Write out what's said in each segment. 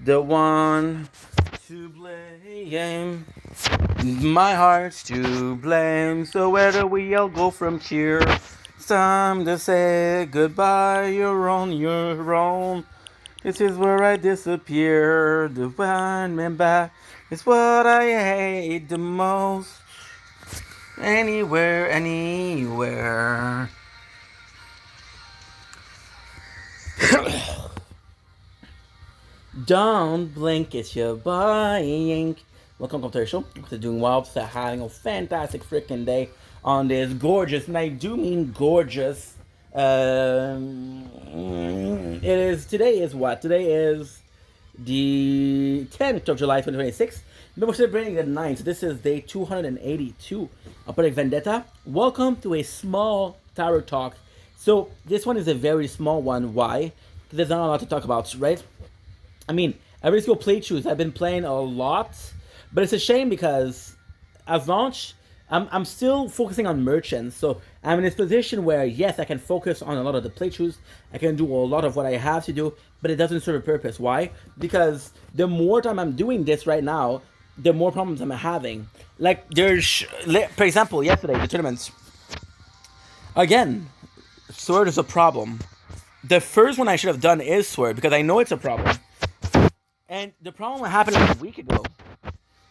the one to blame. My heart's to blame. So where do we all go from here? It's time to say goodbye. You're on your own. This is where I disappear. The one man back is what I hate the most. Anywhere, anywhere. Don't blink, it's your boy. Welcome to the show. We're doing well. So having a fantastic freaking day on this gorgeous, and I do mean gorgeous. It is today is what? Today is the 10th of July 2026. But we're celebrating the 9th. So this is day 282 of Project Vendetta. Welcome to a small tarot talk. So this one is a very small one. Why? Because there's not a lot to talk about, right? I mean, every single playthroughs I've been playing a lot, but it's a shame because as launch, I'm still focusing on merchants. So I'm in this position where yes, I can focus on a lot of the playthroughs. I can do a lot of what I have to do, but it doesn't serve a purpose. Why? Because the more time I'm doing this right now, the more problems I'm having. Like there's, for example, yesterday the tournaments. Again, sword is a problem. The first one I should have done is sword because I know it's a problem. And the problem happened like a week ago,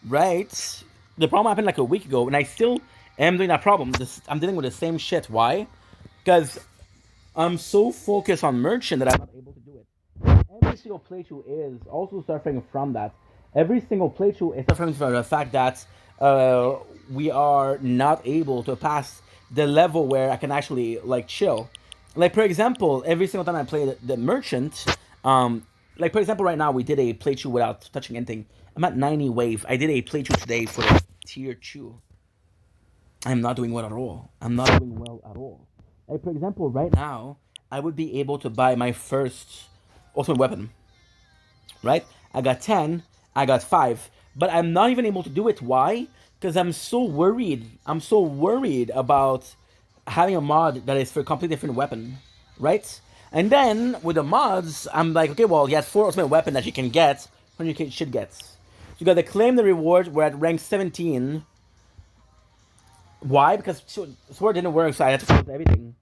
right? The problem happened like a week ago, and I still am doing that problem. I'm dealing with the same shit. Why? Because I'm so focused on merchant that I'm not able to do it. Every single playthrough is also suffering from that. Every single playthrough is suffering from the fact that we are not able to pass the level where I can actually like chill. Like for example, every single time I play the merchant, like for example, right now we did a playthrough without touching anything. I'm at 90 wave. I did a playthrough today for tier 2. I'm not doing well at all. I'm not doing well at all. Like for example, right now I would be able to buy my first ultimate weapon. Right? I got 10. I got 5. But I'm not even able to do it. Why? Because I'm so worried. I'm so worried about having a mod that is for a completely different weapon. Right? And then with the mods, I'm like, okay, well, he has 4 ultimate weapons that you can get, 100k should get. So you gotta claim the reward. We're at rank 17. Why? Because sword didn't work, so I had to close everything.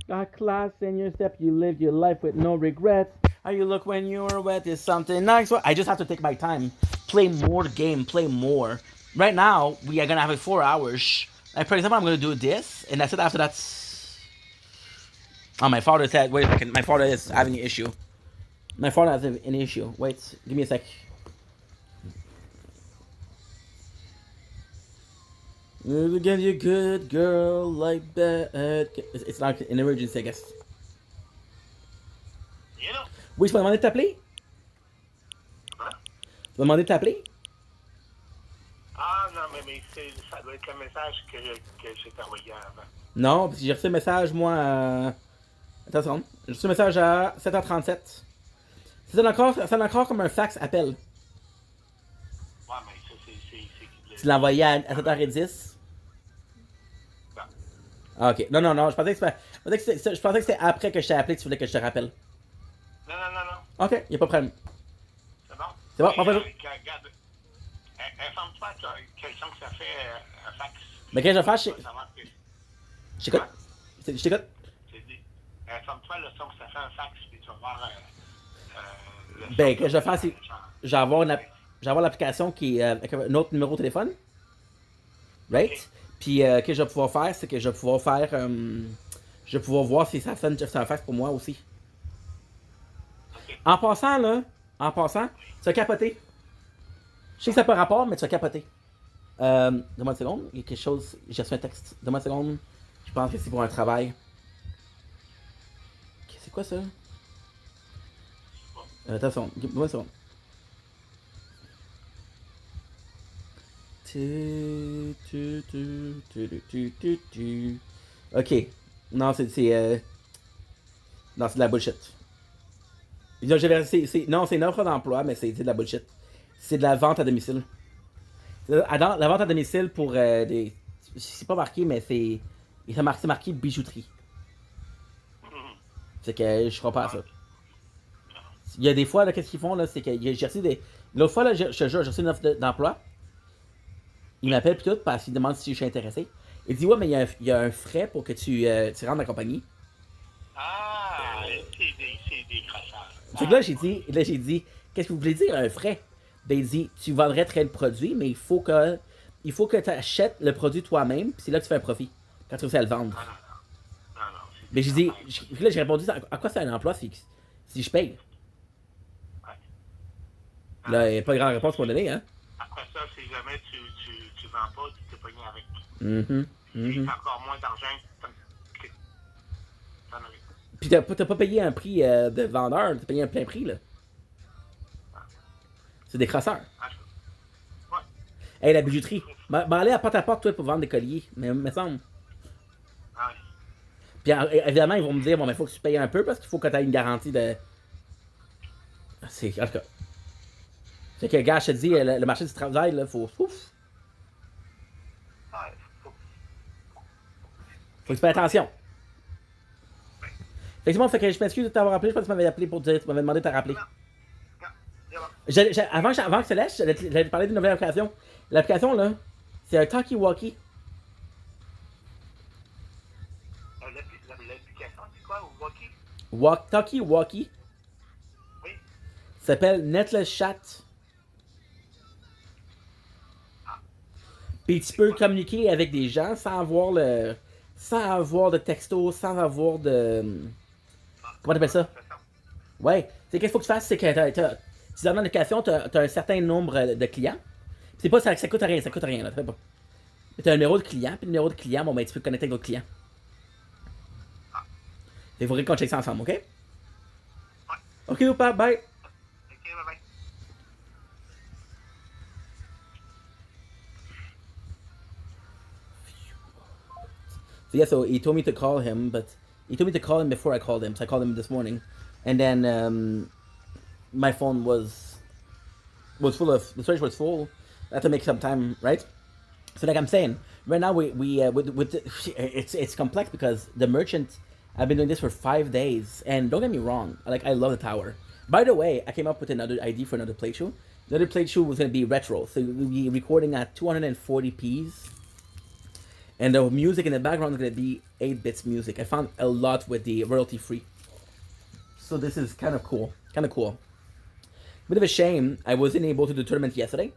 Got class in your step, you live your life with no regrets. How you look when you're wet is something nice. I just have to take my time, play more game, play more. Right now, we are gonna have it 4 hours. Like, for example, I'm gonna do this, and that's it. After that. Oh, my father said, wait a second, my father is having an issue. My father has an issue. Wait, give me a sec. Get you good girl like that. It's not an emergency, I guess. Yeah. Oui, je peux demander de t'appeler? Hein? Je peux demander de t'appeler? Ah non, mais ça doit être le message que j'ai envoyé avant. Non, parce que j'ai reçu un message, moi, Attends une seconde. J'ai reçu un message à 7h37. Ça sonne encore comme un fax appel. Ouais, mais ça, c'est Tu l'as envoyé à 7h10? Non. Ah, ok. Non, non, non. Je pensais que c'était après que je t'ai appelé que tu voulais que je te rappelle. Non. Ok, y a pas de problème. C'est bon? C'est bon, Mais, parfait. regarde, informe-toi quel son que ça fait un fax. Mais qu'est-ce que je vais faire? Je t'écoute. Hein? Je t'écoute. Informe-toi le son que ça fait un fax, puis tu vas voir le Ben, son que je vais faire, c'est. Je vais avoir l'application qui est avec un autre numéro de téléphone. Right? Ok. Puis, que je vais pouvoir faire, c'est que je vais pouvoir faire. Je vais pouvoir voir si ça sonne un fax pour moi aussi. Ok. En passant, tu vas capoter. Je sais que ça n'a pas rapport, mais tu vas capoter. Donne-moi une seconde. Il y a quelque chose. J'ai reçu un texte. Donne-moi une seconde. Je pense que c'est pour un travail. C'est quoi ça? Attends une seconde. Donne-moi une seconde. Ok. Non, non, c'est de la bullshit. Non, c'est une offre d'emploi, mais c'est de la bullshit. C'est de la vente à domicile. La vente à domicile pour des. C'est pas marqué, mais c'est. C'est marqué bijouterie. C'est que je crois pas à ça. Il y a des fois, là, qu'est-ce qu'ils font, là, c'est que j'ai reçu des. L'autre fois, là, j'ai reçu une offre d'emploi. Il m'appelle puis tout parce qu'il demande si je suis intéressé. Il dit ouais, mais il y a un frais pour que tu rentres dans la compagnie. Ah, c'est des crosseurs. Fait que là, j'ai dit, qu'est-ce que vous voulez dire un frais? Ben, il dit, tu vendrais très le produit, mais il faut que tu achètes le produit toi-même, puis c'est là que tu fais un profit, quand tu réussis à le vendre. Non, c'est Mais des j'ai dit, affaires. là, j'ai répondu, à quoi c'est un emploi si je paye? Ouais. Là, il n'y a pas grand réponse pour donner, hein? Après ça, si jamais tu vends pas, tu t'es pogné avec. Mhm, Puis mhm. c'est encore moins d'argent que t'en avais. Puis t'as pas payé un prix de vendeur, t'as payé un plein prix, là. C'est des crosseurs. En tout cas, ouais. Hey, la bijouterie. Ben, allez à porte, toi, pour vendre des colliers, mais me semble. Ah ouais. Puis évidemment, ils vont me dire, bon, mais il faut que tu payes un peu parce qu'il faut que tu aies une garantie de. C'est. En tout cas. C'est que, gars, je te dis, le marché du travail, là, faut. Ouf, Ouais, faut faut que tu fasses attention. Effectivement, fait que je m'excuse de t'avoir appelé. Je pense que tu m'avais appelé pour dire, tu m'avais demandé de te rappeler. Avant que je te laisse, j'allais te parler d'une nouvelle application. L'application, là, c'est un talkie-walkie. L'application, c'est quoi? Walkie? Talkie-walkie. Oui. Ça s'appelle Netless Chat. Puis tu peux communiquer avec des gens sans avoir le. Sans avoir de texto, sans avoir de. Comment t'appelles ça? Ouais. C'est qu'est-ce qu'il faut que tu fasses, c'est que tu donnes une application, t'as un certain nombre de clients. C'est pas ça coûte rien, ça coûte rien, là, très pas. T'as un numéro de client, puis le numéro de client, bon ben tu peux te connecter avec d'autres clients. Il faudrait qu'on check ça ensemble, ok? Ok, ou pas, bye. Ok, bye bye. So yeah, so he told me to call him, but he told me to call him before I called him. So I called him this morning, and then my phone was full of the storage was full. I had to make some time, right? So like I'm saying, right now with it's complex because the merchant. I've been doing this for 5 days, and don't get me wrong, like I love the tower. By the way, I came up with another idea for another playthrough. The other playthrough was gonna be retro, so we'll be recording at 240p's. And the music in the background is going to be 8 bits music. I found a lot with the royalty free. So this is kind of cool. Kind of cool. Bit of a shame I wasn't able to do the tournament yesterday.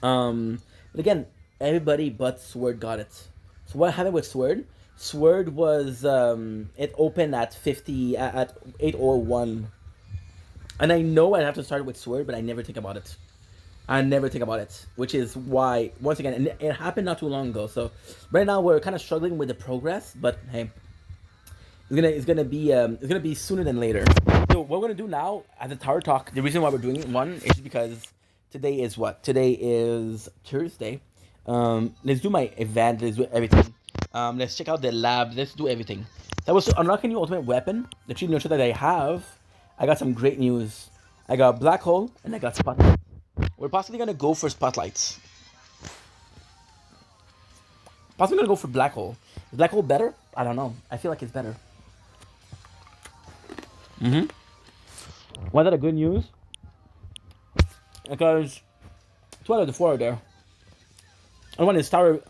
But again, everybody but Sword got it. So what happened with Sword? Sword was it opened at 8:01. And I know I have to start with Sword, but I never think about it. I never think about it, which is why once again, and it happened not too long ago. So right now we're kind of struggling with the progress, but hey, it's gonna be sooner than later. So what we're gonna do now at the Tower Talk. The reason why we're doing one is because today is what? Today is Thursday. Let's do my event. Let's do everything. Let's check out the lab. Let's do everything. That was unlocking new ultimate weapon. The cheat notion that I have. I got some great news. I got Black Hole and I got Spotlight. We're possibly gonna go for Spotlights. Possibly gonna go for Black Hole. Is Black Hole better? I don't know. I feel like it's better. Why is that a good news? Because 2 out of the 4 are there. And one is Tower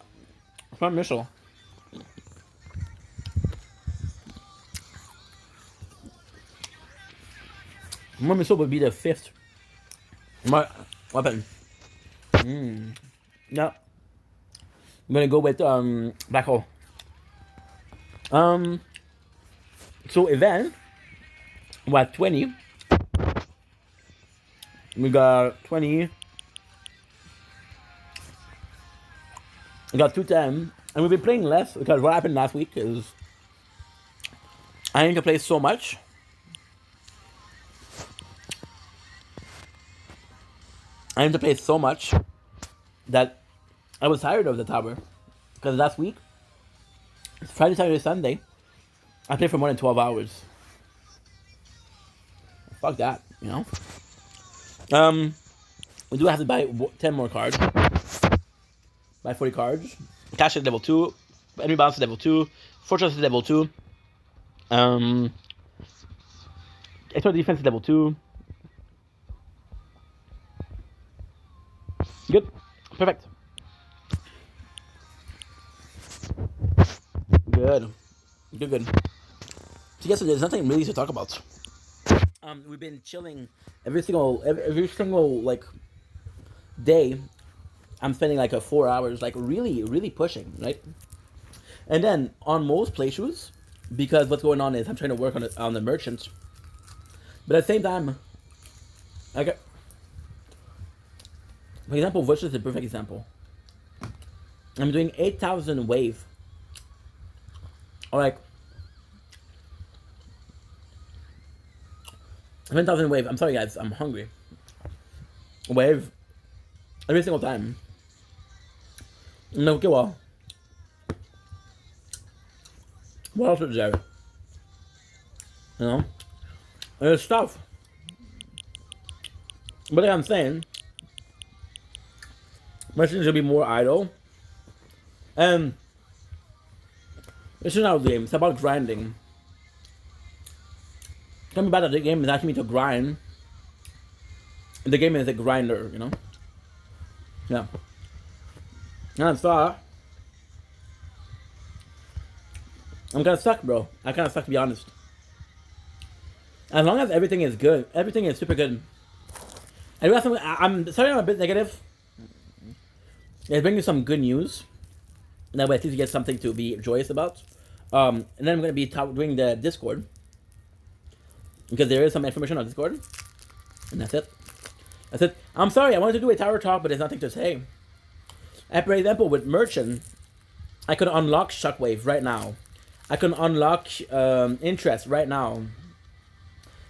Front Missile. One missile would be the 5th weapon. No. I'm gonna go with Black Hole. So event we're at 20. We got 20. We got 210. And we've been playing less because what happened last week is I didn't play so much. I had to play so much that I was tired of the tower. Because last week, Friday, Saturday, Sunday, I played for more than 12 hours. Fuck that, you know? We do have to buy 10 more cards. Buy 40 cards. Cash is level 2. Enemy balance is level 2. Fortress is level 2. Expert defense is level 2. Good. Perfect. Good. Good. So yes, there's nothing really to talk about. We've been chilling every single like day. I'm spending like 4 hours, like really pushing, right? And then on most playthroughs, because what's going on is I'm trying to work on the merchants, but at the same time, like for example, Vush is a perfect example. I'm doing 8,000 wave, or like 7,000 wave. I'm sorry guys, I'm hungry. Wave every single time. No, okay, well, what else is there? You know, there's stuff. But like I'm saying, merchants should be more idle. And it's not a game. It's about grinding. Coming back to the game is asking me to grind. The game is a grinder, you know. Yeah. And I thought I'm kind of stuck, bro. I kind of stuck, to be honest. As long as everything is good, everything is super good. And I'm sorry I'm a bit negative. It's bringing some good news. That way, at least you get something to be joyous about. And then I'm going to be doing the Discord. Because there is some information on Discord. And that's it. That's it. I'm sorry, I wanted to do a tower talk, but there's nothing to say. And for example, with Merchant, I could unlock Shockwave right now. I can unlock interest right now.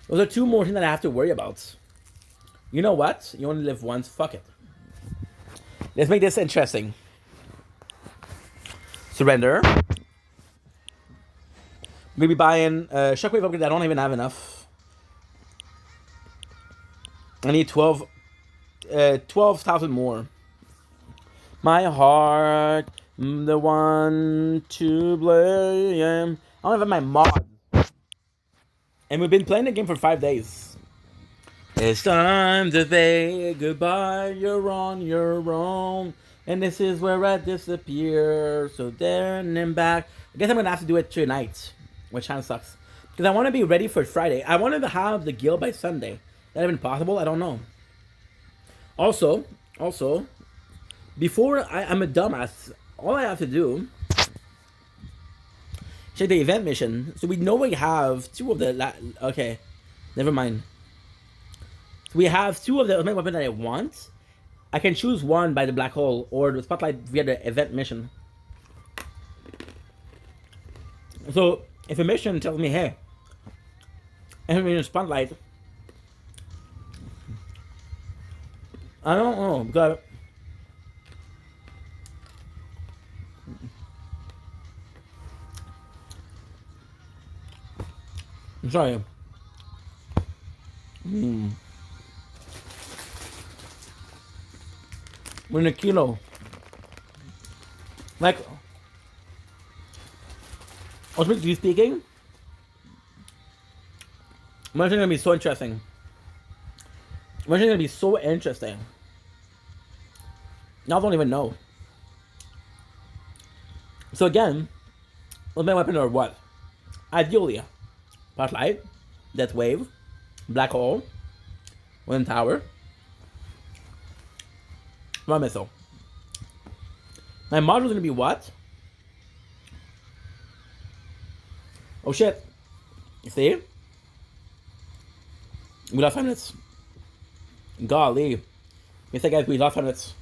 Those are 2 more things that I have to worry about. You know what? You only live once. Fuck it. Let's make this interesting. Surrender. Maybe buying Shockwave upgrade. I don't even have enough. I need 12,000 more. My heart, the one to blame. I don't have my mod. And we've been playing the game for 5 days. It's time to say goodbye. You're on your own. And this is where I disappear. So there and then back. I guess I'm gonna have to do it tonight, which kind of sucks. Because I want to be ready for Friday. I wanted to have the guild by Sunday. That even possible? I don't know. Also, before I'm a dumbass, all I have to do check the event mission. So we know we have 2 of the okay, never mind. So we have 2 of the ultimate weapon that I want. I can choose one by the black hole or the spotlight via the event mission. So if a mission tells me, hey, I'm in a spotlight, I don't know because I'm sorry. We're in a kilo. Like, ultimately speaking, Merchant's gonna be so interesting. Merchant's gonna be so interesting. Y'all don't even know. So again, ultimate weapon or what? Ideally, spotlight, death wave, black hole, wind tower, one missile. My module's gonna be what? Oh shit. You see? We lost 5 minutes. Golly. You say guys, we lost 5 minutes.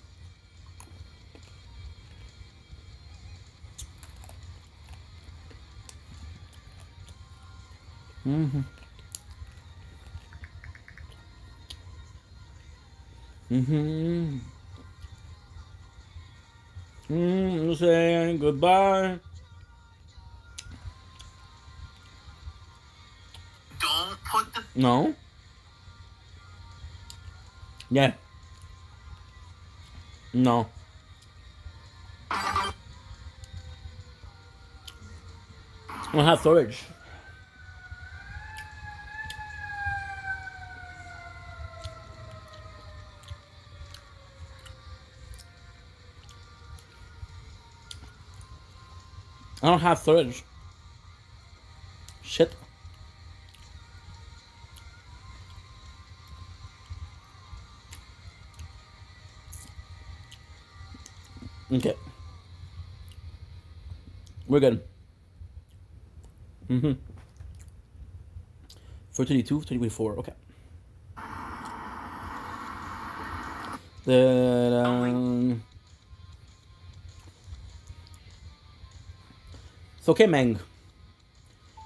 Saying goodbye. Don't put the... No. Yeah. No. I don't have storage. I don't have storage. Shit. Okay. We're good. Mm-hmm. 422, 324. Okay. It's okay, Meng.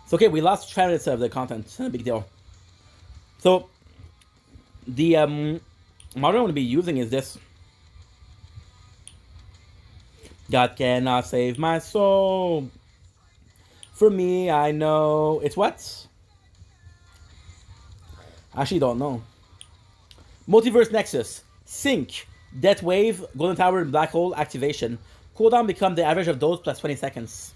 It's okay. We lost 5 minutes of the content. It's not a big deal. So, the model I'm going to be using is this. God cannot save my soul. For me, I know. It's what? I actually don't know. Multiverse Nexus. Sync. Death Wave, Golden Tower, and Black Hole activation. Cooldown become the average of those plus 20 seconds.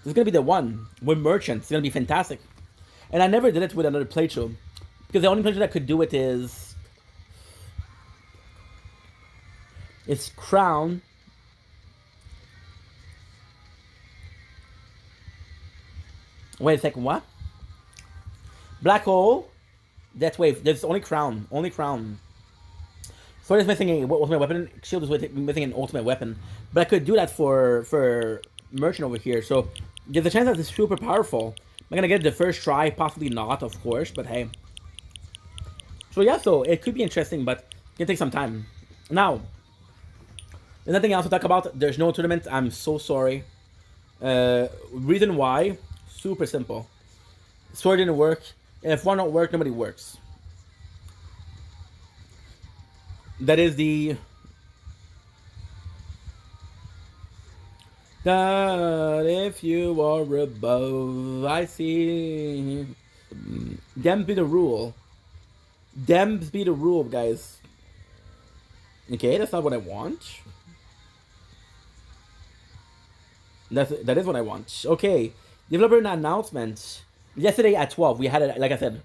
This is going to be the one with Merchant. It's going to be fantastic. And I never did it with another playthrough. Because the only playthrough that could do it is... It's Crown. Wait a second, what? Black Hole. Death Wave. There's only Crown. Only Crown. Sword is missing a ultimate weapon. Shield is missing an ultimate weapon. But I could do that for Merchant over here. So there's a chance that it's super powerful. Am I gonna get it the first try? Possibly not, of course. But hey. So yeah, so it could be interesting, but it's gonna take some time. Now, there's nothing else to talk about. There's no tournament. I'm so sorry. Reason why? Super simple. Sword didn't work. And if one don't work, nobody works. That is the... That if you are above, I see... Dem be the rule. Dem be the rule, guys. Okay, that's not what I want. That is what I want. Okay. Developer announcement. Yesterday at 12, we had it, like I said,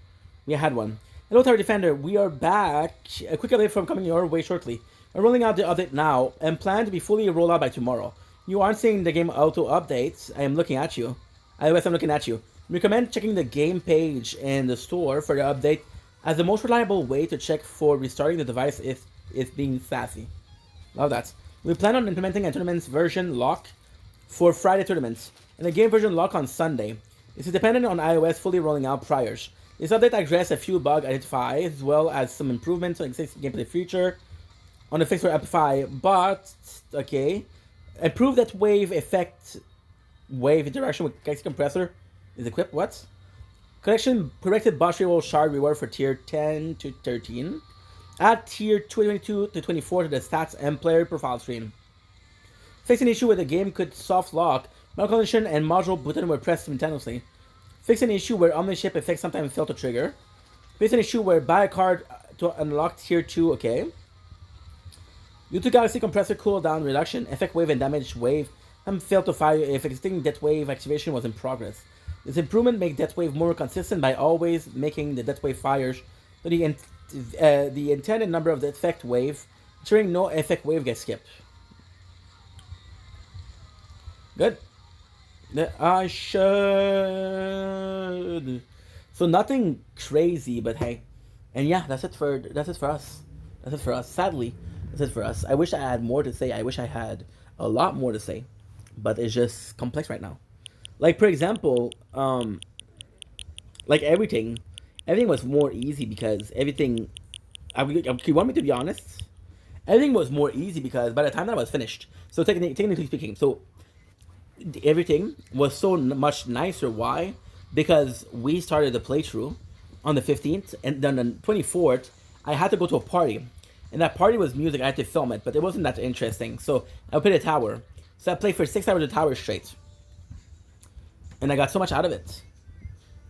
we had one. Hello, Tower Defender. We are back. A quick update from coming your way shortly. We're rolling out the update now and plan to be fully rolled out by tomorrow. You aren't seeing the game auto updates. I am looking at you. iOS, I'm looking at you. Recommend checking the game page in the store for the update as the most reliable way to check for restarting the device if it's being sassy. Love that. We plan on implementing a tournaments version lock for Friday tournaments and a game version lock on Sunday. This is dependent on iOS fully rolling out priors. This update addresses a few bug identified as well as some improvements on existing gameplay feature on the fix for Amplify, but okay. Improve that wave effect wave interaction with Gex compressor is equipped. What? Corrected boss roll shard reward for tier 10 to 13. Add tier 22 to 24 to the stats and player profile screen. Fix an issue where the game could soft lock, malfunction and module button were pressed simultaneously. Fix an issue where omnishift effects sometimes fail to trigger. Fix an issue where buy a card to unlock tier 2, okay. Due to Galaxy Compressor cooldown reduction, effect wave and damage wave failed to fire if existing Death Wave activation was in progress. This improvement makes Death Wave more consistent by always making the Death Wave fires to the intended number of the effect wave, ensuring no effect wave gets skipped. Good. I should. So nothing crazy, but hey, and yeah, that's it for us. That's it for us. Sadly, that's it for us. I wish I had more to say. I wish I had a lot more to say, but it's just complex right now. Like for example, like everything was more easy because everything. You want me to be honest? Everything was more easy because by the time that I was finished, so technically speaking, so everything was so much nicer. Why? Because we started the playthrough on the 15th, and then on the 24th, I had to go to a party. And that party was music, I had to film it, but it wasn't that interesting. So I played a tower. So I played for 6 hours of tower straight. And I got so much out of it.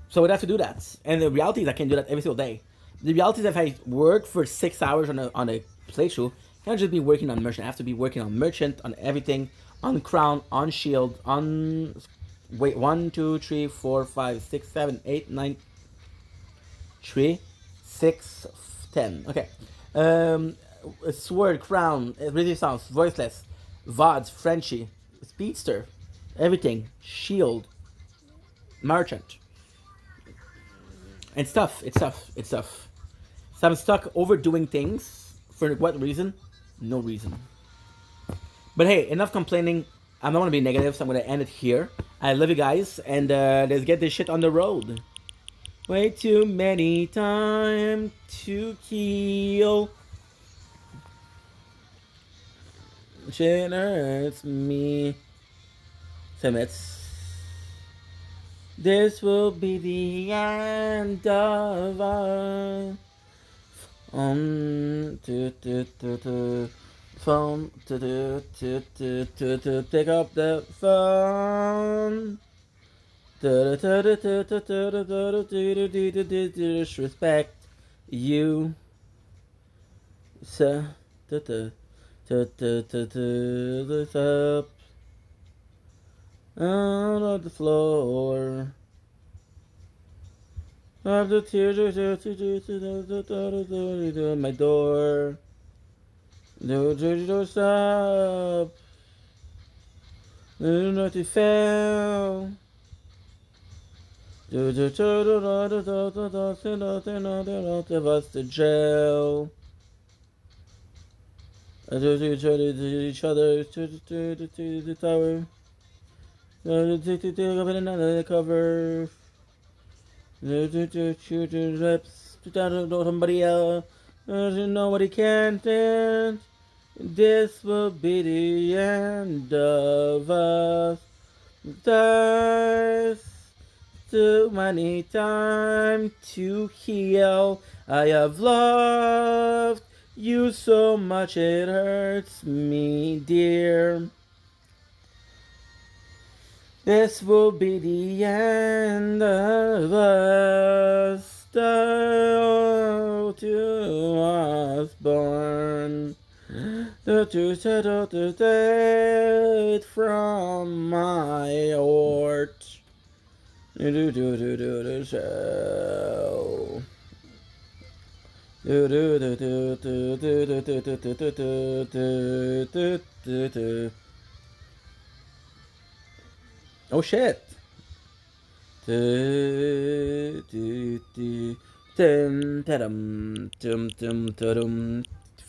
So I would have to do that. And the reality is I can do that every single day. The reality is if I work for 6 hours on a playthrough, I can't just be working on Merchant. I have to be working on Merchant, on everything, on Crown, on Shield, on... Wait, 1, 2, 3, 4, 5, 6, 7, 8, 9... 3, 6, 10. Okay. Sword, Crown, Resistance, Voiceless, VODs, Frenchie, speedster, everything, shield, merchant. It's tough. It's tough. It's tough. So I'm stuck overdoing things. For what reason? No reason. But hey, enough complaining. I'm not gonna be negative, so I'm gonna end it here. I love you guys, and let's get this shit on the road. Way too many time to kill. Shit hurts me. Summits. This will be the end of us. Phone, pick up the phone. Disrespect you, sir. Up on the floor. Of the tears on my door. Don't stop. Not to fail. Of us to jail. Each other to the tower. Another cover. Shooting reps to somebody else. Nobody can stand. This will be the end of us. There's too many time to heal. I have loved you so much it hurts me, dear. This will be the end of us. To us born. The to settle to date from my heart. Do shell. Oh shit.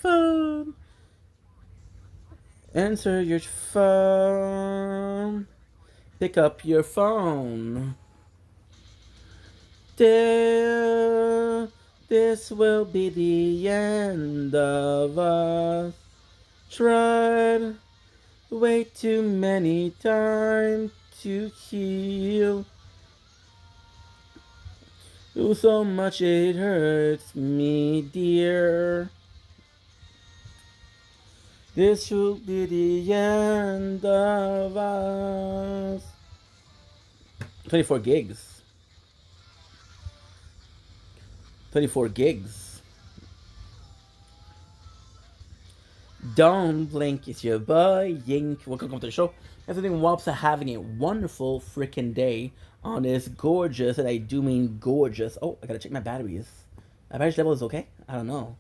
Phone. Answer your phone. Pick up your phone. Dear, this will be the end of us. Tried way too many times to heal. Oh, so much it hurts me, dear. This will be the end of us. 24 gigs. 24 gigs. Don't blink, it's your boy Yink. Welcome to the show. Everything Wops are having a wonderful freaking day on this gorgeous, and I do mean gorgeous. Oh, I gotta check my batteries. My battery level is okay? I don't know.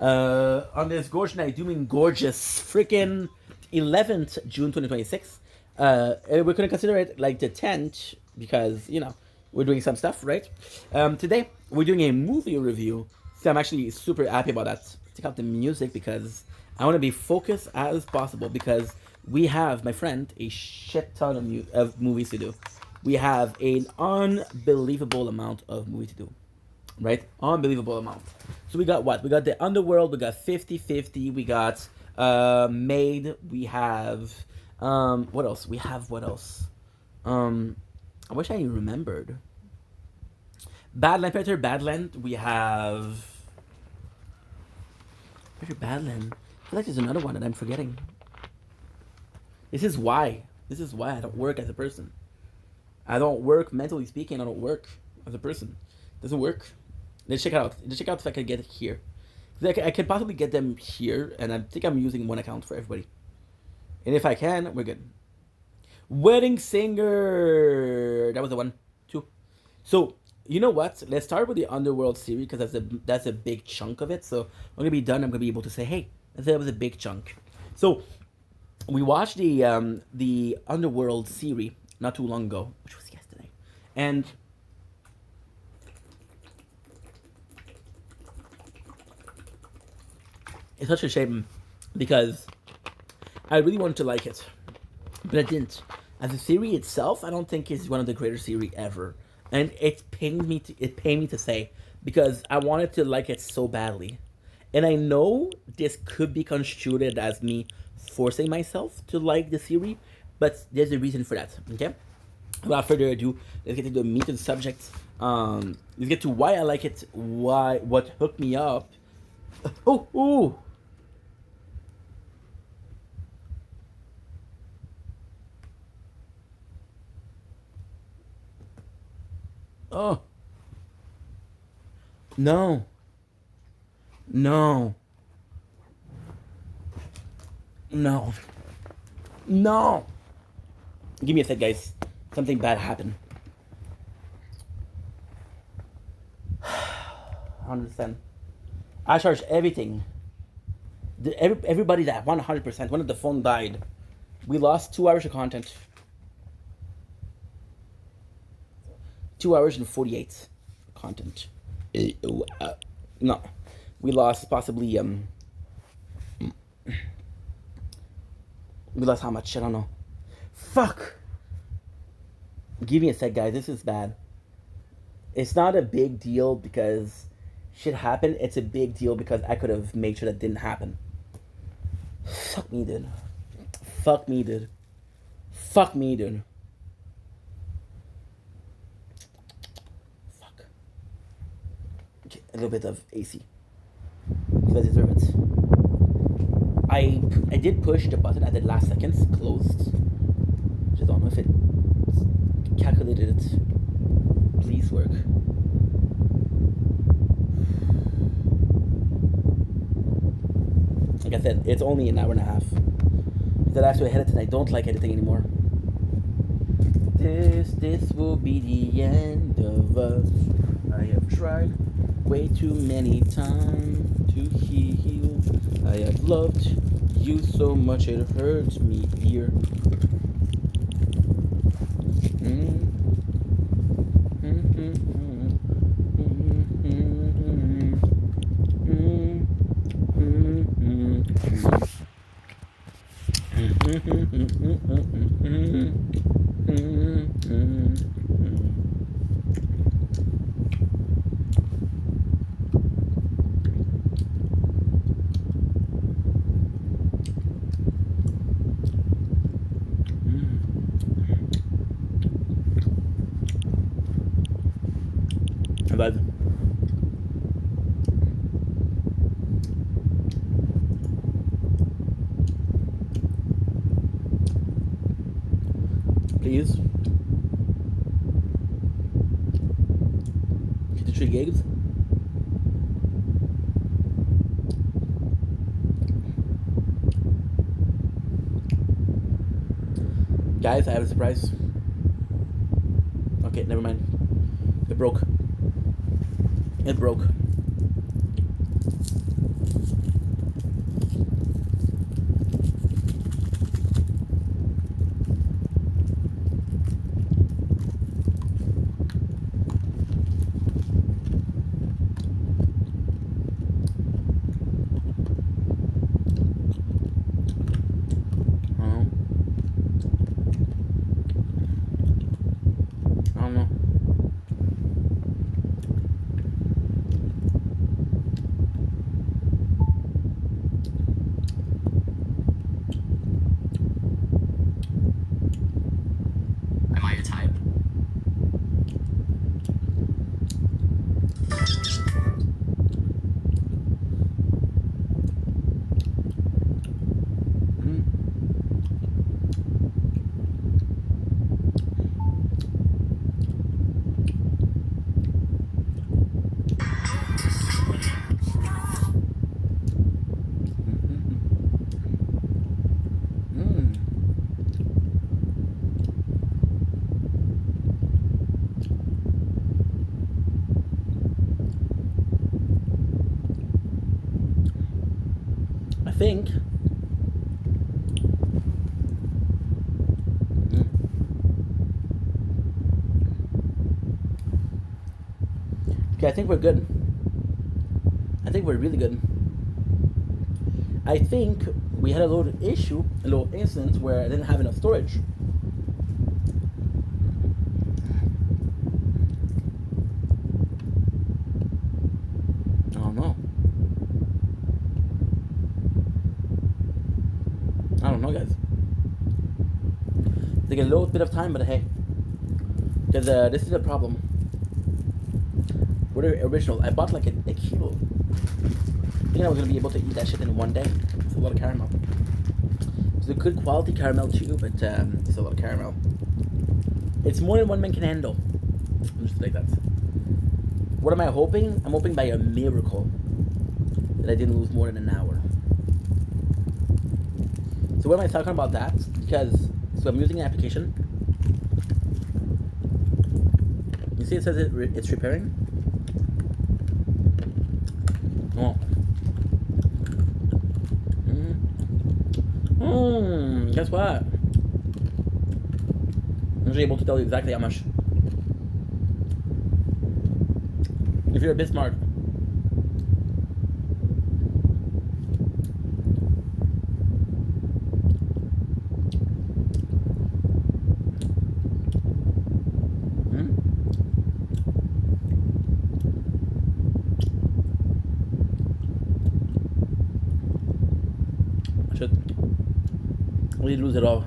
On this gorgeous, and I do mean gorgeous, freaking 11th June 2026. We're gonna consider it like the 10th because, you know, we're doing some stuff, right? Today, we're doing a movie review. So I'm actually super happy about that. Take out the music because I want to be focused as possible because we have, my friend, a shit ton of movies to do. We have an unbelievable amount of movies to do, right? Unbelievable amount. So we got what? We got The Underworld, we got 50-50, we got Made, we have, what else? We have what else? I wish I remembered. Badland, Peter Badland, we have... Peter Badland. I feel like there's another one that I'm forgetting. This is why I don't work as a person. I don't work, mentally speaking, I don't work as a person. It doesn't work. Let's check it out. Let's check out if I can get it here. I can possibly get them here, and I think I'm using one account for everybody. And if I can, we're good. Wedding Singer! That was the one, too. So, you know what? Let's start with the Underworld series, because that's a big chunk of it. So, when I'm going to be done, I'm going to be able to say, hey, that was a big chunk. So, we watched the Underworld series not too long ago, which was yesterday, and it's such a shame because I really wanted to like it, but I didn't. As a series itself, I don't think it's one of the greatest series ever, and it pained me. It pained me to say because I wanted to like it so badly, and I know this could be construed as me forcing myself to like the series, but there's a reason for that. Okay. Without further ado, let's get into the meat of the subject. Let's get to why I like it. What hooked me up. Oh, ooh. Oh. No. No. No. No. Give me a sec, guys. Something bad happened. I understand. I charged everything. Everybody that 100%. When the phone died, we lost 2 hours of content. 2 hours and 48 content. No, we lost possibly we lost how much? I don't know. Fuck. Give me a sec, guys. This is bad. It's not a big deal because shit happened. It's a big deal because I could have made sure that didn't happen. Fuck me, dude. Fuck me, dude. Fuck me, dude. Fuck. Okay, a little bit of AC. Because I deserve it. I did push the button at the last seconds. Closed. Just don't know if it calculated it. Please work. Like I said, it's only an hour and a half. That after I edit it, I don't like editing anymore. This will be the end of us. I have tried way too many times to heal. I have loved you so much it hurts me here. But please get the 3 gigs. Guys, I have a surprise. Okay, never mind. It broke. It broke. I don't know. Am I a type? I think Okay, I think we're good. I think we're really good. I think we had a little issue, a little instance where I didn't have enough storage. I don't know. I don't know, guys. Take a little bit of time, but hey, because this is a problem. What are original? I bought like a kilo. I think I was gonna be able to eat that shit in one day. It's a lot of caramel. It's a good quality caramel too, but it's a lot of caramel. It's more than one man can handle. Just like that. What am I hoping? I'm hoping by a miracle that I didn't lose more than an hour. So what am I talking about that? Because so I'm using an application. You see it says it's repairing. Oh. Guess what? I'm just able to tell you exactly how much. If you're a bit smart. I should really lose it all.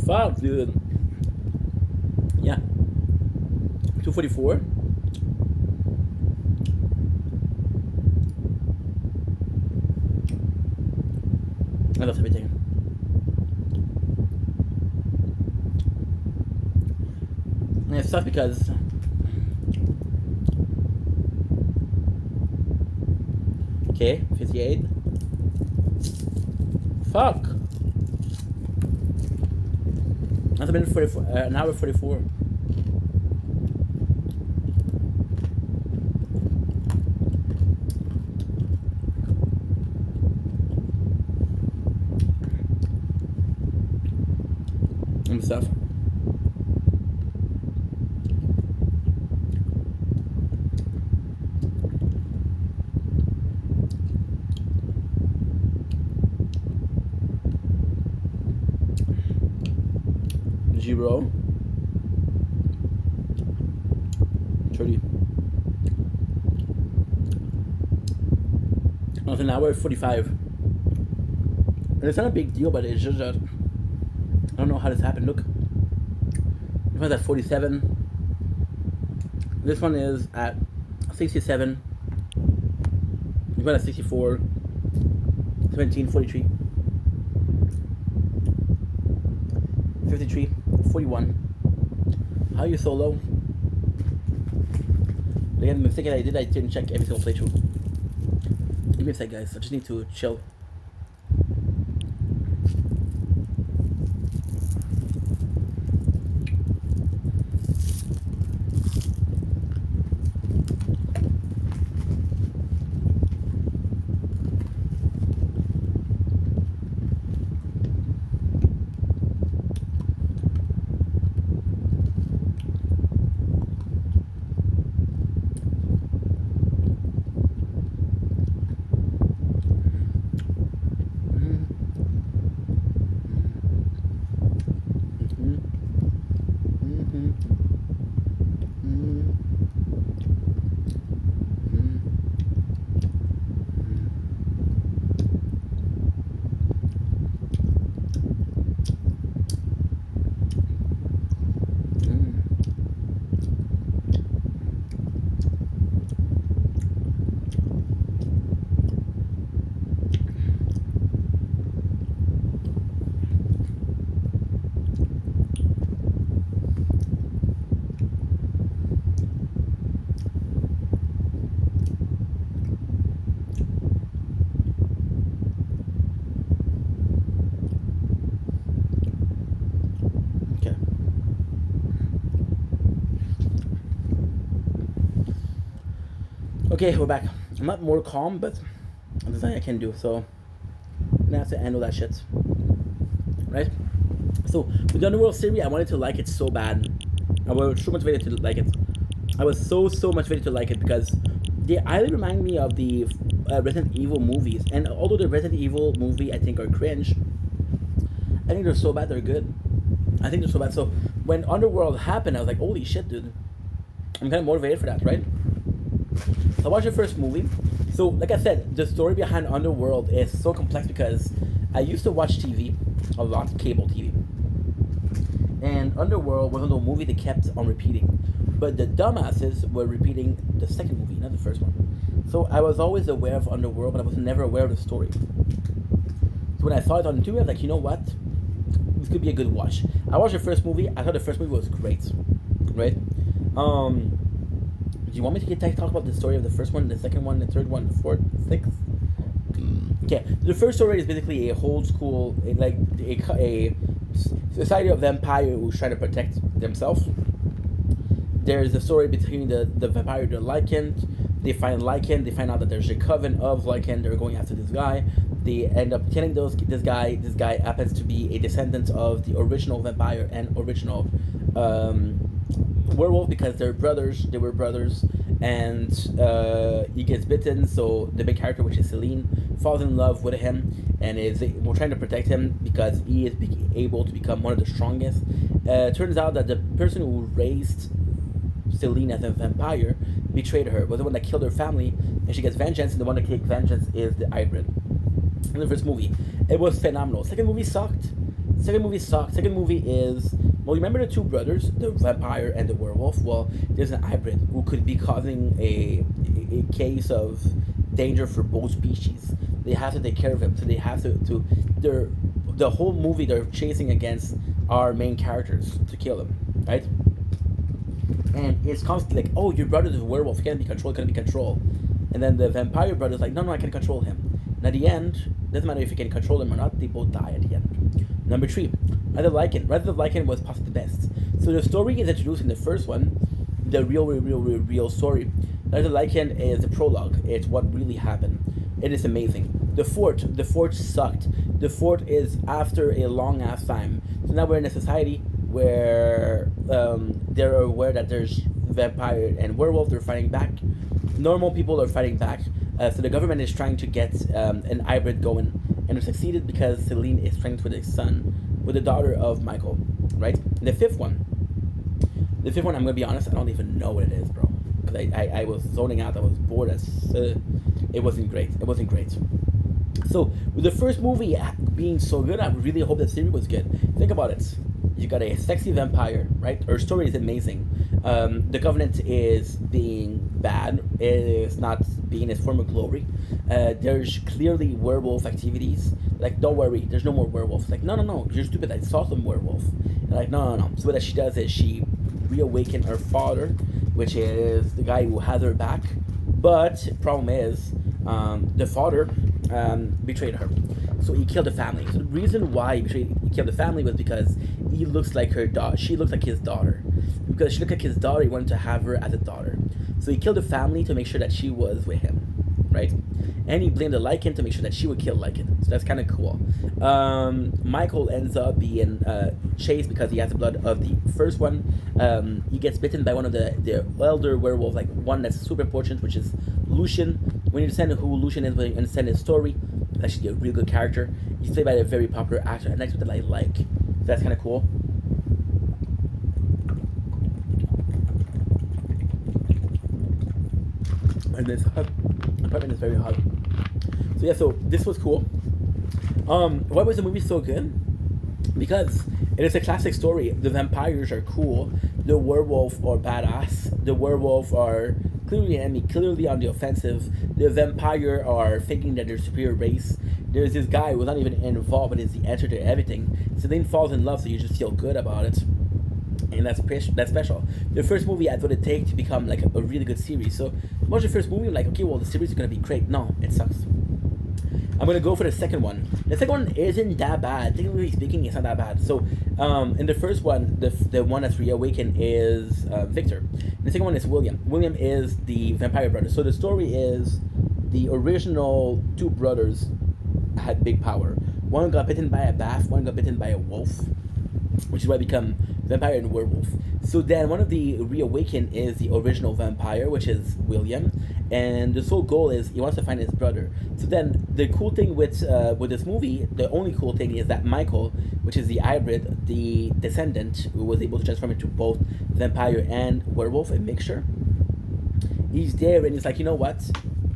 Fuck, dude. Yeah. 244. I lost everything. And it sucks because okay, 58. Fuck. That's a minute 44, an hour 44. And stuff. Zero. 30. That's an hour 45. And it's not a big deal, but it's just that I don't know how this happened. Look. This one's at 47. This one is at 67. This one at 64. 17, 43. 53, 41. How are you so low? Again, the mistake I did, I didn't check every single playthrough. Give me a sec, guys. I just need to chill. Okay, we're back. I'm not more calm, but there's nothing I can do, so I'm gonna have to handle that shit. Right? So, with the Underworld series, I wanted to like it so bad. I was so motivated to like it. I was so motivated to like it because they either remind me of the Resident Evil movies, and although the Resident Evil movie I think are cringe, I think they're so bad they're good. I think they're so bad. So when Underworld happened, I was like, holy shit, dude! I'm kind of motivated for that, right? So I watched the first movie. So like I said, the story behind Underworld is so complex because I used to watch TV a lot, cable TV, and Underworld was a movie they kept on repeating. But the dumbasses were repeating the second movie, not the first one. So I was always aware of Underworld, but I was never aware of the story. So when I saw it on TV, I was like, you know what? This could be a good watch. I watched the first movie. I thought the first movie was great, right? Do you want me to talk about the story of the first one, the second one, the third one, the fourth, sixth? Okay, the first story is basically a old school, like a society of vampire who's trying to protect themselves. There's a story between the vampire and the Lycan. They find Lycan. They find out that there's a coven of Lycan. They're going after this guy. They end up killing this guy. This guy happens to be a descendant of the original vampire and original werewolf because they're brothers. They were brothers, and he gets bitten. So the main character, which is Celine, falls in love with him and we're trying to protect him because he is able to become one of the strongest. Turns out that the person who raised Celine as a vampire betrayed her, was the one that killed her family, and she gets vengeance, and the one that takes vengeance is the hybrid. In the first movie, it was phenomenal. Second movie sucked. Second movie is, well, you remember the two brothers, the vampire and the werewolf? Well, there's an hybrid who could be causing a case of danger for both species. They have to take care of him, so they have to they're the whole movie they're chasing against our main characters to kill them, right? And it's constantly like, oh, your brother's a werewolf, he can't be controlled, And then the vampire brother's like, no, I can control him. And at the end, doesn't matter if you can control him or not, they both die at the end. Number 3, Rise of Lycan. Rise of Lycan was possibly the best. So the story is introduced in the first one, the real story. Rise of Lycan is the prologue. It's what really happened. It is amazing. The fort sucked. The fort is after a long ass time. So now we're in a society where they're aware that there's vampire and werewolf. They're fighting back. Normal people are fighting back. So the government is trying to get an hybrid going, and it succeeded because Celine is pregnant with a son, with the daughter of Michael, right? The fifth one, I'm gonna be honest, I don't even know what it is, bro. Because I was zoning out. I was bored as. It wasn't great. So with the first movie being so good, I really hope the series was good. Think about it. You got a sexy vampire, right? Her story is amazing. The Covenant is being bad. It is not being its former glory. There's clearly werewolf activities. Like, don't worry, there's no more werewolves. Like, no, you're stupid. I saw some werewolf. And like, no. So what she does is she reawakened her father, which is the guy who has her back. But problem is, the father betrayed her. So he killed the family. So the reason why he killed the family was because he looks like her daughter. She looks like his daughter. Because she looked like his daughter, he wanted to have her as a daughter. So he killed the family to make sure that she was with him, right? And he blamed the Lycan to make sure that she would kill Lycan. So that's kind of cool. Michael ends up being chased because he has the blood of the first one. He gets bitten by one of the elder werewolves, like one that's super important, which is Lucian. When you understand who Lucian is, when you understand his story, he's actually a real good character. He's played by a very popular actor, and that's what I like. So that's kind of cool. And this apartment is very hot. So yeah, so this was cool. Why was the movie so good? Because it is a classic story. The vampires are cool. The werewolf are badass. The werewolf are clearly enemy, clearly on the offensive. The vampire are thinking that they're superior race. There's this guy who's not even involved, but is the answer to everything. Celine falls in love, so you just feel good about it. And that's special. The first movie I thought it'd take to become like a really good series. So watch the first movie, like, okay, well, the series is gonna be great. No, it sucks. I'm gonna go for the second one. The second one isn't that bad. Technically speaking, it's not that bad. So, in the first one, the one that's reawakened is Victor. And the second one is William. William is the vampire brother. So the story is the original two brothers had big power. One got bitten by a bat. One got bitten by a wolf, which is why they become vampire and werewolf. So then one of the reawakened is the original vampire, which is William, and the sole goal is he wants to find his brother. So then the cool thing with this movie, the only cool thing is that Michael, which is the hybrid, the descendant who was able to transform into both vampire and werewolf, a mixture. He's there and he's like, you know what?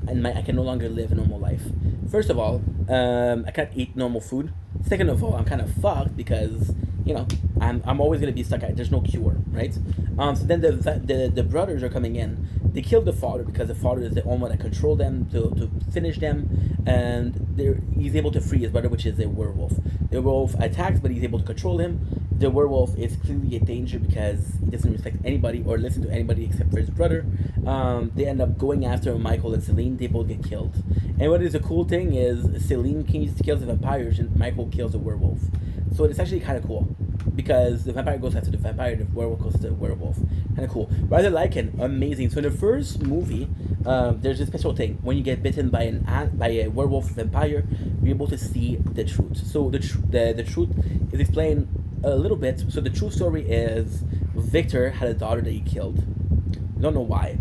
I can no longer live a normal life. First of all, I can't eat normal food. Second of all, I'm kind of fucked because I'm always gonna be stuck at. There's no cure, right? So then the brothers are coming in. They kill the father because the father is the only one that control them to finish them, and he's able to free his brother, which is a werewolf. The werewolf attacks, but he's able to control him. The werewolf is clearly a danger because he doesn't respect anybody or listen to anybody except for his brother. They end up going after Michael and Celine. They both get killed. And what is the cool thing is Celine kills the vampires and Michael kills the werewolf. So it's actually kind of cool because the vampire goes after the vampire, the werewolf goes to the werewolf. Kind of cool. Rather like it, amazing. So in the first movie, there's a special thing. When you get bitten by a werewolf vampire, you're able to see the truth. So the truth is explained a little bit. So the true story is Victor had a daughter that he killed. I don't know why.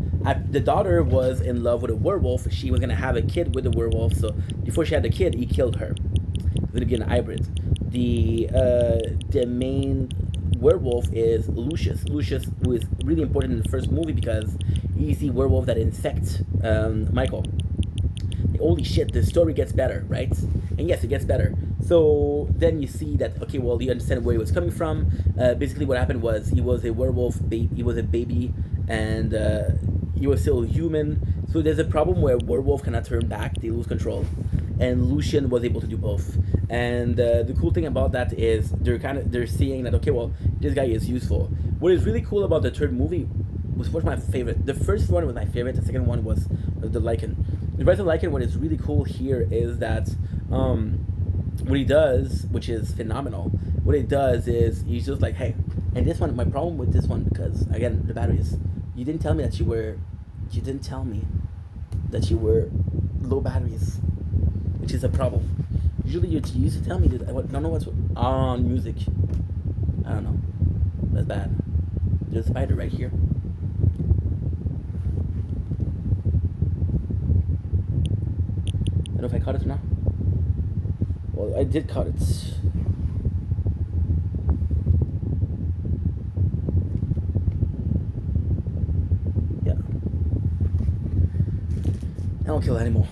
The daughter was in love with a werewolf. She was gonna have a kid with a werewolf. So before she had the kid, he killed her. It would be an hybrid. The main werewolf is Lucius. Lucius, who is really important in the first movie because he's the werewolf that infects Michael. Holy shit, the story gets better, right? And yes, it gets better. So then you see that, okay, well, you understand where he was coming from. Basically what happened was he was a werewolf, he was a baby, and he was still human. So there's a problem where werewolf cannot turn back, they lose control. And Lucian was able to do both. And the cool thing about that is they're seeing that, okay, well, this guy is useful. What is really cool about the third movie was my favorite. The first one was my favorite. The second one was the Lycan. The Rise of Lycan, what is really cool here is that what he does, which is phenomenal, what he does is he's just like, hey, and this one, my problem with this one, because again, the batteries, you didn't tell me that you were low batteries, which is a problem. Usually you used to tell me that. I don't know what's on music. I don't know. That's bad. There's a spider right here. I don't know if I caught it or not. Well, I did caught it. Yeah. I don't kill animal.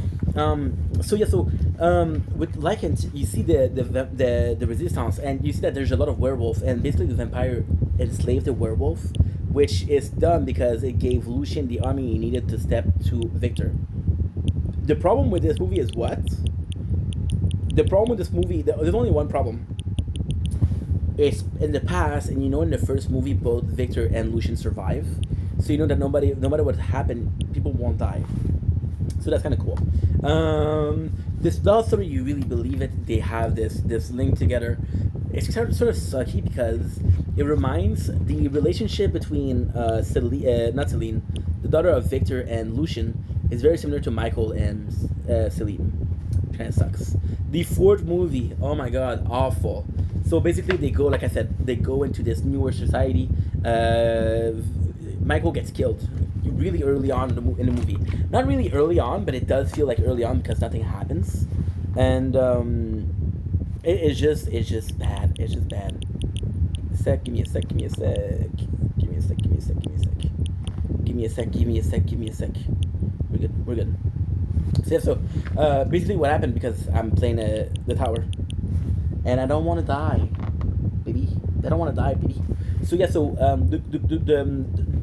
With Lycans, you see the resistance, and you see that there's a lot of werewolf, and basically the vampire enslaved the werewolf, which is done because it gave Lucian the army he needed to step to Victor. The problem with this movie is what? The problem with this movie, there's only one problem. It's in the past, and in the first movie, both Victor and Lucian survive, so you know that no matter what happened, people won't die. So that's kind of cool. This love story, you really believe it. They have this link together. It's sort of sucky because it reminds the relationship between not Celine, the daughter of Victor and Lucian, is very similar to Michael and Celine. Kind of sucks. The fourth movie, oh my god, awful. So basically, they go, like I said, they go into this newer society. Michael gets killed really early on in the movie. Not really early on, but it does feel like early on because nothing happens, and it's just bad. It's just bad. Give me a sec. We're good. So basically what happened, because I'm playing the tower, and I don't want to die, baby. So yeah,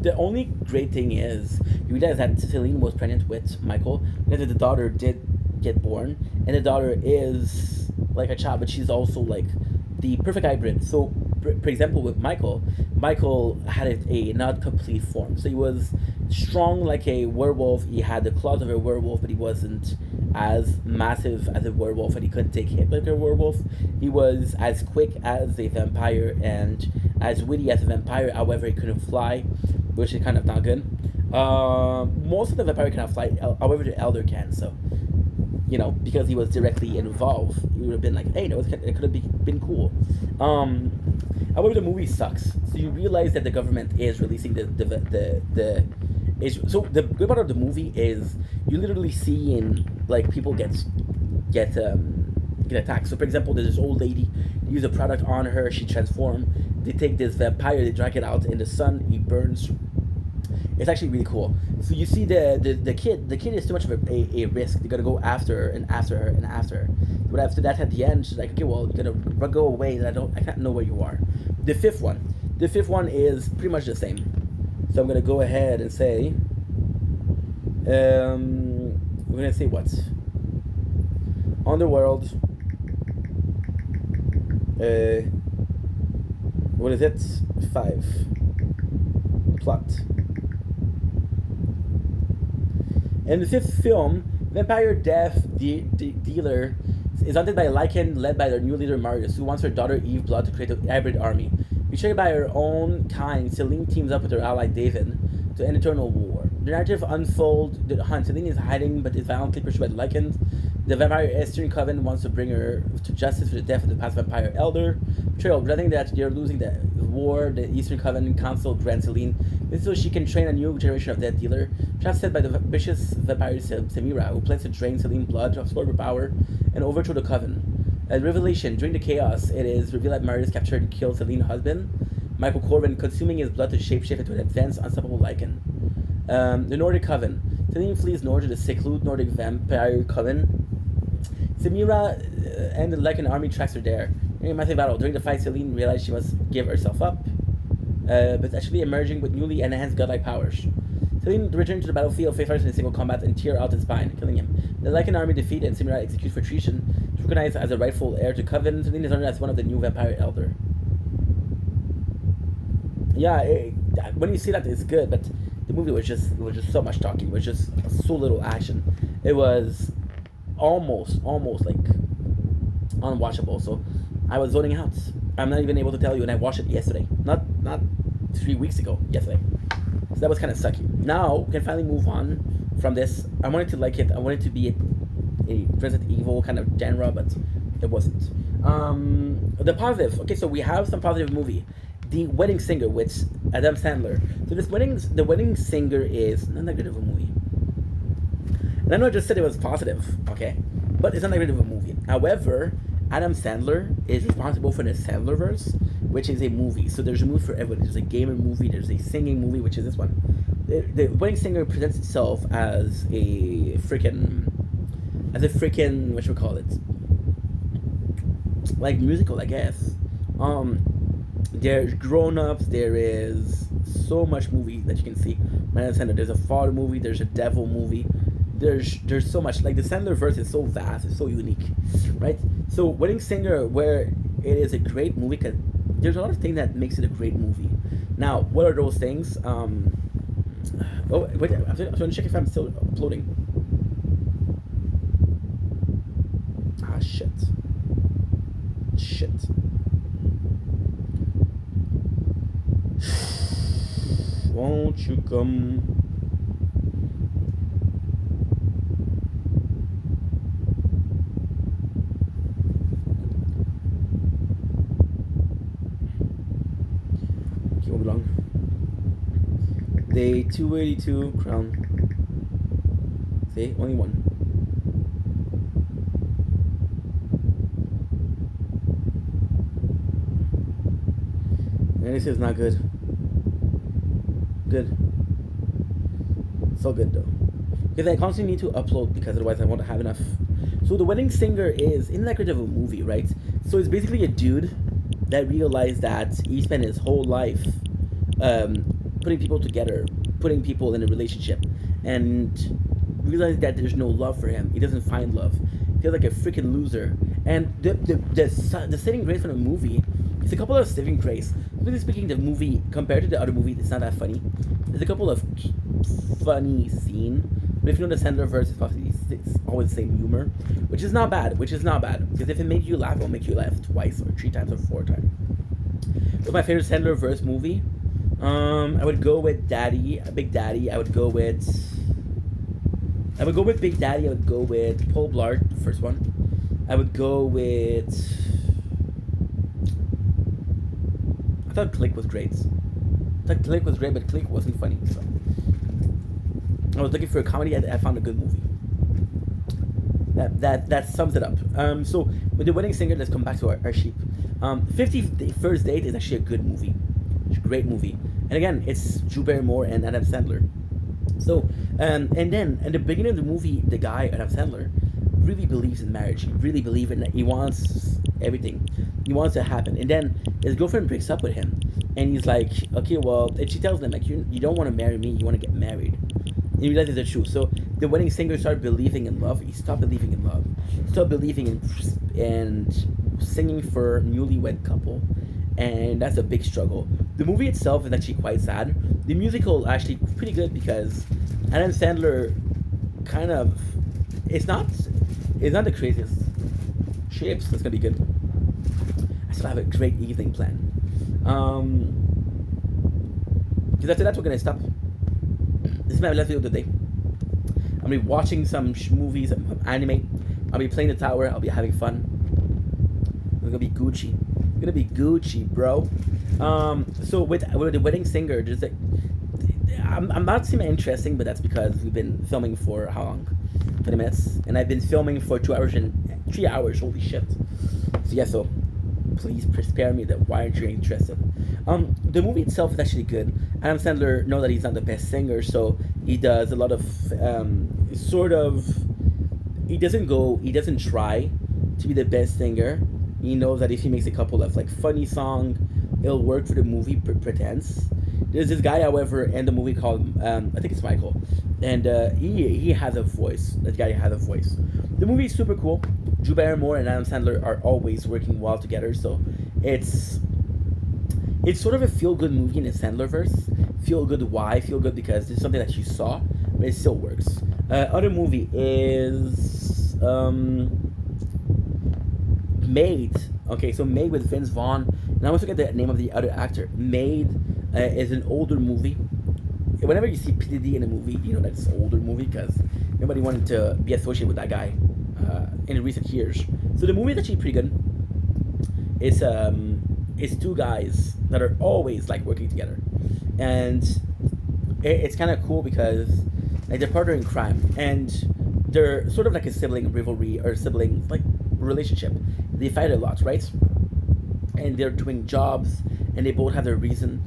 the only great thing is you realize that Celine was pregnant with Michael, and that the daughter did get born, and the daughter is like a child, but she's also like the perfect hybrid. So for example, with Michael had a not complete form, so he was strong like a werewolf. He had the claws of a werewolf, but he wasn't as massive as a werewolf, and he couldn't take hit like a werewolf. He was as quick as a vampire and as witty as a vampire. However, he couldn't fly, which is kind of not good. Most of the vampire cannot fly. However, the elder can. So, because he was directly involved, he would have been like, hey, no, it could have been cool. However, the movie sucks. So you realize that the government is releasing the is so the good part of the movie is you literally see in like people get attacked. So for example, there's this old lady, they use a product on her, she transforms. They take this vampire, they drag it out in the sun, he burns. It's actually really cool. So you see the kid. The kid is too much of a risk. They're gonna go after her and after her and after her. But after that, at the end, she's like, okay, well, you're gonna go away. And I can't know where you are. The fifth one is pretty much the same. So I'm gonna go ahead and say, we're gonna say what? Underworld. What is it? 5. Plot. In the fifth film, vampire death dealer is hunted by a Lycan led by their new leader Marius, who wants her daughter Eve Blood to create a hybrid army. Betrayed by her own kind, Celine teams up with her ally David to end eternal war. The narrative unfolds the hunt. Celine is hiding but is violently pursued by the Lycans. The vampire Eastern Coven wants to bring her to justice for the death of the past vampire elder. Betrayal, realizing that they're losing the war, the Eastern Coven Council grants Celine this so she can train a new generation of death dealer. Trapped set by the vicious vampire Samira, who plans to drain Celine's blood, absorb her power, and overthrow the Coven. A revelation, during the chaos, it is revealed that Marius captured and killed Celine's husband, Michael Corbin, consuming his blood to shapeshift into an advanced, unstoppable Lycan. The Nordic Coven. Celine flees north to the secluded Nordic Vampire Coven. Samira and the Lycan army tracks her there. During a massive battle, during the fight, Celine realized she must give herself up, but actually emerging with newly enhanced godlike powers. Celine returns to the battlefield, face first in single combat, and tear out his spine, killing him. The Lycan army defeat and Samira executes for treason. Recognized as a rightful heir to Coven, Celine is honored as one of the new vampire elder. Yeah, when you see that, it's good, but the movie was just so much talking. It was just so little action. It was almost like unwatchable. So I was zoning out. I'm not even able to tell you, and I watched it yesterday, not 3 weeks ago. Yesterday, so that was kind of sucky. Now we can finally move on from this. I wanted to like it. I wanted to be a Resident Evil kind of genre, but it wasn't. The positive. Okay, so we have some positive movie. The Wedding Singer with Adam Sandler. So The Wedding Singer is not that good of a movie. And I know I just said it was positive, okay? But it's not that good of a movie. However, Adam Sandler is responsible for the Sandlerverse, which is a movie. So there's a movie for everybody. There's a gamer movie, there's a singing movie, which is this one. The Wedding Singer presents itself as a freaking, what should we call it? Like musical, I guess. There's grown-ups, there is so much movie that you can see. Adam Sandler, there's a father movie, there's a devil movie, there's so much. Like the Sandlerverse is so vast, it's so unique, right? So Wedding Singer, where it is a great movie, because there's a lot of things that makes it a great movie. Now, what are those things? Oh wait, I'm going to check if I'm still uploading. Ah, shit. Won't you come? Okay, move along. Day 282, crown. See, only one. And this is not good. Good. So good though. Because I constantly need to upload because otherwise I won't have enough. So The Wedding Singer isn't that great of a movie, right? So it's basically a dude that realized that he spent his whole life putting people together, putting people in a relationship, and realized that there's no love for him. He doesn't find love. He feels like a freaking loser. And the saving grace from the movie is a couple of saving grace. Really speaking, the movie, compared to the other movie, it's not that funny. There's a couple of funny scenes, but if you know the Sandlerverse, it's always the same humor, which is not bad. Because if it makes you laugh, it'll make you laugh twice, or 3 times, or 4 times. What's my favorite Sandlerverse movie? I would go with Big Daddy. I would go with Big Daddy. I would go with Paul Blart, the first one. I would go with I thought Click was great. But Click wasn't funny. So I was looking for a comedy. I found a good movie. That sums it up. So with The Wedding Singer, let's come back to our sheep. 50 First Date is actually a good movie. It's a great movie. And again, it's Drew Barrymore and Adam Sandler. So, and then at the beginning of the movie, the guy, Adam Sandler, really believes in marriage. He really believes in that. He wants everything. He wants to happen. And then his girlfriend breaks up with him. And he's like, okay, well, and she tells him, like, you don't want to marry me, you want to get married. And he realizes the truth. So the wedding singer started believing in love. He stopped believing in love. He started believing in singing for a newlywed couple. And that's a big struggle. The movie itself is actually quite sad. The musical actually pretty good because Adam Sandler kind of it's not the craziest shapes. That's gonna be good. I still have a great evening plan. Because after that we're gonna stop. This is my last video of the day. I'll be watching some movies, anime. I'll be playing the tower. I'll be having fun. It's gonna be Gucci. It's gonna be Gucci, bro. So with the wedding singer, there's like, I'm not seeming interesting, but that's because we've been filming for how long? 20 minutes, and I've been filming for 2 hours and 3 hours. Holy shit! So yeah, so please spare me that. Why aren't you interested? The movie itself is actually good. Adam Sandler knows that he's not the best singer, so he does a lot of He doesn't try to be the best singer. He knows that if he makes a couple of like funny song, it'll work for the movie. Pretends. There's this guy, however, in the movie called I think it's Michael, and he has a voice. That guy has a voice. The movie is super cool. Drew Barrymore and Adam Sandler are always working well together, so it's sort of a feel-good movie in the Sandlerverse. Feel good, why? Feel good because it's something that you saw, but it still works. Other movie is Maid. Okay, so Maid with Vince Vaughn. And I always forget the name of the other actor. Maid is an older movie. Whenever you see PDD in a movie, you know that's an older movie because nobody wanted to be associated with that guy in recent years. So the movie is actually pretty good. It's two guys that are always like working together, and it's kind of cool because like they're partner in crime and they're sort of like a sibling rivalry or sibling like relationship. They fight a lot, right? And they're doing jobs and they both have their reason.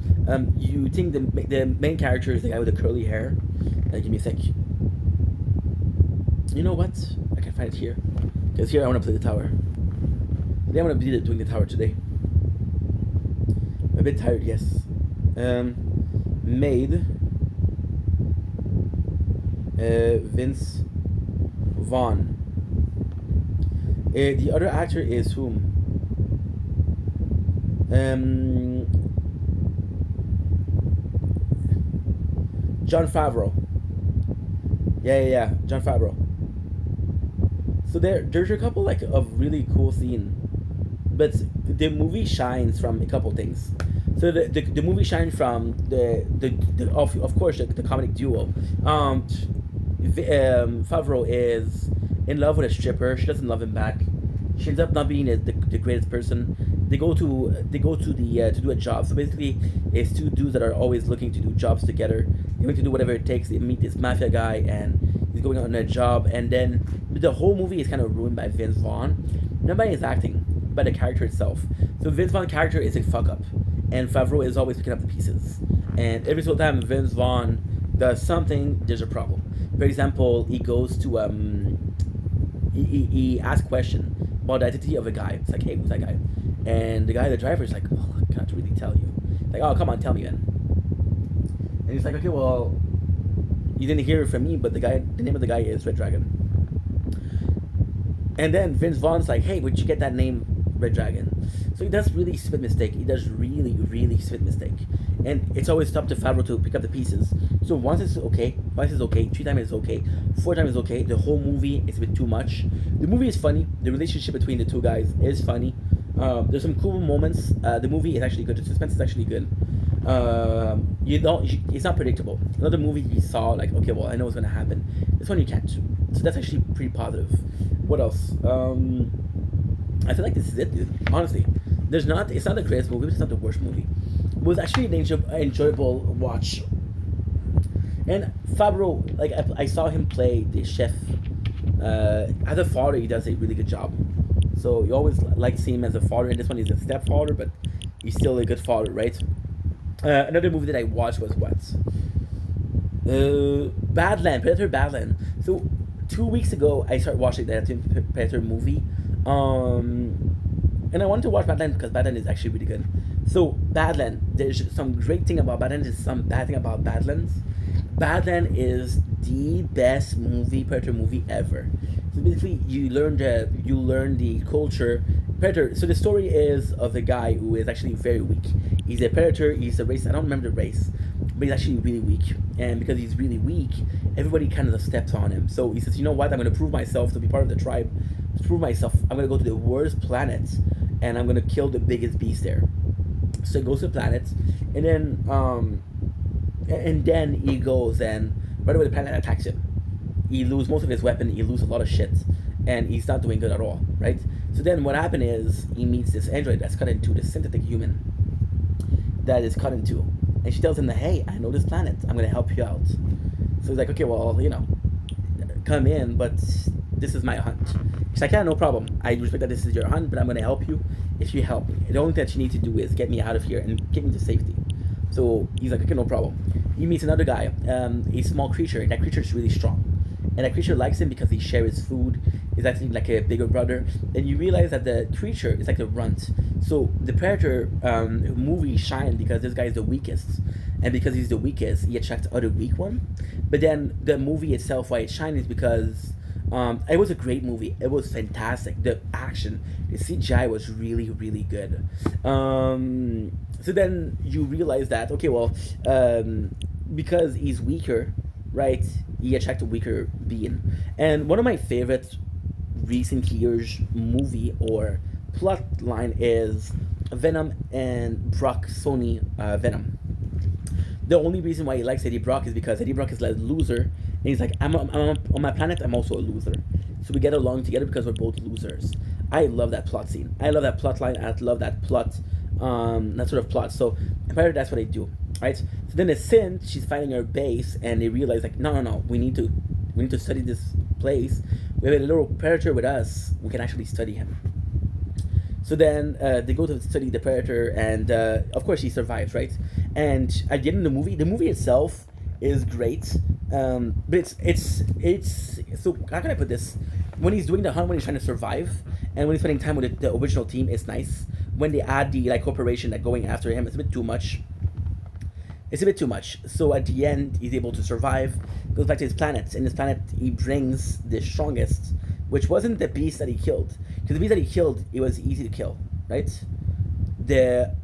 You think the main character is the guy with the curly hair. Give me a sec. You know what? I can find it here. Because here I want to play the tower. Today I want to be doing the tower today. I'm a bit tired, yes. Maid. Vince Vaughn. The other actor is whom? Jon Favreau. Yeah, Jon Favreau. So there's a couple like of really cool scenes, but the movie shines from a couple things. So the movie shines from of course the comedic duo. Favreau is in love with a stripper. She doesn't love him back. She ends up not being the greatest person. They go to to do a job. So basically, it's two dudes that are always looking to do jobs together. They're going to do whatever it takes. They meet this mafia guy, and he's going on a job. And then the whole movie is kind of ruined by Vince Vaughn. Not by his acting, by the character itself. So Vince Vaughn's character is a fuck up, and Favreau is always picking up the pieces. And every single time Vince Vaughn does something, there's a problem. For example, he goes to he asks question about the identity of a guy. It's like, hey, who's that guy? And the guy, the driver, is like, well, I can't really tell you. Like, oh, come on, tell me then. And he's like, okay, well, you didn't hear it from me, but the name of the guy is Red Dragon. And then Vince Vaughn's like, hey, where'd you get that name, Red Dragon? So he does really stupid mistake. He does really, really stupid mistake. And it's always up to Favreau to pick up the pieces. So once it's okay, twice it's okay, 3 times it's okay, 4 times it's okay. The whole movie is a bit too much. The movie is funny. The relationship between the two guys is funny. There's some cool moments. The movie is actually good. The suspense is actually good. It's not predictable. Another movie you saw, like, okay, well, I know what's gonna happen. This one you can't. So that's actually pretty positive. What else? I feel like this is it, dude. Honestly, it's not the greatest movie, but it's not the worst movie. was actually an enjoyable watch. And Fabro, like I saw him play the chef. As a father, he does a really good job. So you always like to see him as a father. And this one, he's a stepfather, but he's still a good father, right? Another movie that I watched was what? Badland, Predator Badland. So 2 weeks ago, I started watching that Predator movie. And I wanted to watch Badland because Badland is actually really good. So Badland, there's some great thing about Badland. There's some bad thing about Badlands. Badland is the best Predator movie ever. So basically, you learn the culture. Predator. So the story is of a guy who is actually very weak. He's a predator. He's a race. I don't remember the race, but he's actually really weak. And because he's really weak, everybody kind of steps on him. So he says, "You know what? I'm going to prove myself to be part of the tribe. To prove myself, I'm going to go to the worst planet, and I'm going to kill the biggest beast there." So he goes to the planet, and then he goes and right away the planet attacks him. He loses most of his weapon. He loses a lot of shit, and he's not doing good at all, right? So then what happened is he meets this android that's cut into this synthetic human that is cut into, and she tells him that, "Hey, I know this planet. I'm gonna help you out." So he's like, "Okay, well, come in, but this is my hunt." She's like, "Yeah, no problem. I respect that this is your hunt, but I'm gonna help you if you help me. The only thing that you need to do is get me out of here and get me to safety." So he's like, "Okay, no problem." He meets another guy, a small creature, and that creature is really strong. And that creature likes him because he shares food. He's actually like a bigger brother. And you realize that the creature is like a runt. So the Predator movie shined because this guy is the weakest. And because he's the weakest, he attracts other weak one. But then the movie itself, why it shined is because it was a great movie. It was fantastic. The action, the CGI was really, really good. So then you realize that, okay, well, because he's weaker, right, he attracts a weaker being. And one of my favorite recent years movie or plot line is Venom and Brock Sony Venom. The only reason why he likes Eddie Brock is because Eddie Brock is a loser, and he's like, I'm on my planet, I'm also a loser. So we get along together because we're both losers. I love that plot scene. I love that plot line. I love that plot, that sort of plot. So apparently that's what they do, right? So then the Sin, she's finding her base, and they realize like, no, we need to study this place. We have a little predator with us. We can actually study him. So then they go to study the predator, and of course he survives, right? And at the end of the movie itself is great, but it's so how can I put this? When he's doing the hunt, when he's trying to survive, and when he's spending time with the original team, it's nice. When they add the like corporation that going after him, it's a bit too much. It's a bit too much. So at the end, he's able to survive. Goes back to his planet. In his planet, he brings the strongest, which wasn't the beast that he killed. Because the beast that he killed, it was easy to kill, right?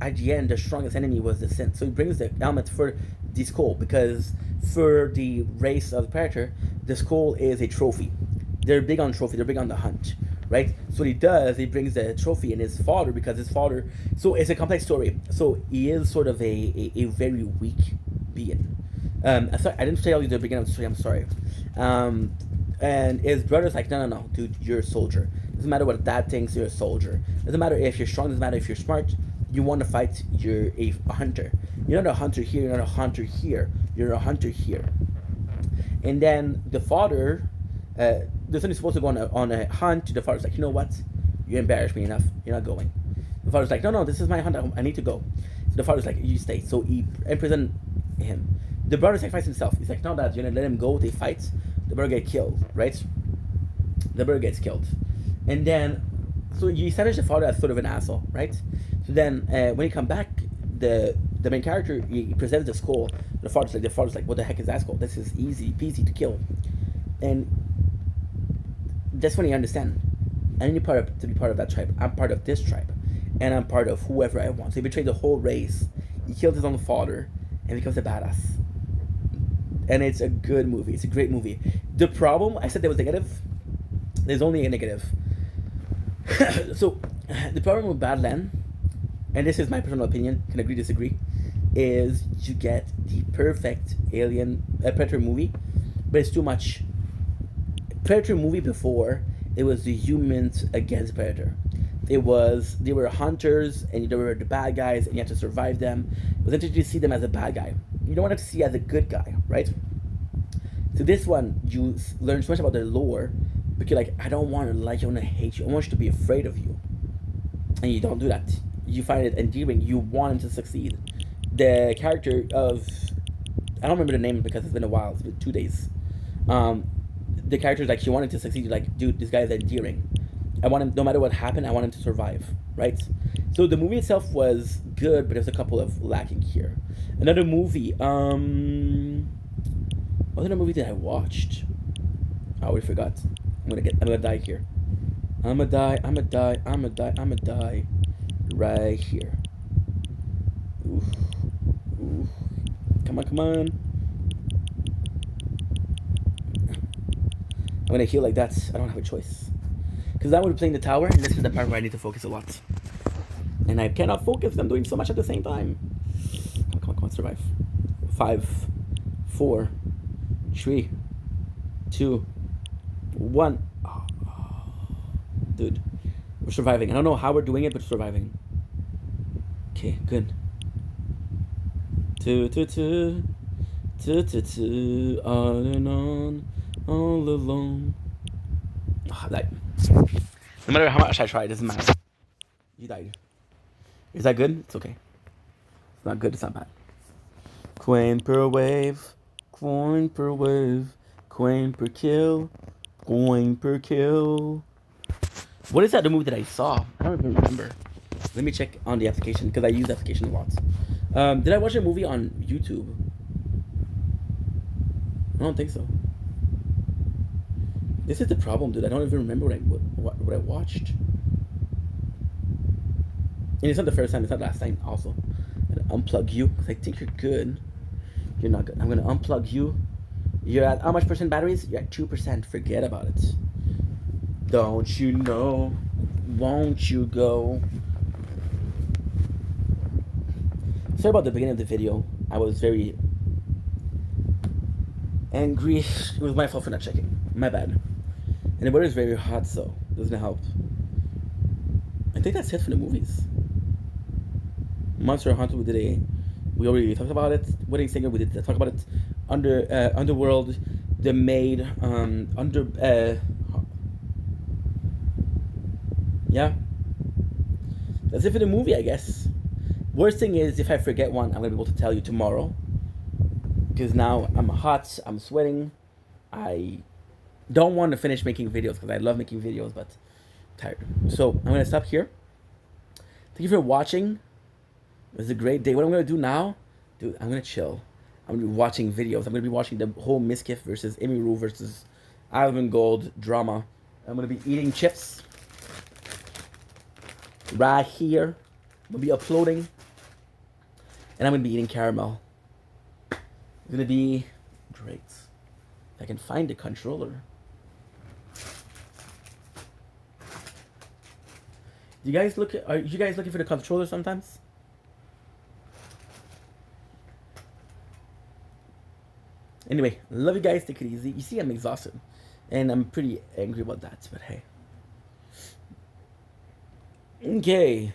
At the end, the strongest enemy was the Sin. So he brings the helmet for the skull, because for the race of the Predator, the skull is a trophy. They're big on trophy. They're big on the hunt, right? So what he does, he brings the trophy in his father, because his father. So it's a complex story. So he is sort of a very weak being. I didn't tell you the beginning of the story. I'm sorry. And his brother's like, no, dude, you're a soldier. Doesn't matter what dad thinks, you're a soldier. Doesn't matter if you're strong. Doesn't matter if you're smart. You want to fight. You're a hunter. You're not a hunter here. You're not a hunter here. You're a hunter here. And then the father. The son is supposed to go on a hunt. The father's like, you know what? You embarrassed me enough. You're not going. The father's like, no, this is my hunt. I need to go. So the father's like, you stay. So he imprisoned him. The brother sacrificed himself. He's like, no, Dad, you're gonna let him go. They fight. The brother gets killed, right? The brother gets killed, and then so you establish the father as sort of an asshole, right? So then when he come back, the main character he presents the skull. The father's like, what the heck is that skull? This is easy peasy to kill, and that's when you understand. I need to be part of that tribe. I'm part of this tribe, and I'm part of whoever I want. So he betrayed the whole race. He killed his own father, and becomes a badass. And it's a good movie. It's a great movie. The problem, I said there was negative. There's only a negative. So, the problem with Badland, and this is my personal opinion, can agree, disagree, is you get the perfect Predator movie, but it's too much. Predator movie before, it was the humans against Predator. They were hunters and they were the bad guys and you had to survive them. It was interesting to see them as a bad guy. You don't want to see as a good guy, right? So this one, you learn so much about their lore, but you're like, I don't want to like you, I want to hate you, I want you to be afraid of you. And you don't do that. You find it endearing. You want him to succeed. The character of, I don't remember the name because it's been a while, it's been 2 days. The character is like, she wanted to succeed. You're like, dude, this guy is endearing. I want him, no matter what happened, I want him to survive, right? So the movie itself was good, but there's a couple of lacking here. Another movie, what other movie did I watched? I already forgot. I'm gonna die here. I'ma die right here. Oof. Oof. Come on. I'm gonna heal like that. I don't have a choice. Because I would be playing the tower, and this is the part where I need to focus a lot. And I cannot focus. I'm doing so much at the same time. Come on, survive. 5, 4, 3, 2, 1. Oh, dude, we're surviving. I don't know how we're doing it, but we're surviving. Okay, good. 2, 2, 2, 2, 2, 2, on and on, all alone. Oh, that. No matter how much I try, it doesn't matter. You died. Is that good? It's okay. It's not good. It's not bad. Coin per wave, coin per wave, coin per kill, coin per kill. What is that? The movie that I saw? I don't even remember. Let me check on the application because I use the application a lot. Did I watch a movie on YouTube? I don't think so. This is the problem, dude. I don't even remember what I watched. And it's not the first time. It's not the last time. Also, I'm gonna unplug you because I think you're good. You're not good. I'm gonna unplug you. You're at how much percent batteries? You're at 2%. Forget about it. Don't you know? Won't you go? Sorry about the beginning of the video. I was very angry. It was my fault for not checking. My bad. And the weather is very hot, so it doesn't help. I think that's it for the movies. Monster Hunter, we already talked about it. Wedding Singer, we did talk about it. Underworld, The Maid, yeah. That's it for the movie, I guess. Worst thing is, if I forget one, I'm gonna be able to tell you tomorrow. Because now I'm hot, I'm sweating. I don't want to finish making videos because I love making videos, but I'm tired. So I'm gonna stop here. Thank you for watching. It was a great day. What I'm gonna do now, dude, I'm gonna chill. I'm gonna be watching videos. I'm gonna be watching the whole Miskiff versus Emiru versus Alvin Gold drama. I'm gonna be eating chips right here. I'm gonna be uploading, and I'm gonna be eating caramel. It's gonna be great. If I can find the controller. Are you guys looking for the controller sometimes? Anyway, love you guys. Take it easy. You see, I'm exhausted, and I'm pretty angry about that. But hey, okay.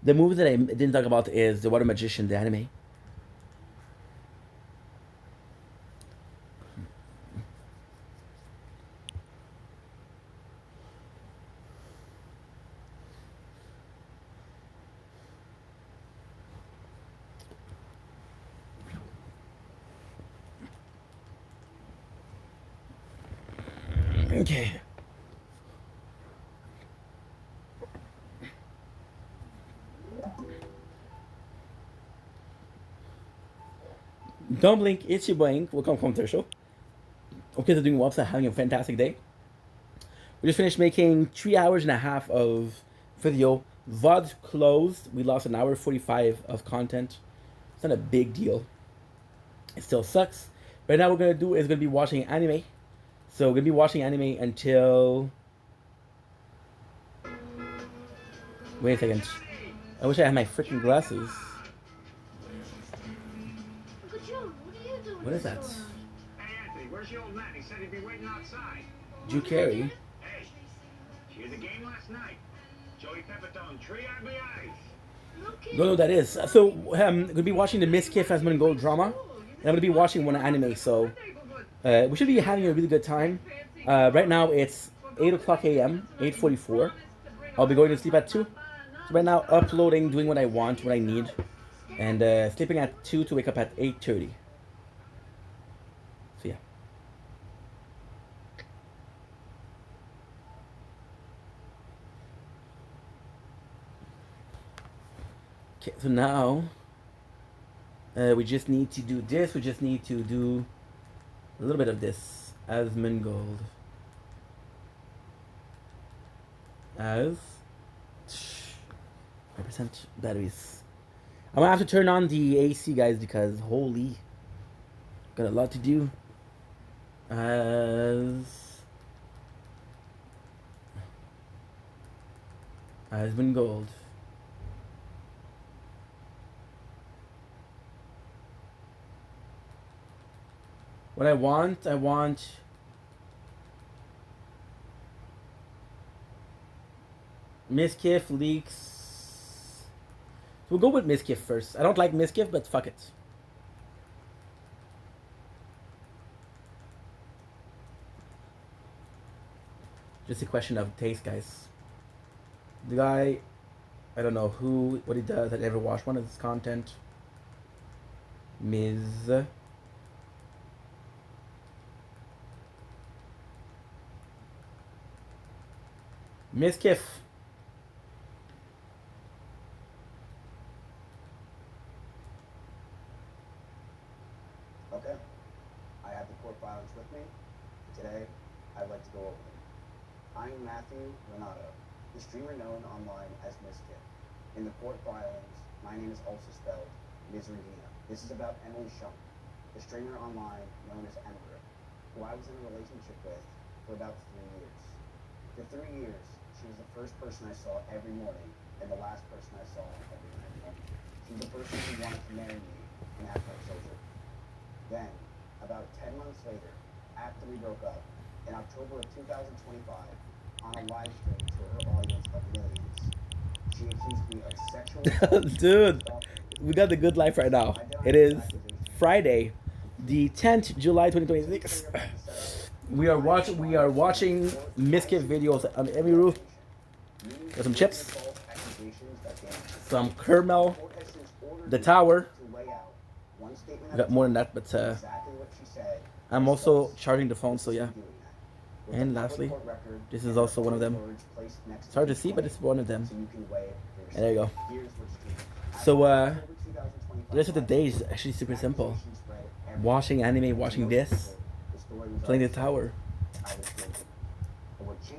The movie that I didn't talk about is The Water Magician, the anime. Okay. Don't blink, it's your boy. Welcome from the show. Okay, they're doing well, so having a fantastic day. We just finished making 3 hours and a half of video. VOD closed. We lost an hour 45 of content. It's not a big deal. It still sucks. Right now, what we're gonna do is gonna be watching anime. So we're gonna be watching anime until. Wait a second. I wish I had my freaking glasses. What is that? Hey, Anthony, where's the old man? He said he'd be waiting outside. Drew Carey. Hey, did you hear the game last night? Joey Pepitone, Tree IBI. Don't know what that is. So I'm gonna be watching the Miss Kiff Asmund Gold drama, and I'm gonna be watching one anime. So we should be having a really good time. Right now it's 8 o'clock a.m. 8:44. I'll be going to sleep at 2. So right now uploading, doing what I want, what I need, and sleeping at 2 to wake up at 8:30. So yeah. Okay, so now we just need to do this. We just need to do a little bit of this. Asmongold. As 5% batteries. I'm gonna have to turn on the AC, guys, because holy, got a lot to do. Asmongold. What I want Miskiff leaks. We'll go with Miskiff first. I don't like Miskiff, but fuck it. Just a question of taste, guys. The guy, I don't know what he does. I never watched one of his content. Miskiff. Okay, I have the court filings with me. Today, I'd like to go over them. I'm Matthew Renato, the streamer known online as Miskit. In the court filings, my name is also spelled Mizrudina. This is about Emily Shunk, the streamer online known as Ember, who I was in a relationship with for about 3 years. For 3 years, she was the first person I saw every morning and the last person I saw every night. She was the person who wanted to marry me and have my children. Then, about 10 months later, after we broke up, in October of 2025, on a live stream to her audience of millions, she accused me of sexual assault. Dude, we got the good life right now. It is Friday, the 10th July 2026. We are watching Miskiff videos on Emiru. Got some chips, some caramel, the tower. I got more than that, but I'm also charging the phone, so yeah. And lastly, this is also one of them. It's hard to see, but it's one of them. And there you go. So the rest of the day is actually super simple. Watching anime, watching this, playing the tower.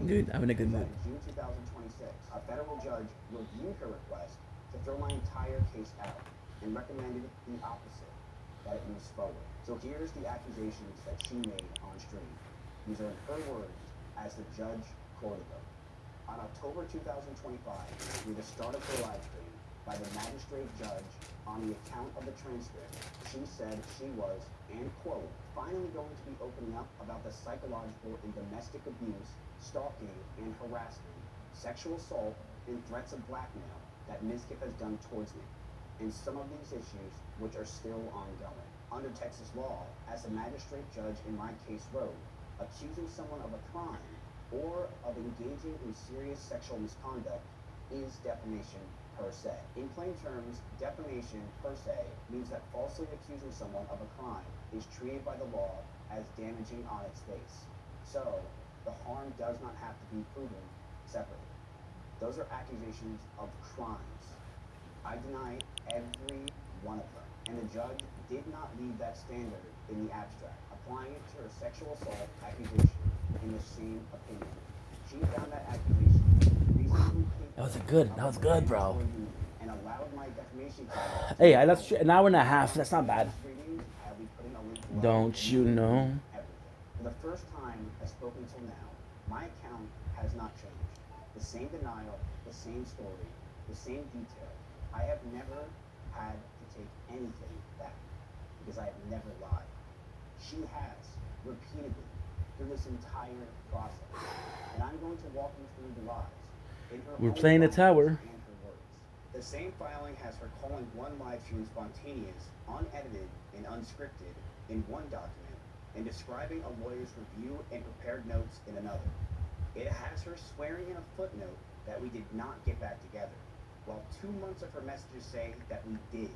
Dude, I'm in a good mood. In June 2026, a federal judge reviewed her request to throw my entire case out and recommended the opposite, that it moves forward. So here's the accusations that she made on stream. These are in her words as the judge quoted them. On October 2025, near the start of her live stream, by the magistrate judge on the account of the transcript, she said she was, and quote, finally going to be opening up about the psychological and domestic abuse, stalking and harassment, sexual assault, and threats of blackmail that Miskiff has done towards me, and some of these issues which are still ongoing. Under Texas law, as a magistrate judge in my case wrote, accusing someone of a crime or of engaging in serious sexual misconduct is defamation per se. In plain terms, defamation per se means that falsely accusing someone of a crime is treated by the law as damaging on its face. So, the harm does not have to be proven separately. Those are accusations of crimes. I deny every one of them, and the judge did not leave that standard in the abstract, applying it to her sexual assault accusation in the same opinion. She found that accusation reasonably That was good, bro. and allowed my defamation claim. Hey, that's an hour and a half. That's not bad. Don't you know? For the first time I spoke until now, my account has not changed. The same denial, the same story, the same detail. I have never had to take anything back because I have never lied. She has, repeatedly, through this entire process. And I'm going to walk you through the lies in her We're own playing the lines tower. and her words. The same filing has her calling one live stream spontaneous, unedited, and unscripted in one document, and describing a lawyer's review and prepared notes in another. It has her swearing in a footnote that we did not get back together, while 2 months of her messages say that we did.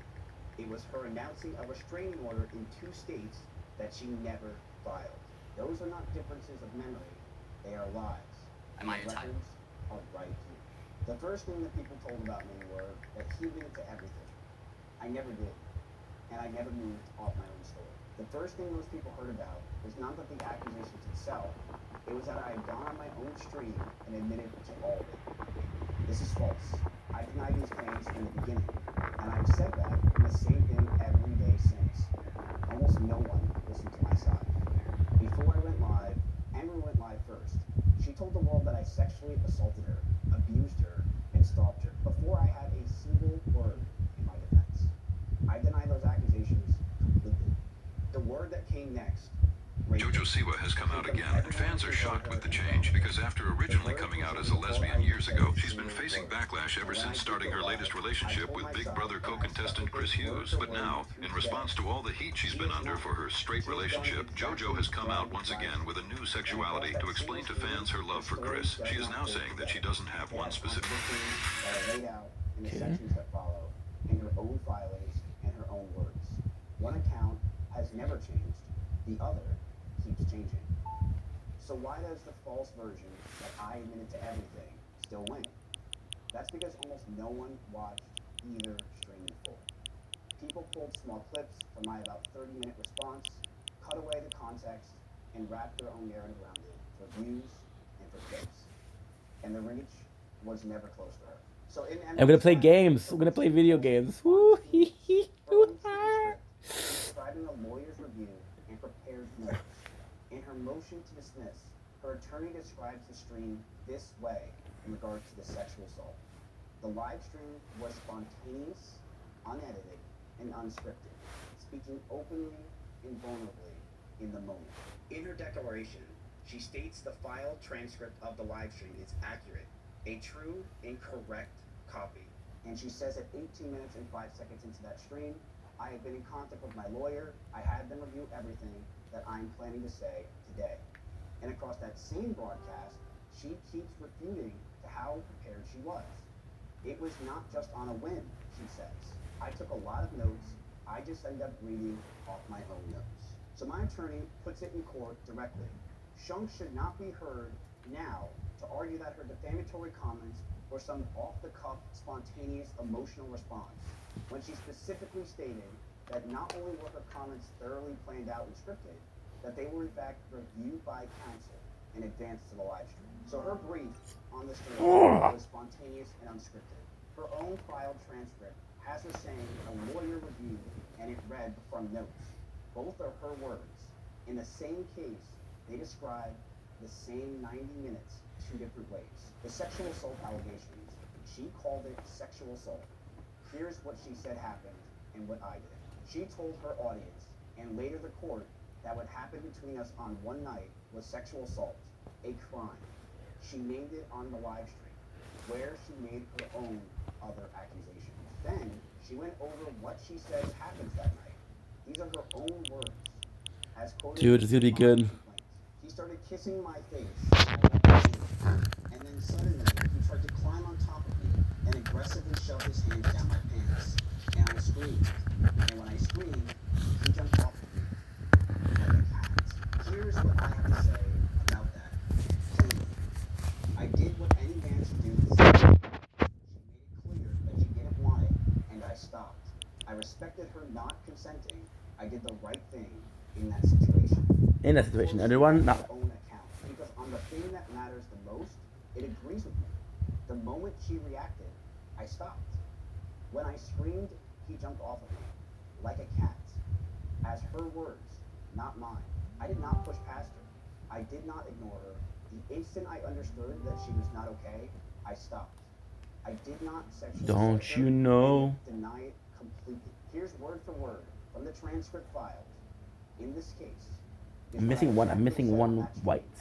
It was her announcing a restraining order in 2 states that she never filed. Those are not differences of memory, they are lies. Am I And a the type? records are right here. The first thing that people told about me were that he admitted to everything. I never did, and I never moved off my own story. The first thing most people heard about was not that the accusations itself, it was that I had gone on my own stream and admitted to all of it. This is false. I denied these claims from the beginning, and I've said that in the same thing every day since. Almost no one listened to my side. Before I went live, Amber went live first. She told the world that I sexually assaulted her, abused her, and stalked her, before I had a single word in my defense. I deny those accusations completely. The word that came next, JoJo Siwa has come out again, and fans are shocked with the change because after originally coming out as a lesbian years ago, she's been facing backlash ever since starting her latest relationship with Big Brother co-contestant Chris Hughes. But now, in response to all the heat she's been under for her straight relationship, JoJo has come out once again with a new sexuality to explain to fans her love for Chris. She is now saying that she doesn't have one specific. that are laid out in the sections that follow, in her own filings and her own words. One account has never changed, the other keeps changing. So why does the false version that I admitted to everything still win? That's because almost no one watched either stream in full. People pulled small clips from my about 30-minute response, cut away the context, and wrapped their own narrative around it for views and for clicks. And the reach was never close for her. So in And we're gonna play games. We're gonna play video games. Woo hee hee. describing a lawyer's review and prepared notes. In her motion to dismiss, her attorney describes the stream this way in regards to the sexual assault. The live stream was spontaneous, unedited, and unscripted, speaking openly and vulnerably in the moment. In her declaration, she states the filed transcript of the live stream is accurate, a true and correct copy. And she says at 18 minutes and 5 seconds into that stream, I have been in contact with my lawyer. I had them review everything that I'm planning to say today. And across that same broadcast, she keeps refuting to how prepared she was. It was not just on a whim, she says. I took a lot of notes. I just ended up reading off my own notes. So my attorney puts it in court directly. Shunk should not be heard now to argue that her defamatory comments were some off-the-cuff, spontaneous, emotional response, when she specifically stated that not only were her comments thoroughly planned out and scripted, that they were in fact reviewed by counsel in advance to the live stream. So her brief on the stream was spontaneous and unscripted. Her own filed transcript has her saying a lawyer reviewed and it read from notes. Both are her words. In the same case, they describe the same 90 minutes 2 different ways. The sexual assault allegations, she called it sexual assault. Here's what she said happened and what I did. She told her audience, and later the court, that what happened between us on one night was sexual assault, a crime. She named it on the live stream, where she made her own other accusations. Then, she went over what she says happens that night. These are her own words. As quoted Dude, it's really good. He started kissing my face, and then suddenly he tried to climb on top of me and aggressively shove his hands down my pants. And I screamed. And when I screamed, he jumped off of me like a cat. Here's what I have to say about that. Plainly, I did what any man should do to say. She made it clear that she didn't want it, and I stopped. I respected her not consenting. I did the right thing in that situation. In that situation, everyone, now. Own account, because on the thing that matters the most, it agrees with me. The moment she reacted, I stopped. When I screamed, he jumped off of me, like a cat. As her words, not mine. I did not push past her. I did not ignore her. The instant I understood that she was not okay, I stopped. I did not sexually Don't assault her. you know? I deny it completely. Here's word for word from the transcript filed. in this case is I'm what missing I one. I'm exactly missing said on one that stream. white.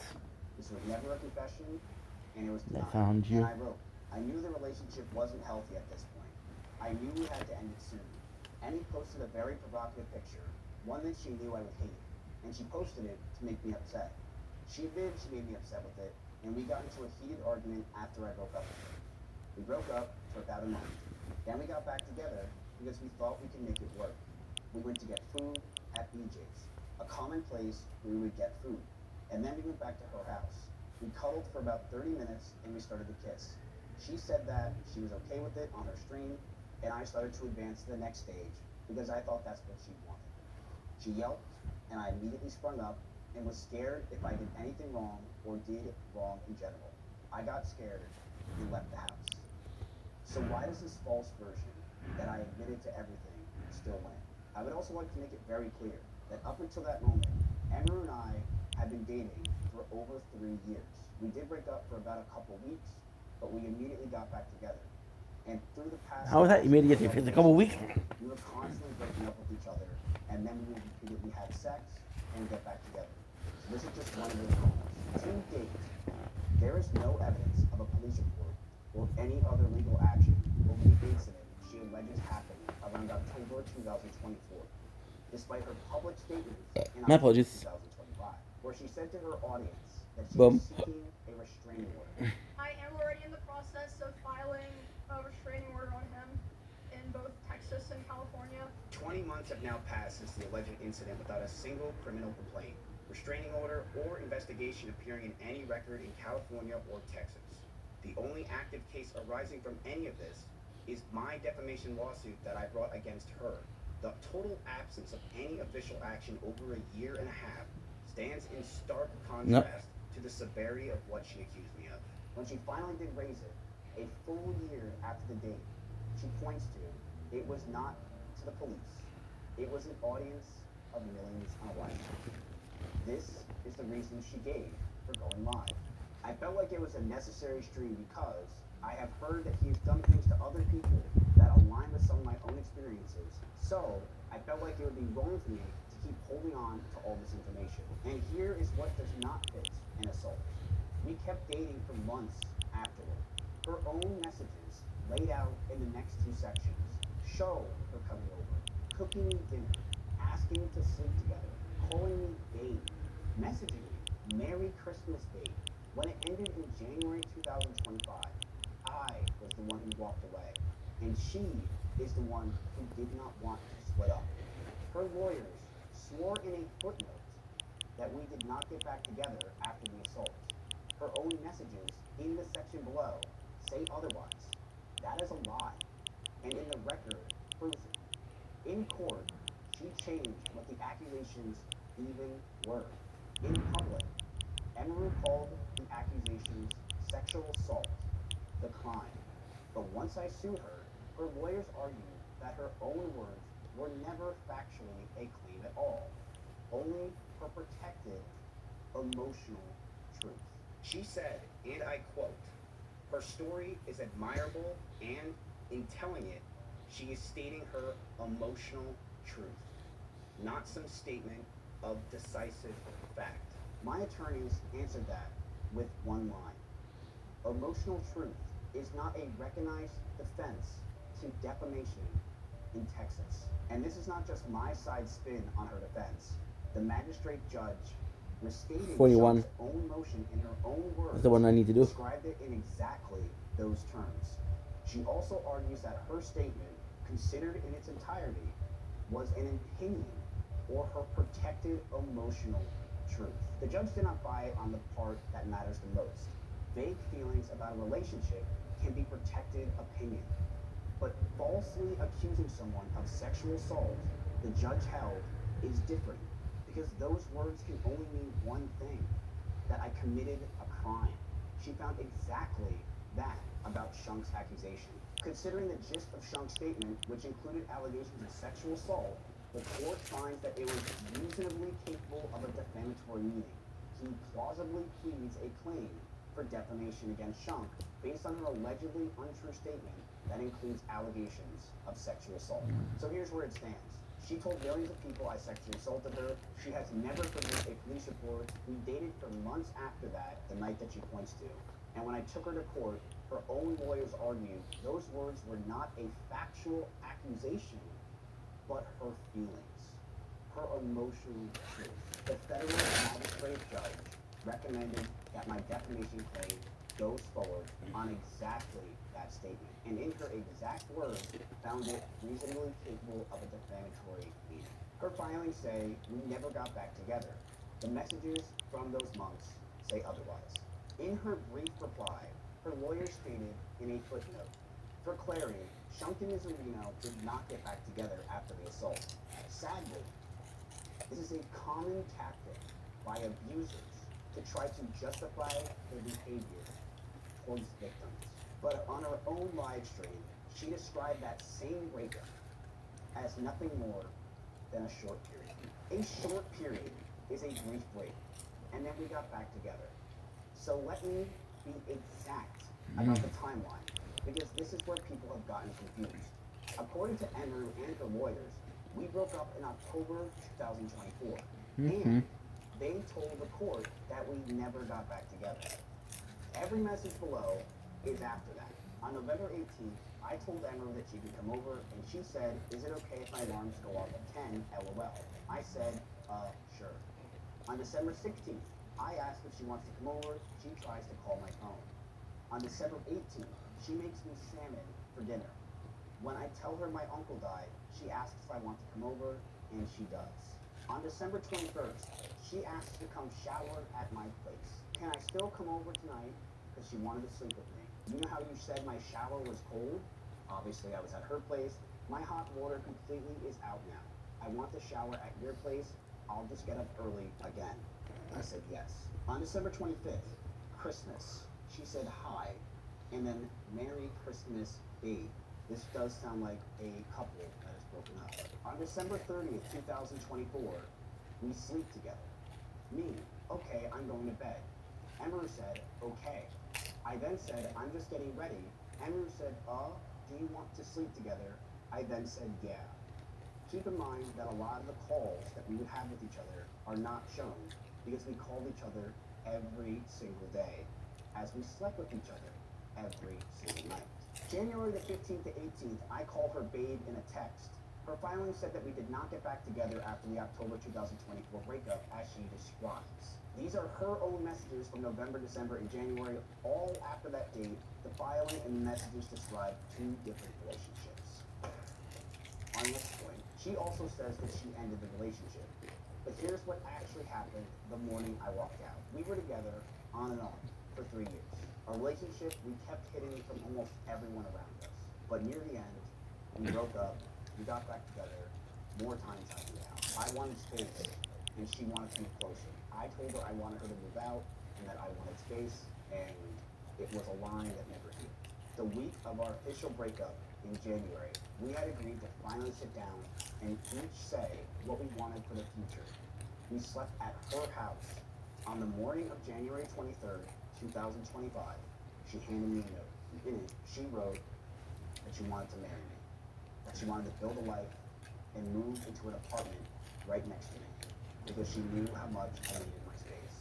This was never a confession, and it was I denied. found you. And I wrote, I knew the relationship wasn't healthy at this point. I knew we had to end it soon. Annie posted a very provocative picture, one that she knew I would hate, and she posted it to make me upset. She admitted she made me upset with it, and we got into a heated argument after I broke up with her. We broke up for about a month. Then we got back together because we thought we could make it work. We went to get food at BJ's, a common place where we would get food. And then we went back to her house. We cuddled for about 30 minutes and we started to kiss. She said that she was okay with it on her stream, and I started to advance to the next stage because I thought that's what she wanted. She yelped, and I immediately sprung up and was scared if I did anything wrong or did wrong in general. I got scared and left the house. So why does this false version that I admitted to everything still win? I would also like to make it very clear that up until that moment, Emma and I had been dating for over 3 years. We did break up for about a couple weeks, but we immediately got back together. And through the past, How was that immediate? If it's a couple weeks. we were constantly breaking up with each other, and then we would repeatedly have sex and get back together. So this is just one of those moments. To date, there is no evidence of a police report or any other legal action over the incident she alleges happened around October 2024, despite her public statements in My October apologies. 2025, where she said to her audience that she Boom. was seeking a restraining order. I am already in the process of filing a restraining order on him in both Texas and California. 20 months have now passed since the alleged incident without a single criminal complaint, restraining order, or investigation appearing in any record in California or Texas. The only active case arising from any of this is my defamation lawsuit that I brought against her. The total absence of any official action over a year and a half stands in stark contrast to the severity of what she accused me of. When she finally did raise it, a full year after the date, she points to, it was not to the police. It was an audience of millions on a live stream. This is the reason she gave for going live. I felt like it was a necessary stream because I have heard that he has done things to other people that align with some of my own experiences. So I felt like it would be wrong for me to keep holding on to all this information. And here is what does not fit an assault. We kept dating for months afterward. Her own messages laid out in the next 2 sections show her coming over, cooking me dinner, asking to sleep together, calling me babe, messaging me, Merry Christmas, babe. When it ended in January 2025, I was the one who walked away, and she is the one who did not want to split up. Her lawyers swore in a footnote that we did not get back together after the assault. Her own messages in the section below say otherwise. That is a lie, and in the record proves it. In court, she changed what the accusations even were. In public, Emery called the accusations sexual assault, the crime. But once I sued her, her lawyers argued that her own words were never factually a claim at all, only her protected emotional truth. She said, and I quote, her story is admirable, and in telling it, she is stating her emotional truth, not some statement of decisive fact. My attorneys answered that with one line. Emotional truth is not a recognized defense to defamation in Texas. And this is not just my side spin on her defense. The magistrate judge restated 41. Shuck's own motion in her own words. That's the one I need to do. Described it in exactly those terms. She also argues that her statement, considered in its entirety, was an opinion or her protected emotional truth. The judge did not buy on the part that matters the most. Vague feelings about a relationship can be protected opinion. But falsely accusing someone of sexual assault, the judge held, is different because those words can only mean one thing, that I committed a crime. She found exactly that about Shunk's accusation. Considering the gist of Shunk's statement, which included allegations of sexual assault, the court finds that it was reasonably capable of a defamatory meaning. He plausibly pleads a claim for defamation against Shunk based on her allegedly untrue statement that includes allegations of sexual assault. So here's where it stands. She told millions of people I sexually assaulted her. She has never produced a police report. We dated for months after that, the night that she points to. And when I took her to court, her own lawyers argued those words were not a factual accusation, but her feelings, her emotional truth. The federal magistrate judge recommended that my defamation claim goes forward on exactly that statement, and in her exact words, found it reasonably capable of a defamatory meaning. Her filings say we never got back together. The messages from those months say otherwise. In her brief reply, her lawyer stated in a footnote, for clarity, Shumkin and Zarino did not get back together after the assault. Sadly, this is a common tactic by abusers to try to justify their behavior towards victims. But on her own live stream, she described that same breakup as nothing more than a short period. A short period is a brief break, and then we got back together. So let me be exact about the timeline, because this is where people have gotten confused. According to Enru and her lawyers, we broke up in October 2024, and they told the court that we never got back together. Every message below is after that. On November 18th, I told Enru that she could come over, and she said, is it okay if my alarms go off at 10, LOL? I said, sure. On December 16th, I asked if she wants to come over. She tries to call my phone. On December 18th, she makes me salmon for dinner. When I tell her my uncle died, she asks if I want to come over, and she does. On December 21st, she asks to come shower at my place. Can I still come over tonight? Because she wanted to sleep with me. You know how you said my shower was cold? Obviously, I was at her place. My hot water completely is out now. I want to shower at your place. I'll just get up early again. I said yes. On December 25th, Christmas, she said hi, and then Merry Christmas, babe. This does sound like a couple that is broken up. On December 30th, 2024, we sleep together. Me, okay, I'm going to bed. Emru said, okay. I then said, I'm just getting ready. Emru said, do you want to sleep together? I then said, yeah. Keep in mind that a lot of the calls that we would have with each other are not shown because we called each other every single day as we slept with each other every single night. January the 15th to 18th, I call her babe in a text. Her filing said that we did not get back together after the October 2024 breakup as she describes. These are her own messages from November, December, and January. All after that date, the filing and messages describe two different relationships. On this point, she also says that she ended the relationship. But here's what actually happened the morning I walked out. We were together on and on for 3 years. Our relationship, we kept hitting from almost everyone around us. But near the end, we broke up, we got back together, more times I moved out. I wanted space, and she wanted to move closer. I told her I wanted her to move out, and that I wanted space, and it was a line that never healed. The week of our official breakup in January, we had agreed to finally sit down and each say what we wanted for the future. We slept at her house. On the morning of January 23rd, 2025, she handed me a note. In it, she wrote that she wanted to marry me, that she wanted to build a life and move into an apartment right next to me because she knew how much I needed my space.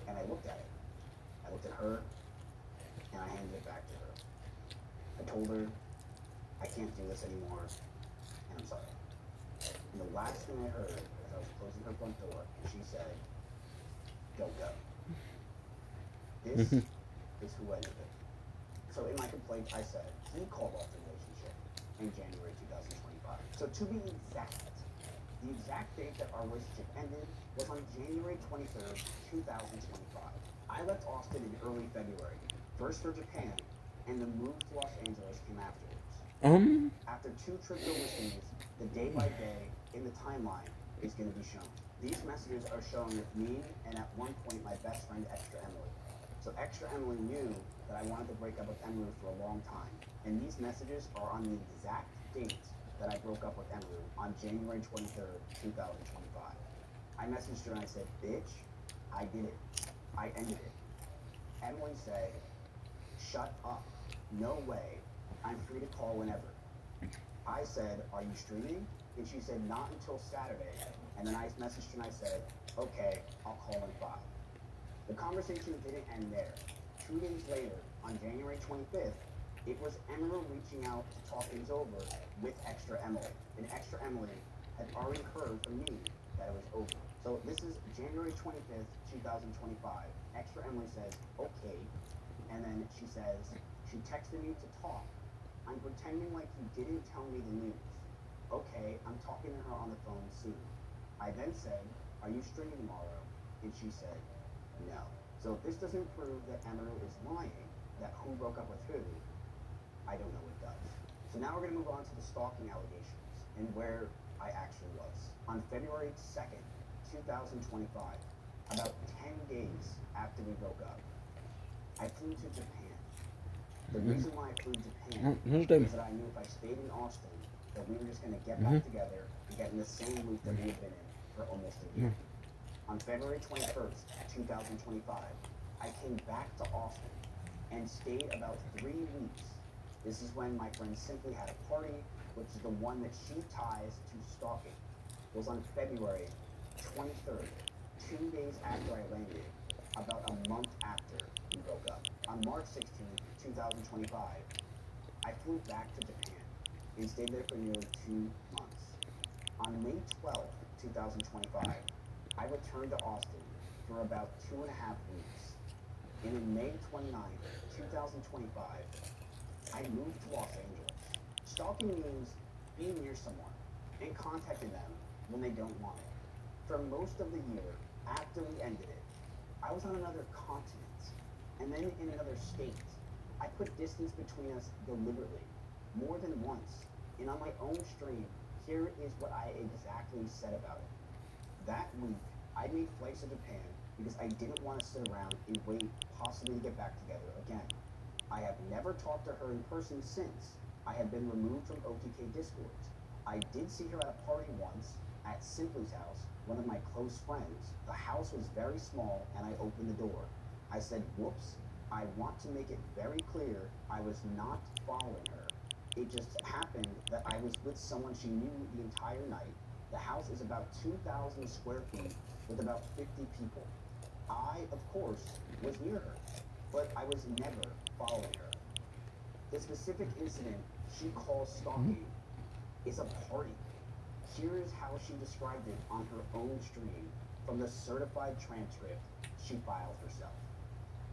And I looked at it. I looked at her, and I handed it back to her. I told her, I can't do this anymore, and I'm sorry. And the last thing I heard as I was closing her front door, she said, don't go. This is who ended it. So in my complaint, I said, he called off the relationship in January 2025. So to be exact, the exact date that our relationship ended was on January 23rd, 2025. I left Austin in early February, first for Japan, and the move to Los Angeles came afterwards. After 2 trips overseas, the day by day in the timeline is going to be shown. These messages are shown with me and at one point my best friend Extra Emily. So Extra Emily knew that I wanted to break up with Emily for a long time. And these messages are on the exact date that I broke up with Emily on January 23rd, 2025. I messaged her and I said, bitch, I did it. I ended it. Emily said, shut up. No way. I'm free to call whenever. I said, are you streaming? And she said, not until Saturday. And then I messaged her and I said, okay, I'll call in 5. The conversation didn't end there. 2 days later, on January 25th, it was Emerald reaching out to talk things over with Extra Emily. And Extra Emily had already heard from me that it was over. So this is January 25th, 2025. Extra Emily says, okay. And then she says, she texted me to talk. I'm pretending like you didn't tell me the news. Okay, I'm talking to her on the phone soon. I then said, are you streaming tomorrow? And she said, no. So if this doesn't prove that Emerald is lying, that who broke up with who, I don't know what does. So now we're going to move on to the stalking allegations and where I actually was. On February 2nd, 2025, about 10 days after we broke up, I flew to Japan. The reason why I flew to Japan is that I knew if I stayed in Austin, that we were just going to get back together and get in the same loop that we had been in for almost a year. On February 21st, 2025, I came back to Austin and stayed about 3 weeks. This is when my friend Simply had a party, which is the one that she ties to stalking. It was on February 23rd, 2 days after I landed, about a month after we broke up. On March 16th, 2025, I flew back to Japan and stayed there for nearly 2 months. On May 12th, 2025, I returned to Austin for about 2.5 weeks. And in May 29th, 2025, I moved to Los Angeles. Stalking means being near someone and contacting them when they don't want it. For most of the year after we ended it, I was on another continent and then in another state. I put distance between us deliberately, more than once. And on my own stream, here is what I exactly said about it. That week, I made flights to Japan because I didn't want to sit around and wait possibly to get back together again. I have never talked to her in person since. I have been removed from OTK Discords. I did see her at a party once at Simply's house, one of my close friends. The house was very small and I opened the door. I said, whoops, I want to make it very clear I was not following her. It just happened that I was with someone she knew the entire night. The house is about 2,000 square feet with about 50 people. I, of course, was near her, but I was never following her. The specific incident she calls stalking is a party. Here is how she described it on her own stream from the certified transcript she filed herself.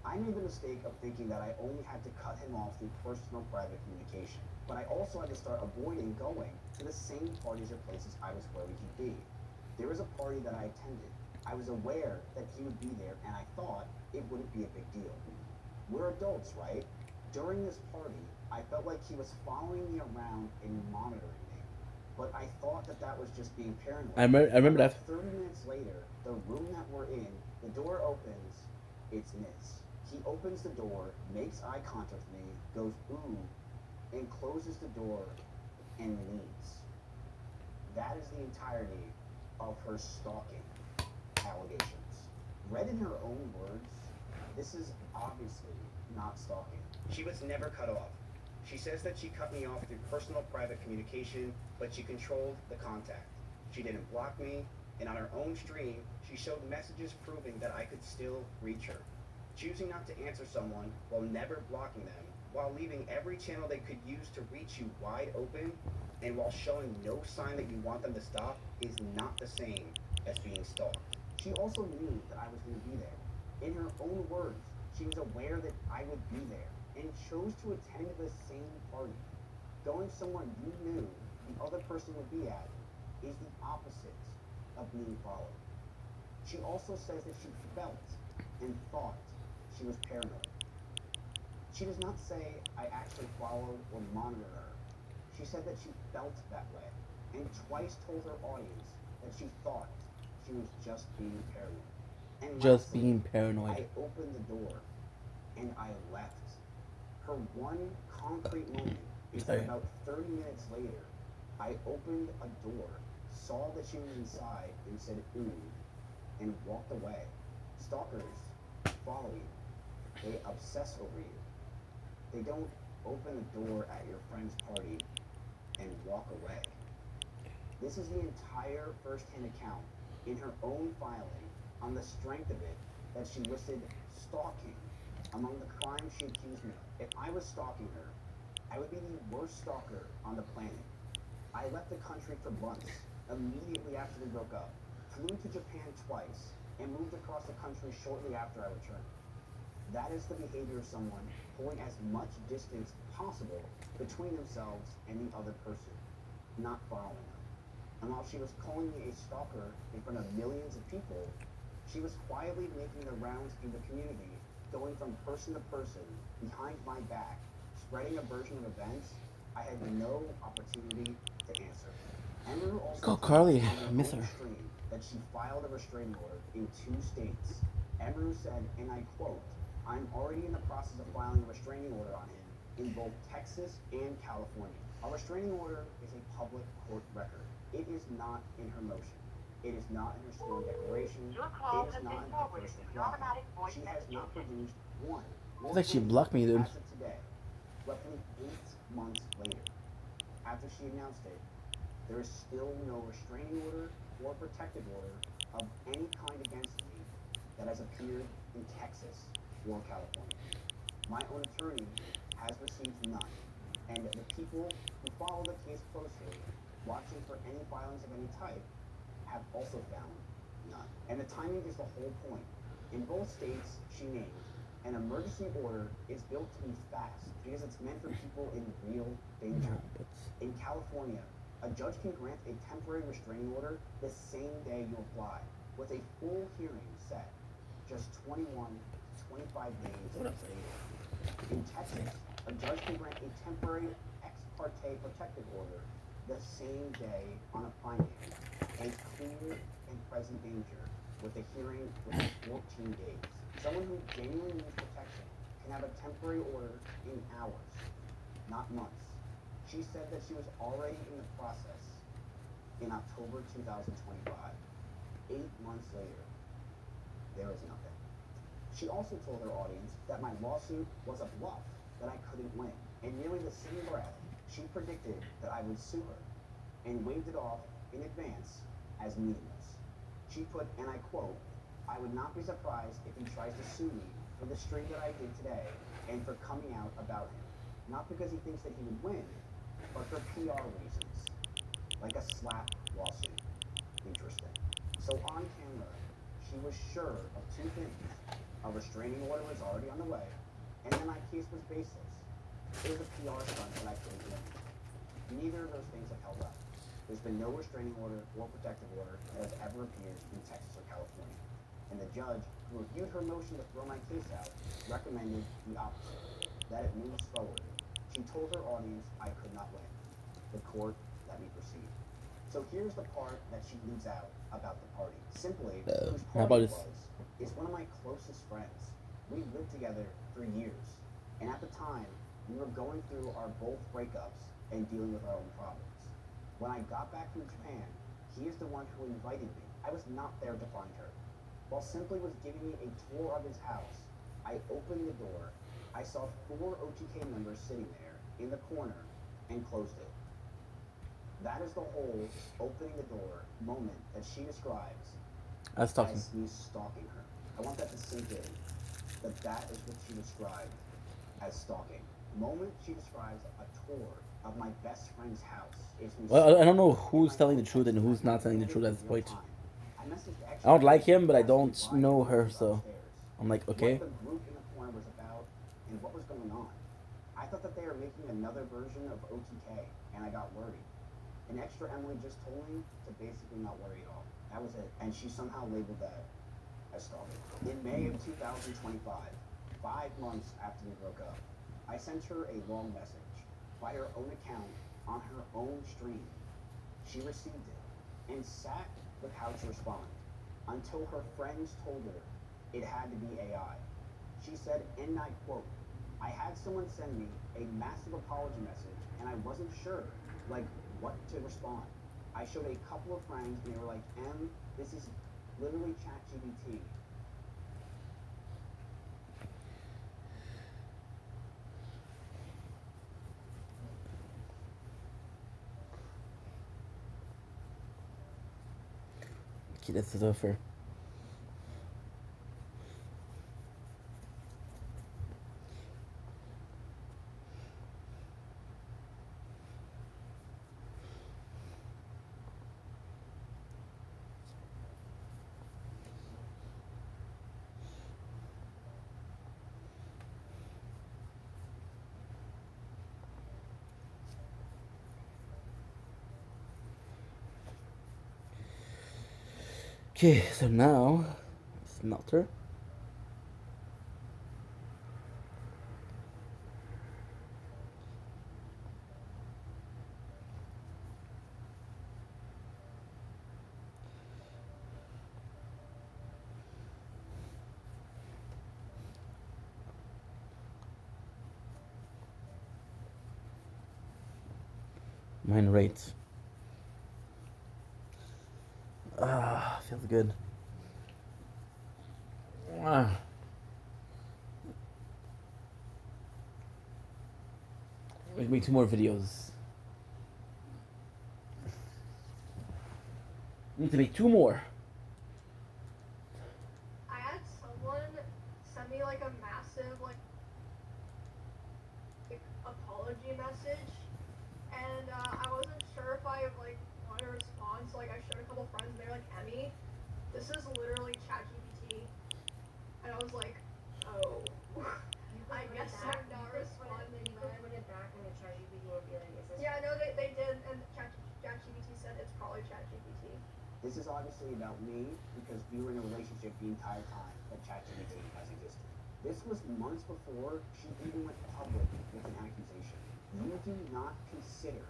I made the mistake of thinking that I only had to cut him off through personal private communication, but I also had to start avoiding going to the same parties or places I was worried he'd be. There was a party that I attended. I was aware that he would be there, and I thought it wouldn't be a big deal. We're adults, right? During this party, I felt like he was following me around and monitoring me, but I thought that that was just being paranoid. I remember that. 30 minutes later, the room that we're in, the door opens, it's Miz. He opens the door, makes eye contact with me, goes ooh, and closes the door and leaves. That is the entirety of her stalking allegations. Read in her own words, this is obviously not stalking. She was never cut off. She says that she cut me off through personal private communication, but she controlled the contact. She didn't block me, and on her own stream, she showed messages proving that I could still reach her. Choosing not to answer someone while never blocking them, while leaving every channel they could use to reach you wide open, and while showing no sign that you want them to stop is not the same as being stalked. She also knew that I was going to be there. In her own words, she was aware that I would be there and chose to attend the same party. Going somewhere you knew the other person would be at is the opposite of being followed. She also says that she felt and thought she was paranoid. She does not say I actually followed or monitored her. She said that she felt that way and twice told her audience that she thought she was just being paranoid. And Just lastly, being paranoid. I opened the door and I left. Her one concrete moment is that about 30 minutes later, I opened a door, saw that she was inside, and said ooh, and walked away. Stalkers follow you. They obsess over you. They don't open the door at your friend's party and walk away. This is the entire first-hand account in her own filing. On the strength of it, that she listed stalking among the crimes she accused me of. If I was stalking her, I would be the worst stalker on the planet. I left the country for months, immediately after we broke up, flew to Japan twice, and moved across the country shortly after I returned. That is the behavior of someone pulling as much distance possible between themselves and the other person, not following them. And while she was calling me a stalker in front of millions of people, she was quietly making the rounds through the community, going from person to person, behind my back, spreading a version of events I had no opportunity to answer. Emeru also Go, told Carly. on her Miss own her. stream that she filed a restraining order in 2 states. Emeru said, and I quote, "I'm already in the process of filing a restraining order on him in both Texas and California." A restraining order is a public court record. It is not in her motion. It is not in her sworn declaration. It is not in her first reply. She has not produced one. It's like she blocked me, dude. As of today, roughly 8 months later, after she announced it, there is still no restraining order or protective order of any kind against me that has appeared in Texas or California. My own attorney has received none, and the people who follow the case closely, watching for any filings of any type, have also found none. And the timing is the whole point. In both states she named, an emergency order is built to be fast because it's meant for people in real danger. In California, a judge can grant a temporary restraining order the same day you apply, with a full hearing set just 21 to 25 days later. In Texas, a judge can grant a temporary ex parte protective order the same day on a finding a clear and present danger, with a hearing within 14 days. Someone who genuinely needs protection can have a temporary order in hours, not months. She said that she was already in the process in October 2025. 8 months later, there is nothing. She also told her audience that my lawsuit was a bluff, that I couldn't win. In nearly the same breath, she predicted that I would sue her and waved it off in advance as meaningless. She put, and I quote, "I would not be surprised if he tries to sue me for the stream that I did today and for coming out about him. Not because he thinks that he would win, but for PR reasons. Like a slap lawsuit." Interesting. So on camera, she was sure of 2 things. A restraining order was already on the way, and then my case was baseless. It was a PR stunt that I couldn't win. Neither of those things have held up. There's been no restraining order or protective order that has ever appeared in Texas or California. And the judge, who reviewed her motion to throw my case out, recommended the opposite, that it moves forward. She told her audience I could not win. The court let me proceed. So here's the part that she leaves out about the party. Simply, whose how party about it this? is one of my closest friends. We lived together for years. And at the time, we were going through our both breakups and dealing with our own problems. When I got back from Japan, he is the one who invited me. I was not there to find her. While Simply was giving me a tour of his house, I opened the door. I saw 4 OTK members sitting there in the corner and closed it. That is the whole opening the door moment that she describes That's talking. as me stalking her. I want that to sink in, that is what she described as stalking. The moment she describes a tour of my best friend's house is me Well, I don't know stalking who's my telling own the truth and text who's not telling the message truth at this in real point. time. I messaged the I don't like extra him, but I asking don't why know everyone her, was so upstairs, I'm like, what okay. the group in the corner was about, and what was going on. I thought that they were making another version of OTK, and I got worried. And extra Emily just told me to basically not worry at all. That was it. And she somehow labeled that as stalking. In May of 2025, 5 months after we broke up, I sent her a long message by her own account on her own stream. She received it and sat with how to respond until her friends told her it had to be AI. She said, and I quote, "I had someone send me a massive apology message and I wasn't sure, like, what to respond. I showed a couple of friends and they were like, this is literally ChatGPT." Okay, this is over. Okay, so now smelter. Mine rates. Ah, feels good. Ah. Make me 2 more videos. Need to make 2 more. I had someone send me like a massive like apology message, and I wasn't sure if I like wanted a response. Like I showed a couple friends, and they were like, "Emmy, this is literally ChatGPT," and I was like, "Oh, I guess I'm not responding." You could put it back in the ChatGPT and be like, "Is this?" Yeah, I know they did, and ChatGPT said it's probably ChatGPT. This is obviously about me because we were in a relationship the entire time that ChatGPT has existed. This was months before she even went public with an accusation. You do not consider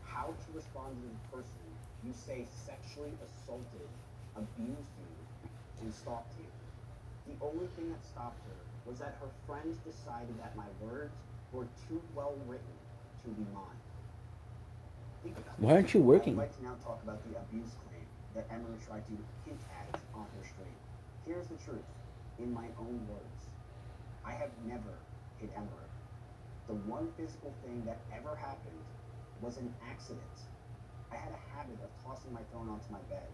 how to respond to the person you say sexually assaulted, abused you, and stalked you. The only thing that stopped her was that her friends decided that my words were too well written to be mine. Think about Why aren't you I working? would like to now talk about the abuse claim that Emma tried to hint at on her stream. Here's the truth, in my own words. I have never hit Emma. The one physical thing that ever happened was an accident. I had a habit of tossing my phone onto my bed,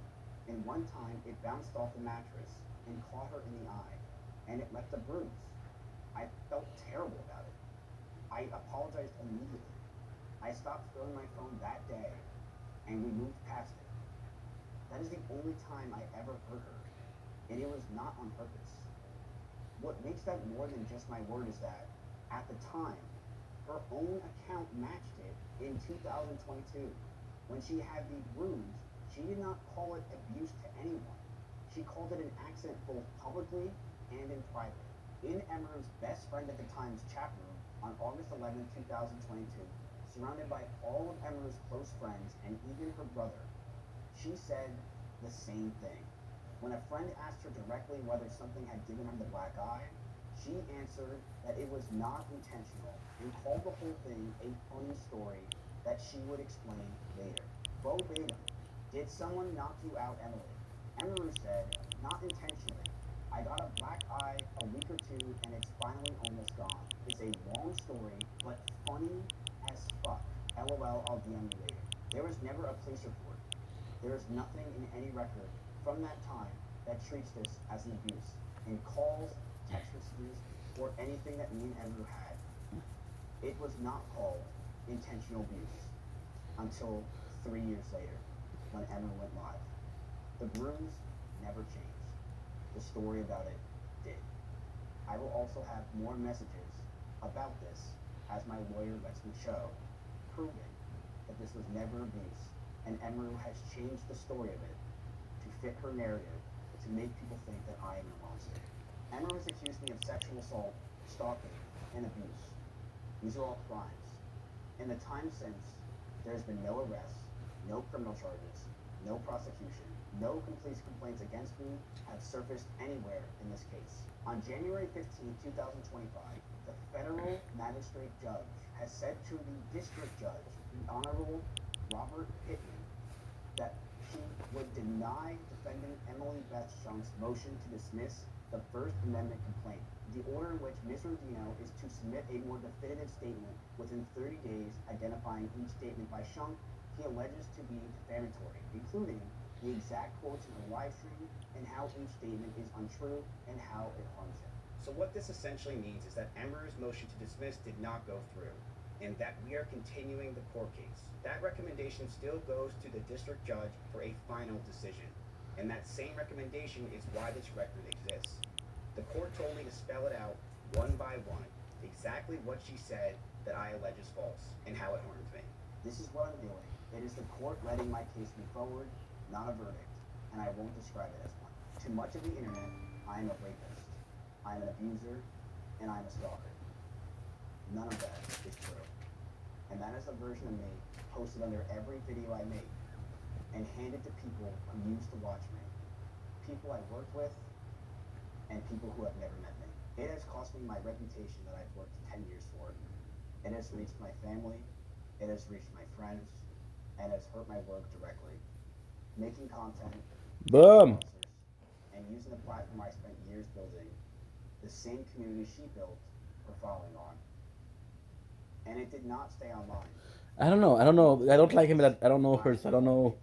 and one time it bounced off the mattress and caught her in the eye, and it left a bruise. I felt terrible about it. I apologized immediately. I stopped throwing my phone that day, and we moved past it. That is the only time I ever hurt her, and it was not on purpose. What makes that more than just my word is that, at the time, her own account matched it in 2022. When she had the bruise, she did not call it abuse to anyone. She called it an accident both publicly and in private. In Emmer's best friend at the time's chat room on August 11, 2022, surrounded by all of Emmer's close friends and even her brother, she said the same thing. When a friend asked her directly whether something had given her the black eye, she answered that it was not intentional and called the whole thing a funny story that she would explain later. Verbatim, did someone knock you out, Emily? Emaru said, not intentionally. I got a black eye a week or two and it's finally almost gone. It's a long story, but funny as fuck. LOL, I'll DM you later. There was never a police report. There is nothing in any record from that time that treats this as an abuse. In calls, text messages, or anything that me and Emma had. It was not called intentional abuse until 3 years later when Emma went live. The bruise never changed. The story about it did. I will also have more messages about this as my lawyer lets me show, proving that this was never abuse, and Emma has changed the story of it to fit her narrative to make people think that I am a monster. Emma has accused me of sexual assault, stalking, and abuse. These are all crimes. In the time since, there has been no arrests, no criminal charges, no prosecution, no police complaints against me have surfaced anywhere in this case. On January 15, 2025, the federal magistrate judge has said to the district judge, the Honorable Robert Pittman, that she would deny defendant Emily Beth Shunk's motion to dismiss the First Amendment complaint. The order in which Ms. Rodino is to submit a more definitive statement within 30 days identifying each statement by Shunk he alleges to be defamatory, including the exact quotes in her live stream, and how each statement is untrue and how it harms him. So what this essentially means is that Emmer's motion to dismiss did not go through, and that we are continuing the court case. That recommendation still goes to the district judge for a final decision, and that same recommendation is why this record exists. The court told me to spell it out one by one, exactly what she said that I allege is false, and how it harmed me. This is what I'm doing. It is the court letting my case move forward, not a verdict, and I won't describe it as one. To much of the internet, I am a rapist, I'm an abuser, and I'm a stalker. None of that is true. And that is a version of me posted under every video I make and handed to people who used to watch me, people I worked with, and people who have never met me. It has cost me my reputation that I've worked 10 years for. It has reached my family, it has reached my friends, and has hurt my work directly. Making content, Boom. and using the platform I spent years building, the same community she built, for following on. And it did not stay online. I don't know. I don't know. I don't like him, but I don't know her, so I don't know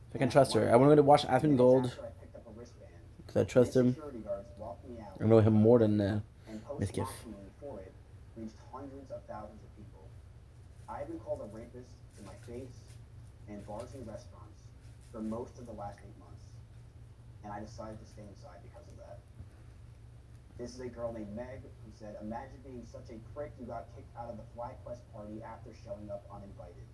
if I can trust her. I want to watch Aspen Gold After I picked up a wristband, because I trust him. security guards walked me out. I know him more than and Miss posts Giff. mocking me for it reached hundreds of thousands of people. I've been called a rapist to my face in bars and restaurants for most of the last 8 months, and I decided to stay inside because of that. This is a girl named Meg who said, "Imagine being such a prick you got kicked out of the FlyQuest party after showing up uninvited."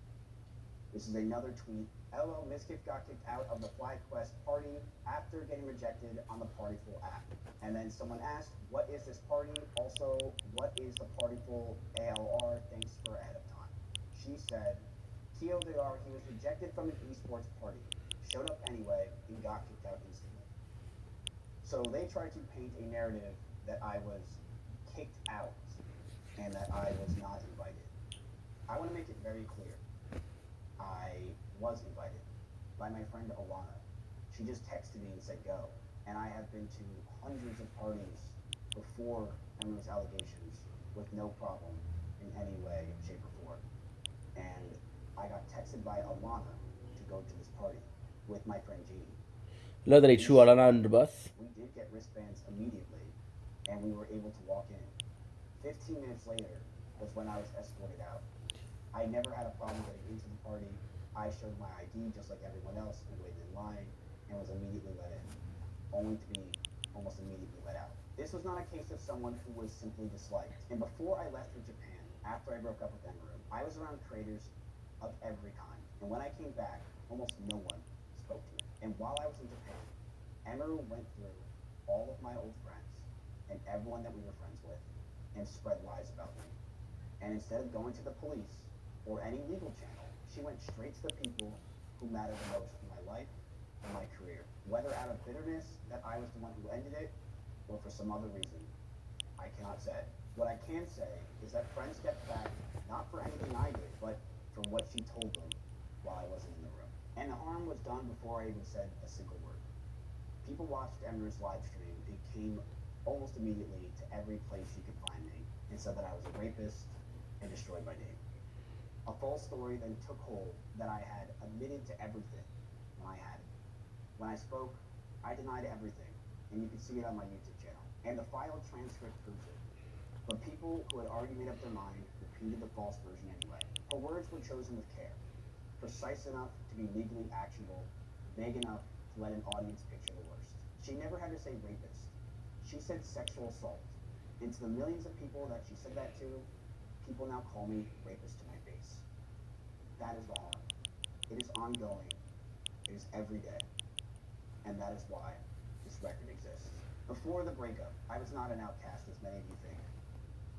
This is another tweet. "LO, Miskiff got kicked out of the FlyQuest party after getting rejected on the Partyful app." And then someone asked, "What is this party? Also, what is the Partyful ALR? Thanks for ahead of time." She said, TLDR, he was rejected from an esports party, showed up anyway, and got kicked out instantly. So they tried to paint a narrative that I was kicked out and that I was not invited. I want to make it very clear. I was invited by my friend Alana. She just texted me and said go. And I have been to hundreds of parties before Emily's allegations with no problem in any way, shape, or form. And I got texted by Alana to go to this party with my friend Jeannie. Love that he threw Alana under the bus. We did get wristbands immediately, and we were able to walk in. 15 minutes later was when I was escorted out. I never had a problem getting into the party. I showed my ID just like everyone else and waited in line and was immediately let in, only to be almost immediately let out. This was not a case of someone who was simply disliked. And before I left for Japan, after I broke up with Emeru, I was around creators of every kind. And when I came back, almost no one spoke to me. And while I was in Japan, Emeru went through all of my old friends and everyone that we were friends with and spread lies about me. And instead of going to the police or any legal channel, she went straight to the people who matter the most in my life and my career. Whether out of bitterness that I was the one who ended it, or for some other reason, I cannot say. What I can say is that friends stepped back, not for anything I did, but for what she told them while I wasn't in the room. And the harm was done before I even said a single word. People watched Emeru's live stream and came almost immediately to every place you could find me and said that I was a rapist and destroyed my name. A false story then took hold that I had admitted to everything when I had it. When I spoke, I denied everything, and you can see it on my YouTube channel. And the filed transcript proves it. But people who had already made up their mind repeated the false version anyway. Her words were chosen with care, precise enough to be legally actionable, vague enough to let an audience picture the worst. She never had to say rapist. She said sexual assault. And to the millions of people that she said that to, people now call me rapist to my face. That is the harm. It is ongoing. It is every day. And that is why this record exists. Before the breakup, I was not an outcast as many of you think.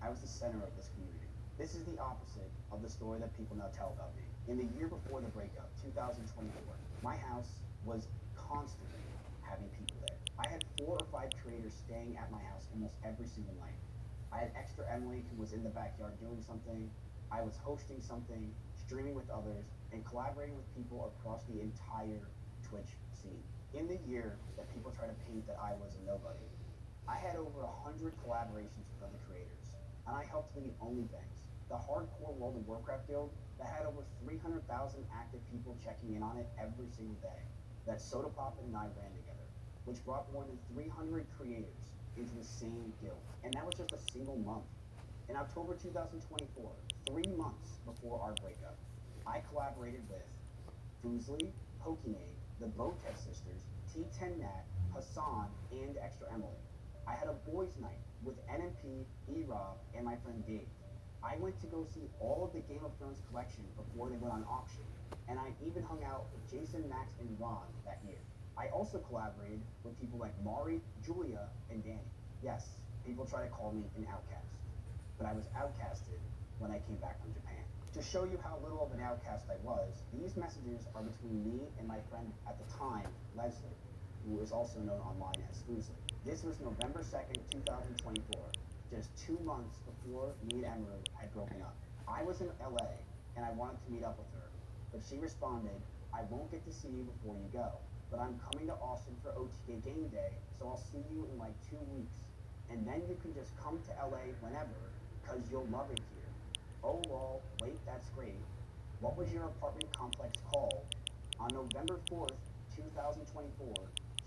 I was the center of this community. This is the opposite of the story that people now tell about me. In the year before the breakup, 2024, my house was constantly having people there. I had 4 or 5 creators staying at my house almost every single night. I had extra Emily who was in the backyard doing something. I was hosting something, streaming with others, and collaborating with people across the entire Twitch scene. In the year that people try to paint that I was a nobody, I had over 100 collaborations with other creators, and I helped lead OnlyFans, the hardcore World of Warcraft guild that had over 300,000 active people checking in on it every single day. that Soda Pop and I ran together, which brought more than 300 creators into the same guild. And that was just a single month. In October 2024, 3 months before our breakup, I collaborated with Foozly, Pokimane, the Bowtech sisters, T10 Nat, Hassan, and Extra Emily. I had a boys' night with NMP, E-Rob, and my friend Dave. I went to go see all of the Game of Thrones collection before they went on auction, and I even hung out with Jason, Max, and Ron that year. I also collaborated with people like Mari, Julia, and Danny. Yes, people try to call me an outcast, but I was outcasted when I came back from Japan. To show you how little of an outcast I was, these messages are between me and my friend at the time, Leslie, who is also known online as Foozly. This was November 2nd, 2024, just 2 months before me and Emery had broken up. I was in LA and I wanted to meet up with her, but she responded, "I won't get to see you before you go, but I'm coming to Austin for OTK game day, so I'll see you in like 2 weeks. And then you can just come to LA whenever, cause you'll love it here." Oh lol, wait, that's great. What was your apartment complex called? On November 4th, 2024,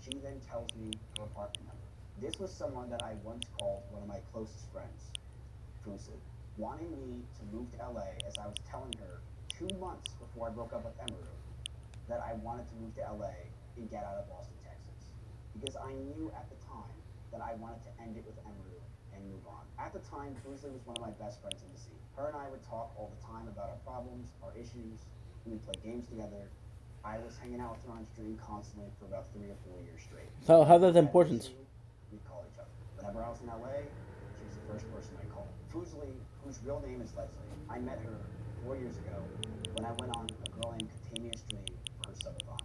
she then tells me her apartment number. This was someone that I once called one of my closest friends, Foozly, wanting me to move to LA as I was telling her 2 months before I broke up with Emery that I wanted to move to LA and get out of Austin, Texas. Because I knew at the time that I wanted to end it with Emery and move on. At the time, Foozly was one of my best friends in the scene. Her and I would talk all the time about our problems, our issues, we would play games together. I was hanging out with her on stream constantly for about 3 or 4 years straight. So how that's important? We'd call each other. Whenever I was in LA, she was the first person I called. Foozly, whose real name is Leslie, I met her 4 years ago when I went on a girl named Katamia's stream for her subathon.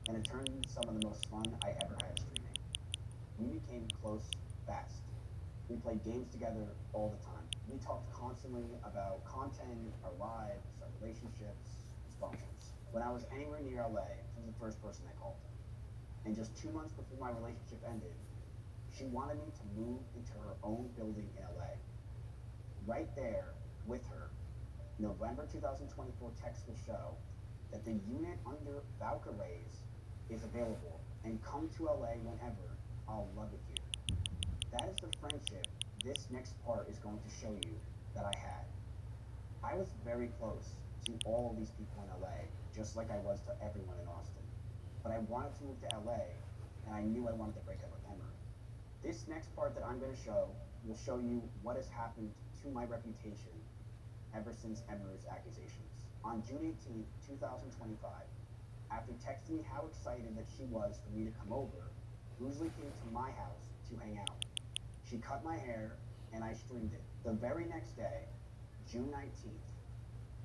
And it turned into some of the most fun I ever had streaming. We became close fast. We played games together all the time. We talked constantly about content, our lives, our relationships, functions. When I was anywhere near LA, she was the first person I called. And just 2 months before my relationship ended, she wanted me to move into her own building in LA. Right there, with her, November 2024 text will show that the unit under Valkyries is available, and come to LA whenever. I'll love it here. That is the friendship this next part is going to show you that I had. I was very close to all of these people in LA, just like I was to everyone in Austin. But I wanted to move to LA, and I knew I wanted to break up with Emery. This next part that I'm going to show will show you what has happened to my reputation ever since Emery's accusations. On June 18th, 2025, after texting me how excited that she was for me to come over, Foozly came to my house to hang out. She cut my hair, and I streamed it. The very next day, June 19th,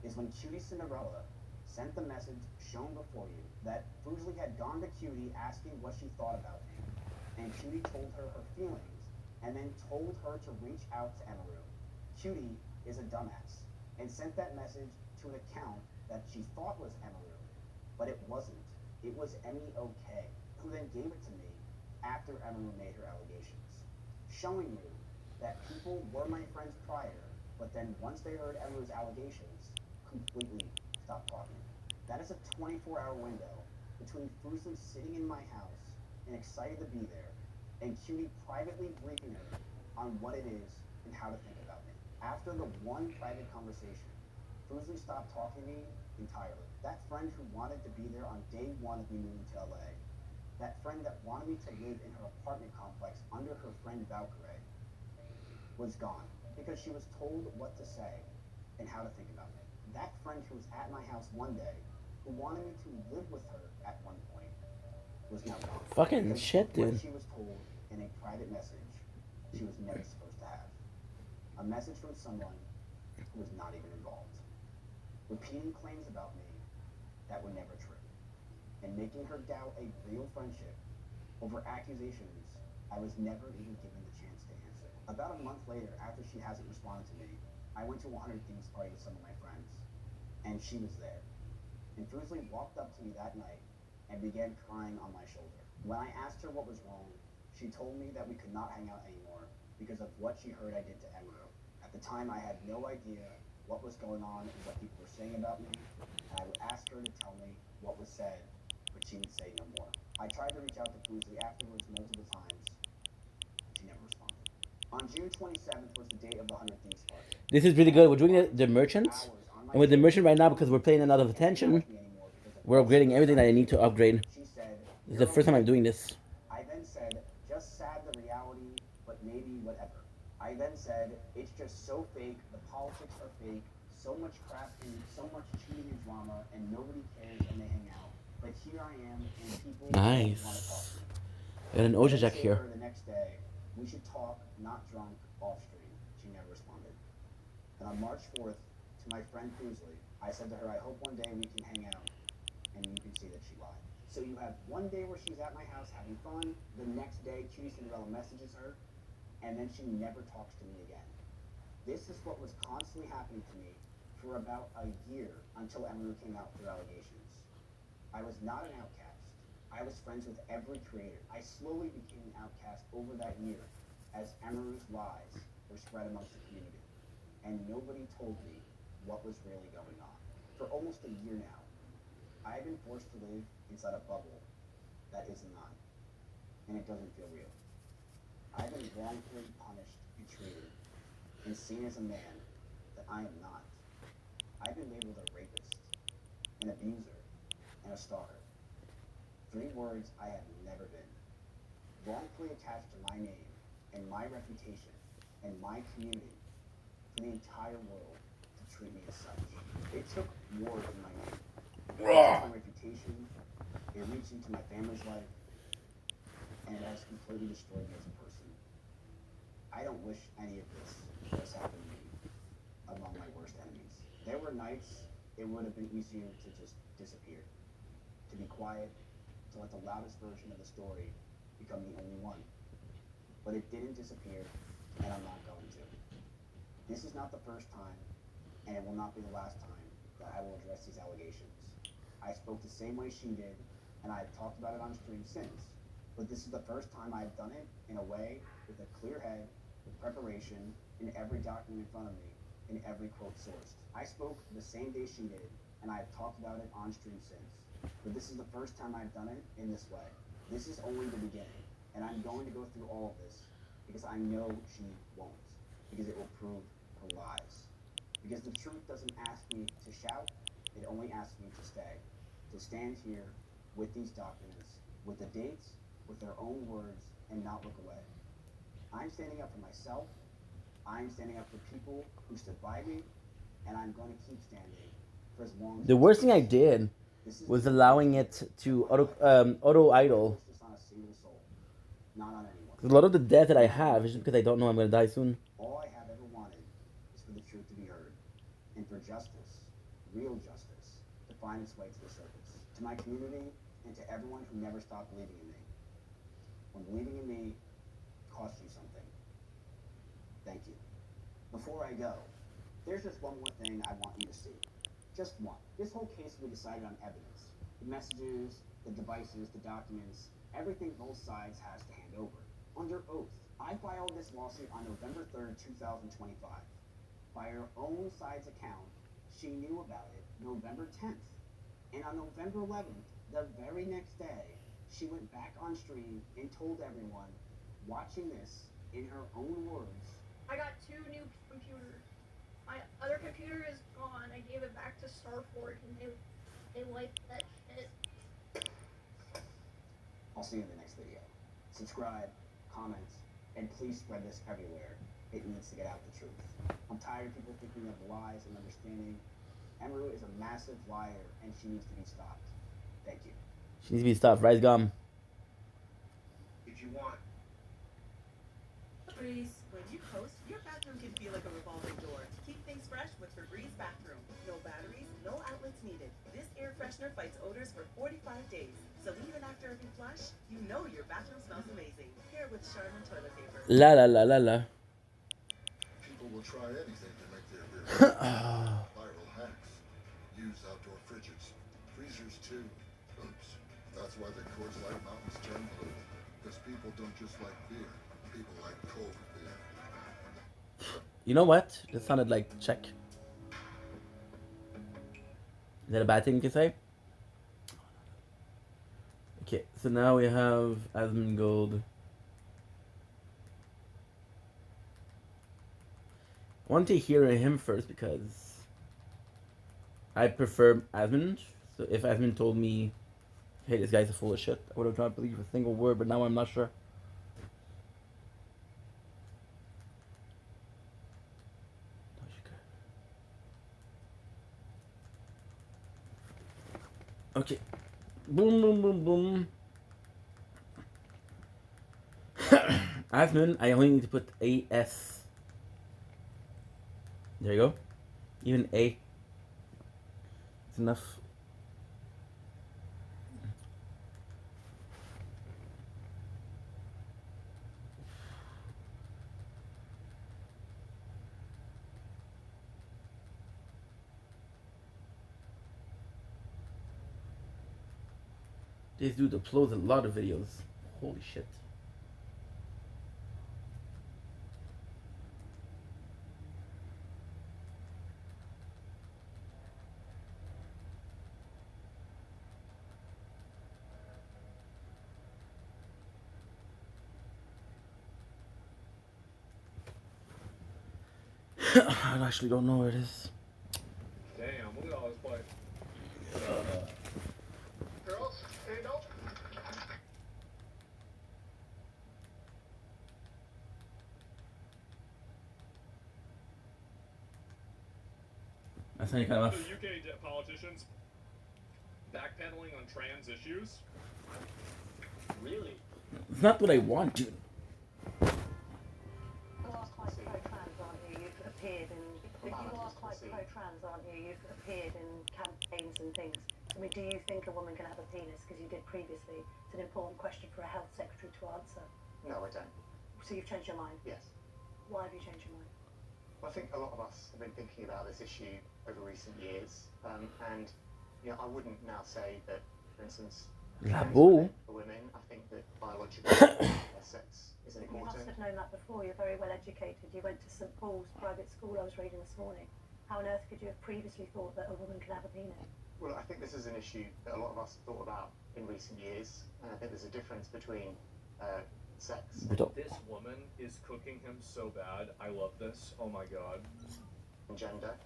is when Cutie Cinderella sent the message shown before you that Foozly had gone to Cutie asking what she thought about me, and Cutie told her her feelings, and then told her to reach out to Emery. Cutie is a dumbass, and sent that message to an account that she thought was Emery, but it wasn't. It was Emmy OK, who then gave it to me after Emery made her allegations, showing you that people were my friends prior, but then once they heard Emery's allegations, completely stopped talking. That is a 24-hour window between Foozly sitting in my house and excited to be there, and Cutie privately briefing her on what it is and how to think about me. After the one private conversation, Foozly stopped talking to me entirely. That friend who wanted to be there on day one of me moving to LA, that friend that wanted me to live in her apartment complex under her friend Valkyrie, was gone because she was told what to say and how to think about me. That friend who was at my house one day, who wanted me to live with her at one point, was now gone. Fucking Because shit, of what dude. she was told in a private message she was never supposed to have. A message from someone who was not even involved. Repeating claims about me that were never true. And making her doubt a real friendship over accusations I was never even given the chance to answer. About a month later, after she hasn't responded to me, I went to a 100 Thieves party with some of my friends, and she was there. And Foozly walked up to me that night and began crying on my shoulder. When I asked her what was wrong, she told me that we could not hang out anymore because of what she heard I did to Emery. At the time, I had no idea what was going on and what people were saying about me, and I would ask her to tell me what was said, but she would say no more. I tried to reach out to Poosley afterwards multiple times. She never responded. On June 27th was the date of the 100 Thieves party. This is really good. We're doing the merchant. And with the merchant right now, because we're playing another of attention, we're upgrading everything that I need to upgrade. She said, This is the first time I'm doing this. I then said, just sad the reality, but maybe whatever. I then said, it's just so fake, the politics are fake, so much crap and so much cheating and drama, and nobody cares and they hang out. But here I am, and people Nice. want to talk to me. Got an Oja Jack I here. her the next day, we should talk, not drunk, off stream. She never responded. And on March 4th, to my friend Poosley, I said to her, I hope one day we can hang out, and you can see that she lied. So you have one day where she's at my house having fun, the next day Cutie Cinderella messages her, and then she never talks to me again. This is what was constantly happening to me for about a year until Emily came out with her allegations. I was not an outcast. I was friends with every creator. I slowly became an outcast over that year as Emery's lies were spread amongst the community. And nobody told me what was really going on. For almost a year now, I have been forced to live inside a bubble that isn't mine. And it doesn't feel real. I've been wrongfully punished and treated and seen as a man that I am not. I've been labeled a rapist, an abuser, and a stalker. 3 words I have never been. Wrongfully attached to my name and my reputation and my community for the entire world to treat me as such. It took more than my name. It took my reputation, it reached into my family's life, and it has completely destroyed me as a person. I don't wish any of this has happened to me among my worst enemies. There were nights it would have been easier to just disappear, to be quiet, to let the loudest version of the story become the only one. But it didn't disappear, and I'm not going to. This is not the first time, and it will not be the last time that I will address these allegations. I spoke the same way she did, and I have talked about it on stream since. But this is the first time I've done it in a way with a clear head, with preparation, in every document in front of me, in every quote sourced. I spoke the same day she did, and I have talked about it on stream since. But this is the first time I've done it in this way. This is only the beginning, and I'm going to go through all of this because I know she won't, because it will prove her lies. Because the truth doesn't ask me to shout, it only asks me to stay, to stand here with these documents, with the dates, with their own words, and not look away. I'm standing up for myself, I'm standing up for people who stood by me, and I'm going to keep standing for as long as The worst thing I did was allowing it to auto idle. not a single soul, not on anyone. A lot of the death that I have is just because I don't know I'm gonna die soon. All I have ever wanted is for the truth to be heard, and for justice, real justice, to find its way to the surface. To my community, and to everyone who never stopped believing in me. When believing in me cost you something. Thank you. Before I go, there's just one more thing I want you to see. Just one. This whole case will be decided on evidence. The messages, the devices, the documents, everything both sides has to hand over. Under oath, I filed this lawsuit on November 3rd, 2025. By her own side's account, she knew about it November 10th. And on November 11th, the very next day, she went back on stream and told everyone, watching this, in her own words, I got 2 new computers. My other computer is gone. I gave it back to Starforge and they wiped that shit. I'll see you in the next video. Subscribe, comment, and please spread this everywhere. It needs to get out the truth. I'm tired of people thinking of lies and understanding. Emeru is a massive liar and she needs to be stopped. Thank you. She needs to be stopped. Rice gum. If you want. Breeze, when you post, your bathroom can feel like a revolving door. Keep things fresh with Febreze Bathroom. No batteries, no outlets needed. This air freshener fights odors for 45 days. So even after every flush, you know your bathroom smells amazing. Pair with Charmin toilet paper. La la la la la. People will try anything to make their living. Viral hacks. Use outdoor fridges. Freezers too. Oops. That's why the Coors Light Mountains turn blue. Because people don't just like beer. People like cold beer. You know what? That sounded like check. Is that a bad thing to say? Okay, so now we have Asmongold. I want to hear him first because I prefer Asmund. So if Asmund told me, hey, this guy's a full of shit, I would have not believed a single word, but now I'm not sure. Okay. Boom, boom, boom, boom. Asmund, I only need to put AS. There you go. Even A. It's enough. This dude uploads a lot of videos. Holy shit. I actually don't know where it is. Damn, look at all this play. Girls, stand up. That's not kind of. So UK politicians backpedaling on trans issues? Really? It's not what I want, dude. You are quite pro-trans, aren't you? You've appeared in. You are quite pro-trans, aren't you? You've appeared in campaigns and things. I mean, do you think a woman can have a penis? Because you did previously. It's an important question for a health secretary to answer. No, I don't. So you've changed your mind? Yes. Why have you changed your mind? Well, I think a lot of us have been thinking about this issue over recent years, and you know, I wouldn't now say that, for instance, Labo. for women, I think that biological sex is You important. must have known that before. You're very well educated. You went to St Paul's private school, I was reading this morning. How on earth could you have previously thought that a woman can have a penis? Well, I think this is an issue that a lot of us have thought about in recent years, and I think there's a difference between sex. This woman is cooking him so bad. I love this. Oh my god. And gender.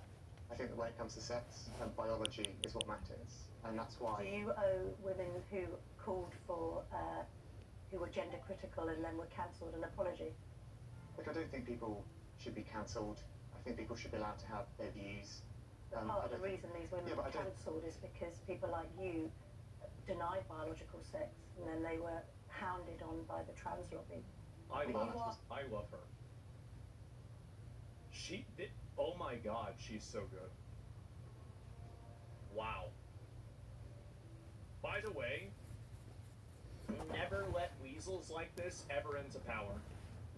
I think that when it comes to sex, biology is what matters, and that's why. Do you owe women who called for, who were gender critical and then were cancelled an apology? Look, I don't think people should be cancelled. I think people should be allowed to have their views. Part of the reason these women were cancelled is because people like you denied biological sex and then they were hounded on by the trans lobby. I love her. She did. Oh my god, she's so good. Wow. By the way, never let weasels like this ever into power.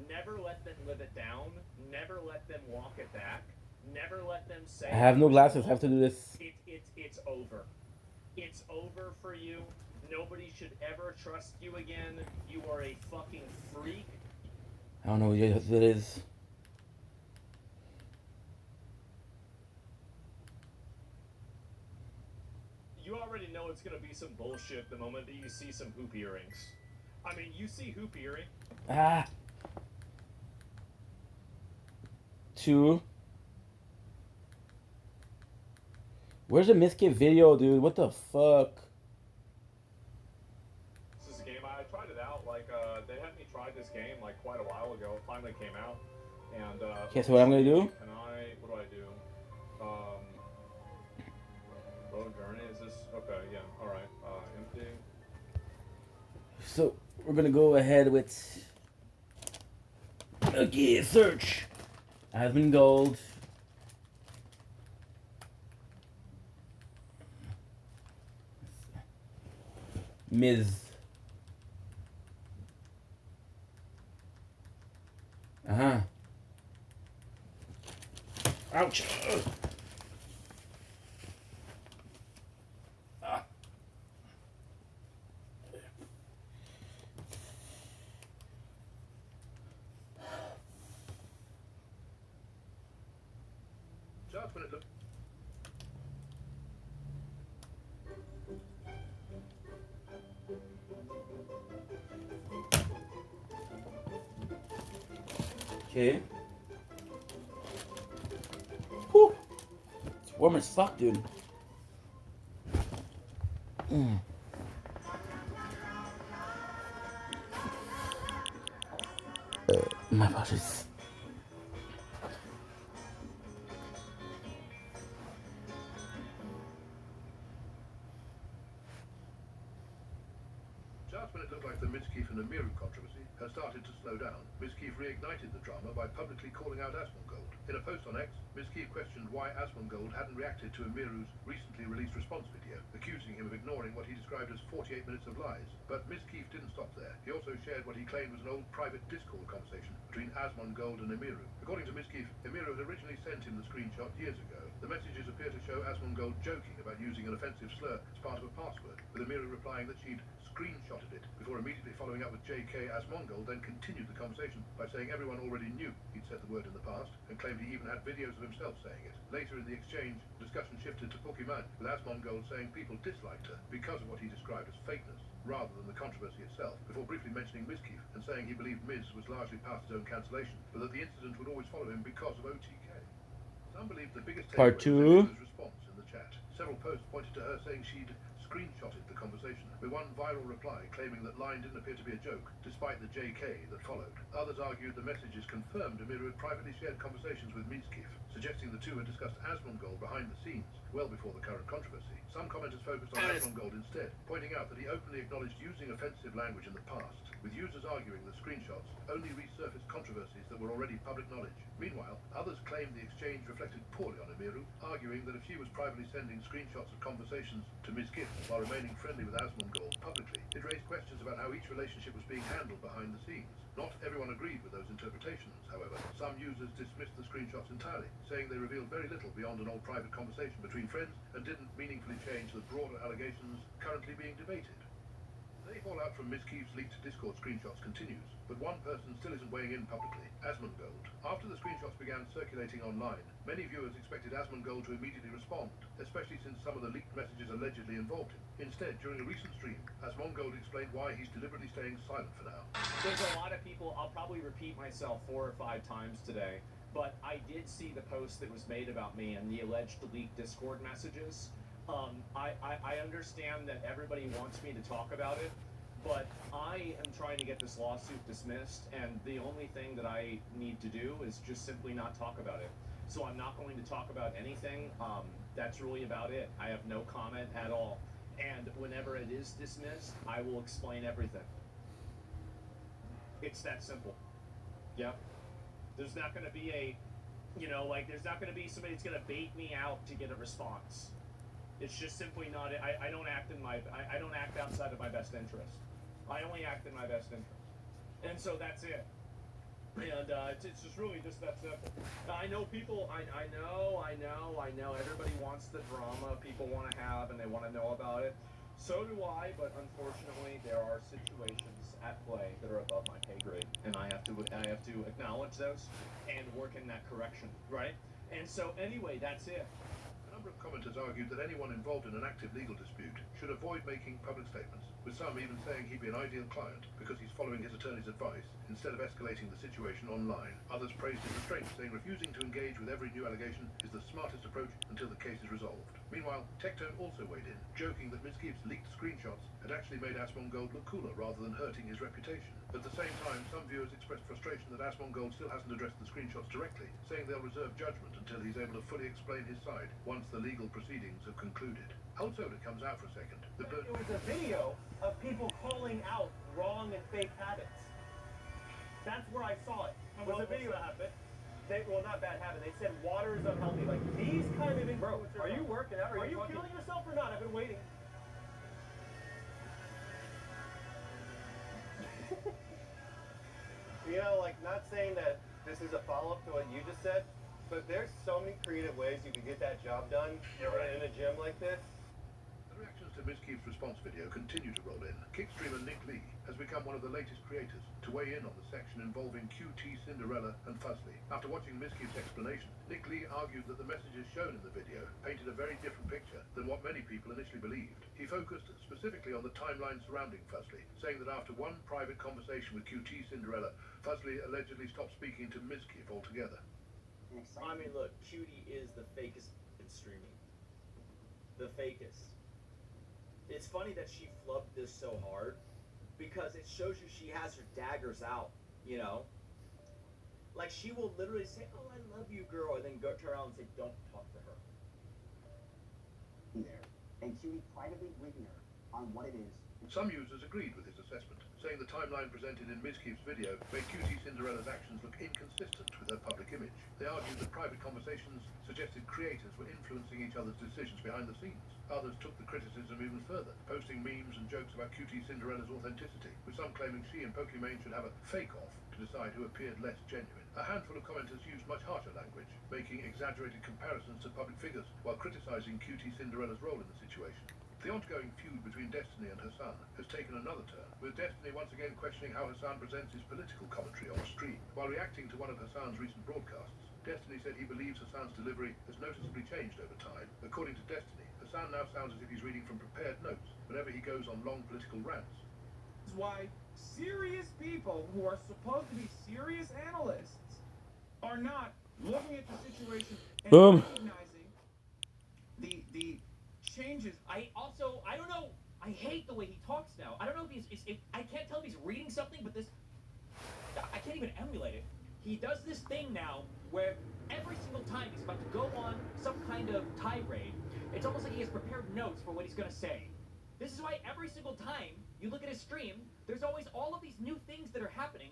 Never let them live it down. Never let them walk it back. Never let them say. I have no glasses. I have to do this. It's over. It's over for you. Nobody should ever trust you again. You are a fucking freak. I don't know what it is. You already know it's gonna be some bullshit the moment that you see some hoop earrings. I mean, you see hoop earring. Ah. 2. Where's the Miskit video, dude? What the fuck? This is a game I tried it out. Like they had me try this game like quite a while ago. It finally came out, and okay. So what I'm gonna do? What do I do? Load journey. Is this okay? Yeah. All right. Empty. So we're gonna go ahead with. Okay, search. Asmongold. Ms. Ouch. Just when it look. Okay. Whew. It's warm as fuck, dude. My apologies. Just when it looked like the Mizkif and Amiru controversy had started to slow down, Mizkif reignited the drama by publicly calling out Asmongold. In a post on X, Mizkif questioned why Asmongold hadn't reacted to Amiru's recently released response video, accusing him of ignoring what he described as 48 minutes of lies. But Mizkif didn't stop there. He also shared what he claimed was an old private Discord conversation between Asmongold and Amiru. According to Mizkif, Amiru had originally sent him the screenshot years ago. The messages appear to show Asmongold joking about using an offensive slur as part of a password, with Amiru replying that she'd screenshotted it before immediately following up with JK Asmongold, then continued the conversation by saying everyone already knew he'd said the word in the past, and claimed he even had videos of himself saying it. Later in the exchange, discussion shifted to Pokemon, with Asmongold saying people disliked her because of what he described as fakeness, rather than the controversy itself, before briefly mentioning Mizkif and saying he believed Miz was largely past his own cancellation, but that the incident would always follow him because of OTK. Some believe the biggest Part takeaway was 2. Amiru's response in the chat. Several posts pointed to her saying she'd screenshotted the conversation, with one viral reply claiming that line didn't appear to be a joke, despite the JK that followed. Others argued the messages confirmed Amiru had privately shared conversations with Mizkif, suggesting the two had discussed Asmongold behind the scenes, well before the current controversy. Some commenters focused on Asmongold instead, pointing out that he openly acknowledged using offensive language in the past, with users arguing that screenshots only resurfaced controversies that were already public knowledge. Meanwhile, others claimed the exchange reflected poorly on Amiru, arguing that if she was privately sending screenshots of conversations to Mizkif while remaining friendly with Asmongold publicly, it raised questions about how each relationship was being handled behind the scenes. Not everyone agreed with those interpretations, however. Some users dismissed the screenshots entirely, saying they revealed very little beyond an old private conversation between friends and didn't meaningfully change the broader allegations currently being debated. The fallout from Mizkif's leaked Discord screenshots continues, but one person still isn't weighing in publicly, Asmongold. After the screenshots began circulating online, many viewers expected Asmongold to immediately respond, especially since some of the leaked messages allegedly involved him. Instead, during a recent stream, Asmongold explained why he's deliberately staying silent for now. There's a lot of people, I'll probably repeat myself 4 or 5 times today, but I did see the post that was made about me and the alleged leaked Discord messages. I understand that everybody wants me to talk about it, but I am trying to get this lawsuit dismissed, and the only thing that I need to do is just simply not talk about it. So I'm not going to talk about anything. That's really about it. I have no comment at all. And whenever it is dismissed, I will explain everything. It's that simple. Yep. There's not going to be a, there's not going to be somebody that's going to bait me out to get a response. It's just simply not. I don't act I don't act outside of my best interest. I only act in my best interest, and so that's it. And it's just really just that simple. I know people. I know. Everybody wants the drama people want to have, and they want to know about it. So do I. But unfortunately, there are situations at play that are above my pay grade, and I have to acknowledge those and work in that correction, right? And so anyway, that's it. A number of commenters argued that anyone involved in an active legal dispute should avoid making public statements, with some even saying he'd be an ideal client because he's following his attorney's advice instead of escalating the situation online. Others praised his restraint, saying refusing to engage with every new allegation is the smartest approach until the case is resolved. Meanwhile, Tectone also weighed in, joking that Mizkif's leaked screenshots had actually made Asmongold look cooler rather than hurting his reputation. At the same time, some viewers expressed frustration that Asmongold still hasn't addressed the screenshots directly, saying they'll reserve judgment until he's able to fully explain his side once the legal proceedings have concluded. Also, it comes out for a second. It was a video of people calling out wrong and fake habits. That's where I saw it. It was a video of it. Well, not bad habit. They said water is unhealthy. Like these kind of influencers. Bro, are you working out? Are you killing yourself or not? I've been waiting. Not saying that this is a follow-up to what you just said, but there's so many creative ways you can get that job done in a gym like this. The reactions to the Miss Keef's response video continue to roll in, Kick streamer Nick Lee has become one of the latest creators to weigh in on the section involving QT Cinderella and Fuzzly. After watching Miss Keef's explanation, Nick Lee argued that the messages shown in the video painted a very different picture than what many people initially believed. He focused specifically on the timeline surrounding Fuzzly, saying that after one private conversation with QT Cinderella, Fuzzly allegedly stopped speaking to Miss Keef altogether. I mean, look, Cutie is the fakest in streaming. The fakest. It's funny that she flubbed this so hard because it shows you she has her daggers out, you know? Like, she will literally say, "Oh, I love you, girl," and then go turn around and say, "Don't talk to her." There, and Cutie privately briefing her on what it is. Some users agreed with his assessment, saying the timeline presented in Miss Keef's video made QT Cinderella's actions look inconsistent with her public image. They argued that private conversations suggested creators were influencing each other's decisions behind the scenes. Others took the criticism even further, posting memes and jokes about QT Cinderella's authenticity, with some claiming she and Pokimane should have a fake-off to decide who appeared less genuine. A handful of commenters used much harsher language, making exaggerated comparisons to public figures while criticizing QT Cinderella's role in the situation. The ongoing feud between Destiny and Hassan has taken another turn, with Destiny once again questioning how Hassan presents his political commentary on stream. While reacting to one of Hassan's recent broadcasts, Destiny said he believes Hassan's delivery has noticeably changed over time. According to Destiny, Hassan now sounds as if he's reading from prepared notes whenever he goes on long political rants. This is why serious people who are supposed to be serious analysts are not looking at the situation and recognizing the changes. I don't know. I hate the way he talks now. I don't know if I can't tell if he's reading something, but I can't even emulate it. He does this thing now where every single time he's about to go on some kind of tirade, it's almost like he has prepared notes for what he's going to say. This is why every single time you look at his stream, there's always all of these new things that are happening,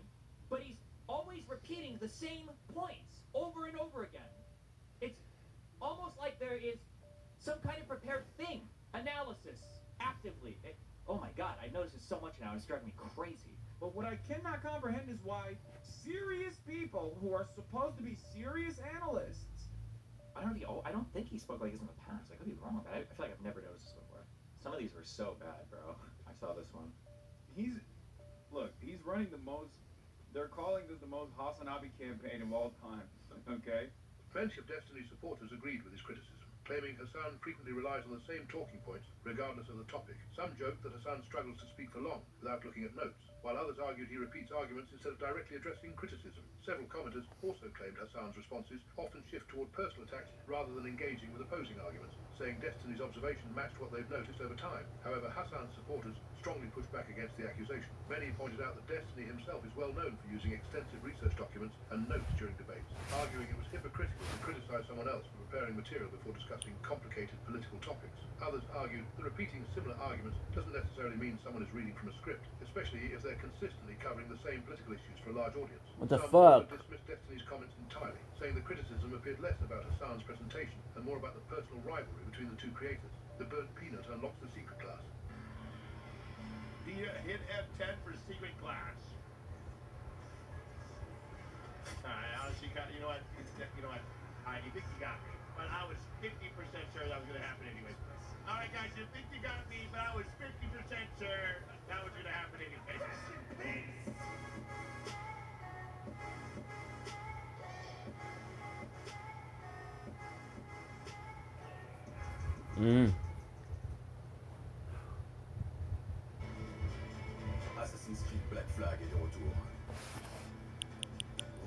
but he's always repeating the same points over and over again. It's almost like there is some kind of prepared thing, analysis, actively. Oh my god, I notice it so much now, it's driving me crazy. But what I cannot comprehend is why serious people who are supposed to be serious analysts. I don't think he spoke like this in the past. I could be wrong, but I feel like I've never noticed this before. Some of these were so bad, bro. I saw this one. He's running they're calling this the most Hasanabi campaign of all time, okay? Plenty of Destiny supporters agreed with his criticism, claiming Hassan frequently relies on the same talking points regardless of the topic. Some joked that Hassan struggles to speak for long without looking at notes, while others argued he repeats arguments instead of directly addressing criticism. Several commenters also claimed Hassan's responses often shift toward personal attacks rather than engaging with opposing arguments, saying Destiny's observation matched what they've noticed over time. However, Hassan's supporters strongly pushed back against the accusation. Many pointed out that Destiny himself is well known for using extensive research documents and notes during debates, arguing it was hypocritical to criticize someone else for preparing material before discussing complicated political topics. Others argued that repeating similar arguments doesn't necessarily mean someone is reading from a script, especially if they're consistently covering the same political issues for a large audience. What the Some fuck? also dismissed Destiny's comments entirely, saying the criticism appeared less about Hassan's presentation and more about the personal rivalry between the two creators. The burnt peanut unlocks the secret class. Hit F10 for secret class. I honestly got, you know what? You think you got me, but I was 50% sure that was going to happen anyways. All right, guys, you think you got me, but I was 50% sure that was going to happen anyways. Assassin's Creed Black Flag est de retour.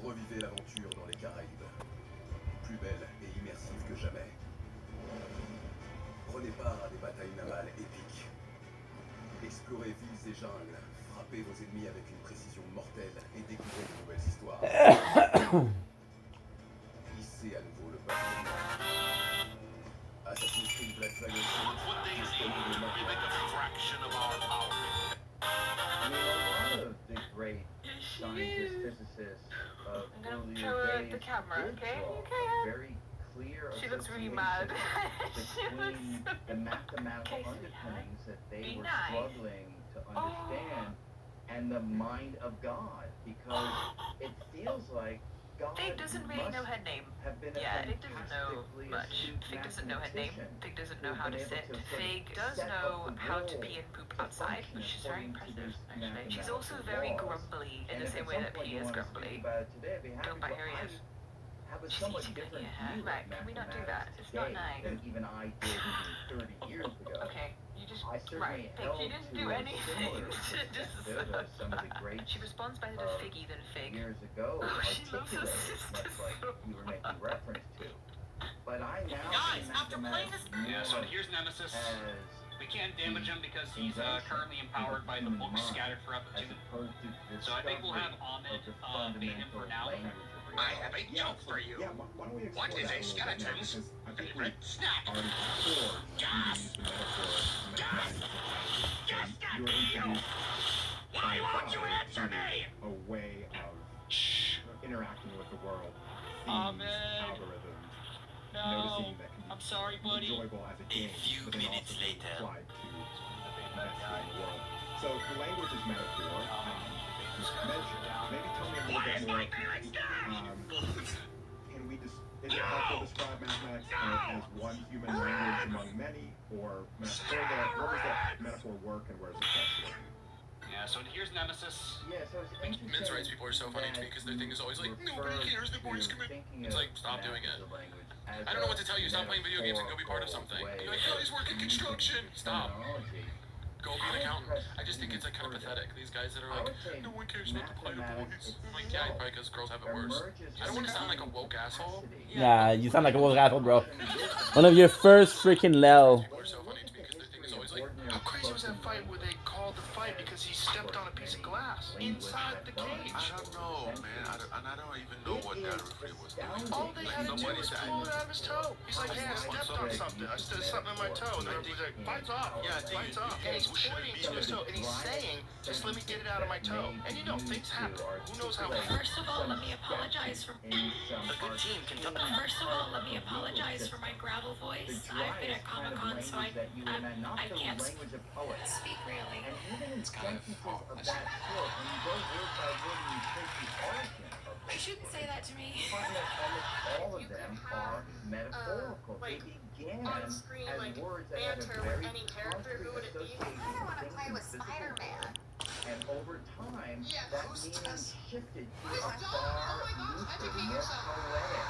Revivez l'aventure dans les Caraïbes, plus belle et immersive que jamais. Prenez part à des batailles navales épiques. Explorez villes et jungles, frappez vos ennemis avec une précision mortelle et découvrez de nouvelles histoires. Hissez à nouveau le bâton. Assassin's Creed Black Flag disponible maintenant. I mean, a lot of the great scientists, physicists of earlier days the camera, did okay? draw Okay. a very clear She looks really mad. between the mathematical underpinnings that they were struggling to understand and the mind of God, because it feels like Fig doesn't really know her name. Yeah, Fig doesn't know much. Fig doesn't know her name. Fig doesn't know how to sit. Fig does know how to pee and poop outside, which is very impressive, actually. She's also very grumbly in the same way that P is grumbly. Don't bite her ears. She's eating her ear hair. Right, can we not do that? It's not nice. Even I did 30 years ago. Okay, you just... I certainly held you didn't to do a anything. similar perspective as some of the greats She responds better to Figgy than Fig. years ago She loves her articulated, sister much like you were making reference to. But I now Guys, see after them playing as this... Yeah, so here's Nemesis. We can't damage him because he's currently empowered by the books scattered throughout the tube. So I think we'll have Ahmed bait him for now. I have a joke for you. What is a skeleton's favorite snack? Gas! Gas! Gas got you! Why won't you answer me? A way of interacting with the world. Ahmed! Algorithms. No! I'm sorry, buddy. Enjoyable as a game. A few minutes later. Applied to the world. So the language is metaphor. Maybe tell me a little bit more. Can we just, is it helpful to describe mathematics as one human language among many, or where does that metaphor work and where does it fall short? Yeah, so here's Nemesis. Yeah, so it's interesting. Men's rights people are so funny to me because their thing is always like, nobody cares, the boys commit. It's like, stop doing it. I don't know what to tell you. Stop playing video games and go be part of something. And you're like, guys work in construction. Stop. Go be an accountant. I just think it's like kind of pathetic. These guys that are like, no one cares about the plight of boys. I'm like, yeah, probably because girls have it worse. I don't want to sound like a woke asshole. Yeah, you sound like a woke asshole, bro. One of your first freaking Lel. People are so funny to me because their thing is always like, how crazy was that fight where they called the fight because he stepped on a piece of glass inside the cage? I don't know, man. I don't even know what that referee was doing. All they had to do was pull it out of his toe. He's like, hey, I stepped on something. I stepped something on my toe. And he's like, fight's off. Yeah, fight's off. And he's pointing to his toe. And he's saying, just let me get it out of my toe. And you know, things happen. Who knows how? First of all, let me apologize for... A good team can do First of all, let me apologize for my gravel voice. I've been at Comic-Con, so I can't speak really. It's kind of of that sort, when you go word by word and you take the origin of You shouldn't say that to me. you find that almost all of them are metaphorical. They began as words that had a very concrete association. I don't want to play with Spider-Man. And over time, that meaning shifted to a far looser, more poetic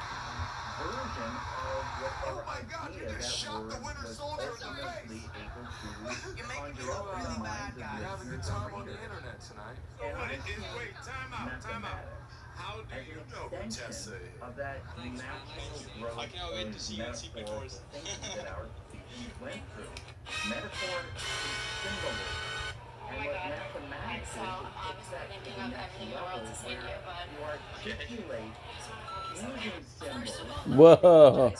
version of whatever idea that word was ultimately able to conjure up in the minds of listeners and readers. tonight. Wait, time out. How do you know who Tessa is? Of that natural growth I can't wait to see you in Secret Wars. thinking that our species went through. Metaphor is symbolism. And what mathematics is, it takes that to the next level where you articulate using symbols. Whoa.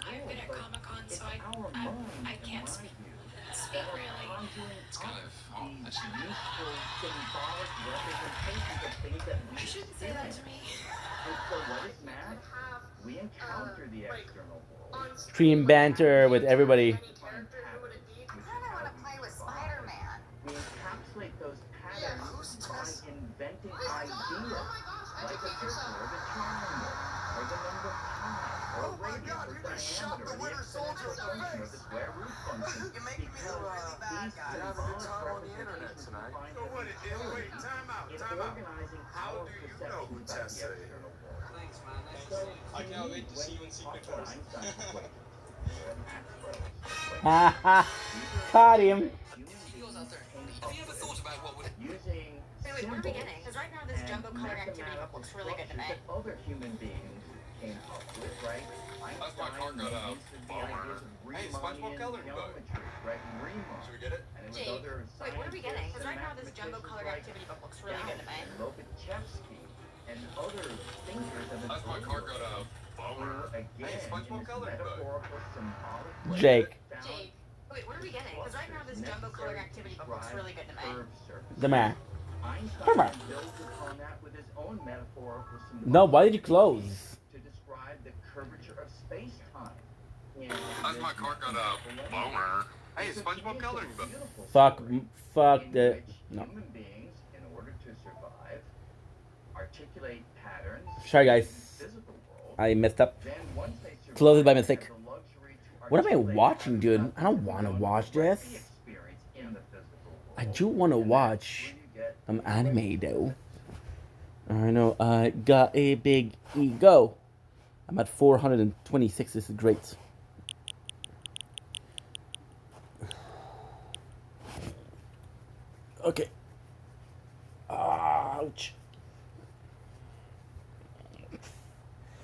I've been at Comic-Con, so I can't speak really. It's kind of these useful symbolic representations of things that we You shouldn't say that to me. And so what is math? We encounter the external world. Stream banter with everybody. I don't want to play with Spider-Man. We encapsulate those patterns by inventing ideas like a circle or the triangle or the number pi or radius or diameter or the exponential function or the square root function. You're making me look really bad, guys. Wait, time out. Organizing How our do you perceptions know who about the Tessa is? external world. Thanks, man. So, I can't wait to see you in Secret Wars. Haha. Caught him. Have you ever thought about what would... Using Wait, what are we getting? Because right now this jumbo color activity book looks really good to me. that other human beings came up with, right? That's my car got out. Hey, SpongeBob coloring book. Right? Riemann. Should we get it? And it was Jake, other wait, what are we getting? Because right now scientists this jumbo and colored activity book looks really good to me. Lobachevsky and other thinkers have That's my car got out. again Hey, SpongeBob in this coloring book. metaphorical symbolic way Jake. Jake, wait, what are we getting? Because right now this jumbo colored activity book looks really good to me. The man. Einstein builds upon that with his own metaphorical symbolic No, why did you close? to describe the curvature of space-time. That's my car got out. Boner. Hey, SpongeBob coloring book. Fuck the. No. Human beings, in order to survive, articulate patterns Sorry, guys. I messed up. Closed it by mistake. What am I watching, dude? I don't want to watch this. I do want to watch anime, though. I know. I got a big ego. I'm at 426. This is great. Okay. Ouch.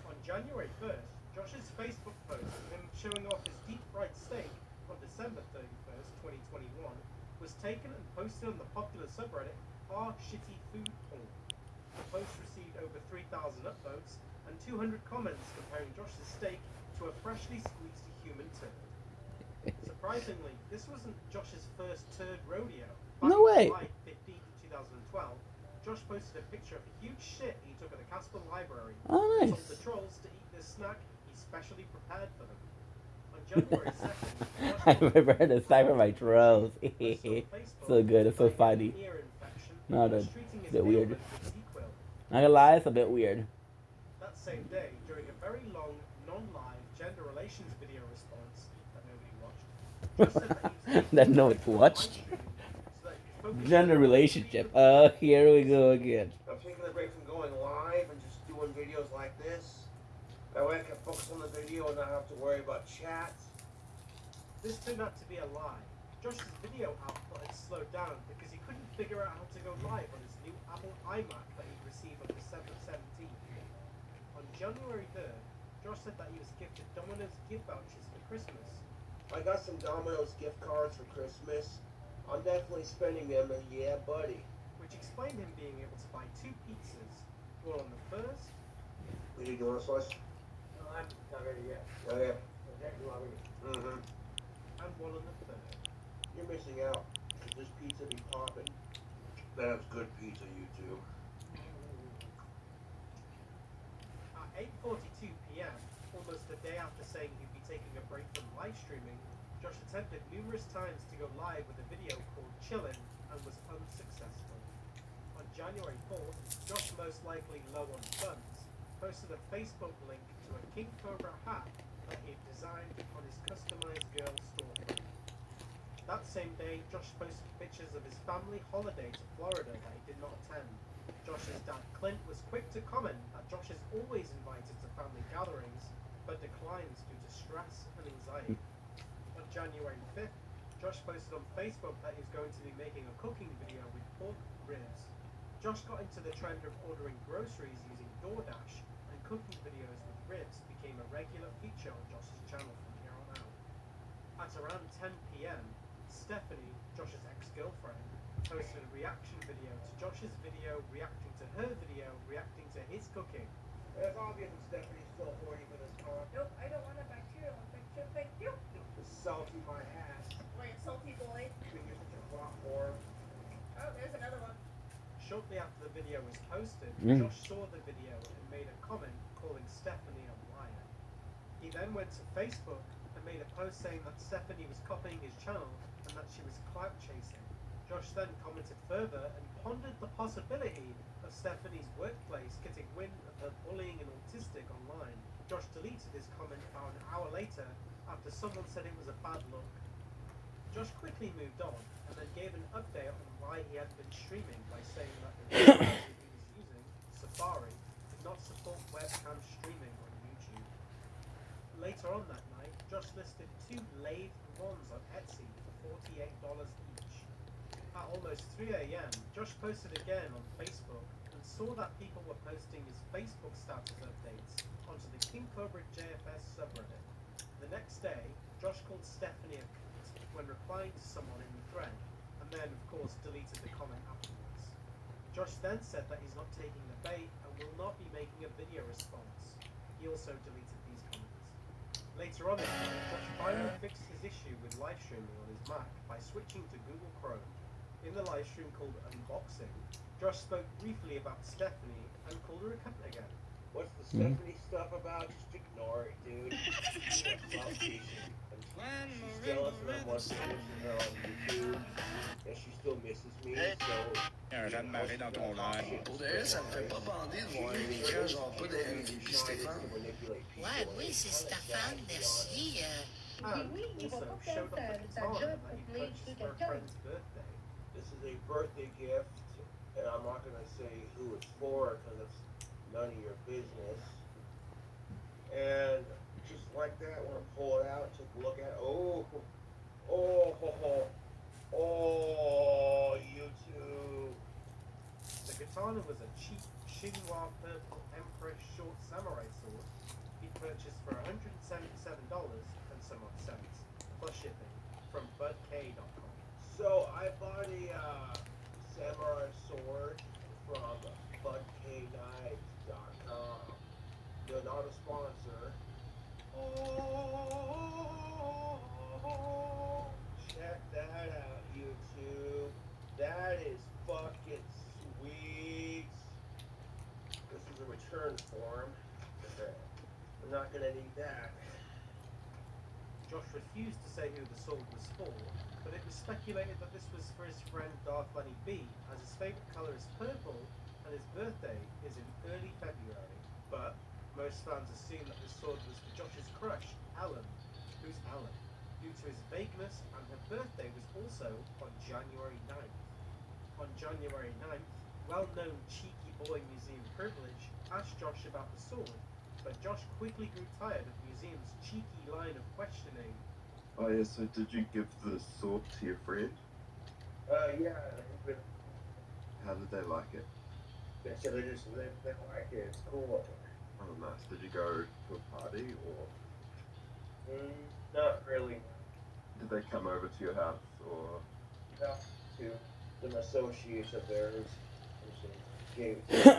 On January 1st, Josh's Facebook post of him showing off his deep-fried steak on December 31st, 2021 was taken and posted on the popular subreddit r shitty food porn. The post received over 3,000 upvotes and 200 comments comparing Josh's steak to a freshly squeezed human turd. Surprisingly, this wasn't Josh's first turd rodeo. No way. July 15, 2012, Josh posted a picture of a huge shit he took at the Casper Library. Oh, nice. He told the trolls to eat this snack he specially prepared for them. On January 2nd, I prepared a snack for my trolls. So good. It's so funny. No, dude. It's a bit weird. Not gonna lie, it's a bit weird. That same day, during a very long, non-live gender relations video response that nobody watched, Josh said that he was That no one watched. Gender relationship. Here we go again. I'm taking a break from going live and just doing videos like this. That way I can focus on the video and not have to worry about chat. This turned out to be a lie. Josh's video output had slowed down because he couldn't figure out how to go live on his new Apple iMac that he'd received on December 17th. On January 3rd, Josh said that he was gifted Domino's gift vouchers for Christmas. I got some Domino's gift cards for Christmas. I'm definitely spending them, yeah, buddy. Which explained him being able to buy 2 pizzas. One on the first. Do you want a slice? No, I'm not ready yet. Okay. Mm-hmm. And one on the third. You're missing out. This pizza be popping. That's good pizza, you two. At 8:42 p.m., almost a day after saying he'd be taking a break from live streaming, Josh attempted numerous times to go live with a video called Chillin' and was unsuccessful. On January 4th, Josh, most likely low on funds, posted a Facebook link to a King Cobra hat that he'd designed on his customized girl storefront. That same day, Josh posted pictures of his family holiday to Florida that he did not attend. Josh's dad Clint was quick to comment that Josh is always invited to family gatherings, but declines due to stress and anxiety. On January 5th, Josh posted on Facebook that he's going to be making a cooking video with pork ribs. Josh got into the trend of ordering groceries using DoorDash, and cooking videos with ribs became a regular feature on Josh's channel from here on out. At around 10 p.m., Stephanie, Josh's ex-girlfriend, posted a reaction video to Josh's video reacting to her video reacting to his cooking. It's obvious that Stephanie's still horny for this car. Nope, I don't want a bacterial infection, thank you. Salty my ass. Like a salty boy. You're such a rock whore. Oh, there's another one. Shortly after the video was posted, Josh saw the video and made a comment calling Stephanie a liar. He then went to Facebook and made a post saying that Stephanie was copying his channel and that she was clout chasing. Josh then commented further and pondered the possibility of Stephanie's workplace getting wind of her bullying and autistic online. Josh deleted his comment about an hour later after someone said it was a bad look. Josh quickly moved on and then gave an update on why he had been streaming by saying that the browser he was using, Safari, did not support webcam streaming on YouTube. Later on that night, Josh listed 2 lathe wands on Etsy for $48 each. At almost 3 a.m., Josh posted again on Facebook and saw that people were posting his Facebook status updates onto the King Cobra JFS subreddit. The next day, Josh called Stephanie a cunt when replying to someone in the thread, and then, of course, deleted the comment afterwards. Josh then said that he's not taking the bait and will not be making a video response. He also deleted these comments. Later on this night, Josh finally fixed his issue with live streaming on his Mac by switching to Google Chrome. In the live stream called Unboxing, Josh spoke briefly about Stephanie and called her a cunt again. What's the Stephanie stuff about? Just ignore it, dude. She's a clout chasing. She's jealous that I'm watching her on YouTube. And she still misses me, so... Un rat de marée dans ton verre. Pour de vrai, ça me fait pas bander de voir un écran genre pas de MVP Stéphane. Ouais, oui, c'est Stéphane, merci. And also showed off the katana that he purchased for a friend's birthday. This is a birthday gift, and I'm not gonna say who it's for because it's none of your business. And just like that, I want to pull it out, take a look at it. Oh, YouTube. The katana was a cheap Shinwa purple Empress short samurai sword he purchased for $177 and some odd cents, plus shipping, from budk.com. So I bought a samurai sword from budk.com. They're not a sponsor. Oh, check that out, YouTube. That is fucking sweet. This is a return form. I'm not gonna need that. Josh refused to say who the sword was for, but it was speculated that this was for his friend Darth Lenny B, as his favourite colour is purple and his birthday is in early February. But most fans assume that this sword was for Josh's crush, Ellen. Who's Ellen? Due to his vagueness, and her birthday was also on January 9th. On January 9th, well-known cheeky boy Museum Privilege asked Josh about the sword, but Josh quickly grew tired of Museum's cheeky line of questioning. Oh yeah, so did you give the sword to your friend? Yeah. How did they like it? They said they like it. It's cool. Oh nice. Did you go to a party or? Not really. Did they come over to your house or? No, to an associate of theirs. Gave it to them.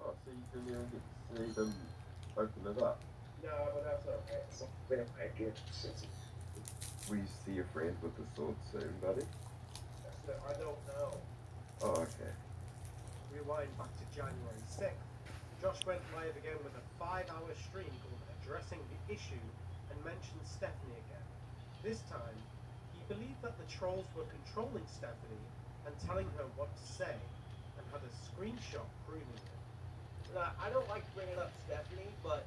Oh, so you didn't even get to see them open it up? No, but that's okay. Something I get. Will you see your friend with the sword soon, buddy? I don't know. Oh, okay. Rewind back to January 6th. Josh went live again with a 5-hour stream called Addressing the Issue and mentioned Stephanie again. This time, he believed that the trolls were controlling Stephanie and telling her what to say, and had a screenshot proving it. I don't like bringing up Stephanie, but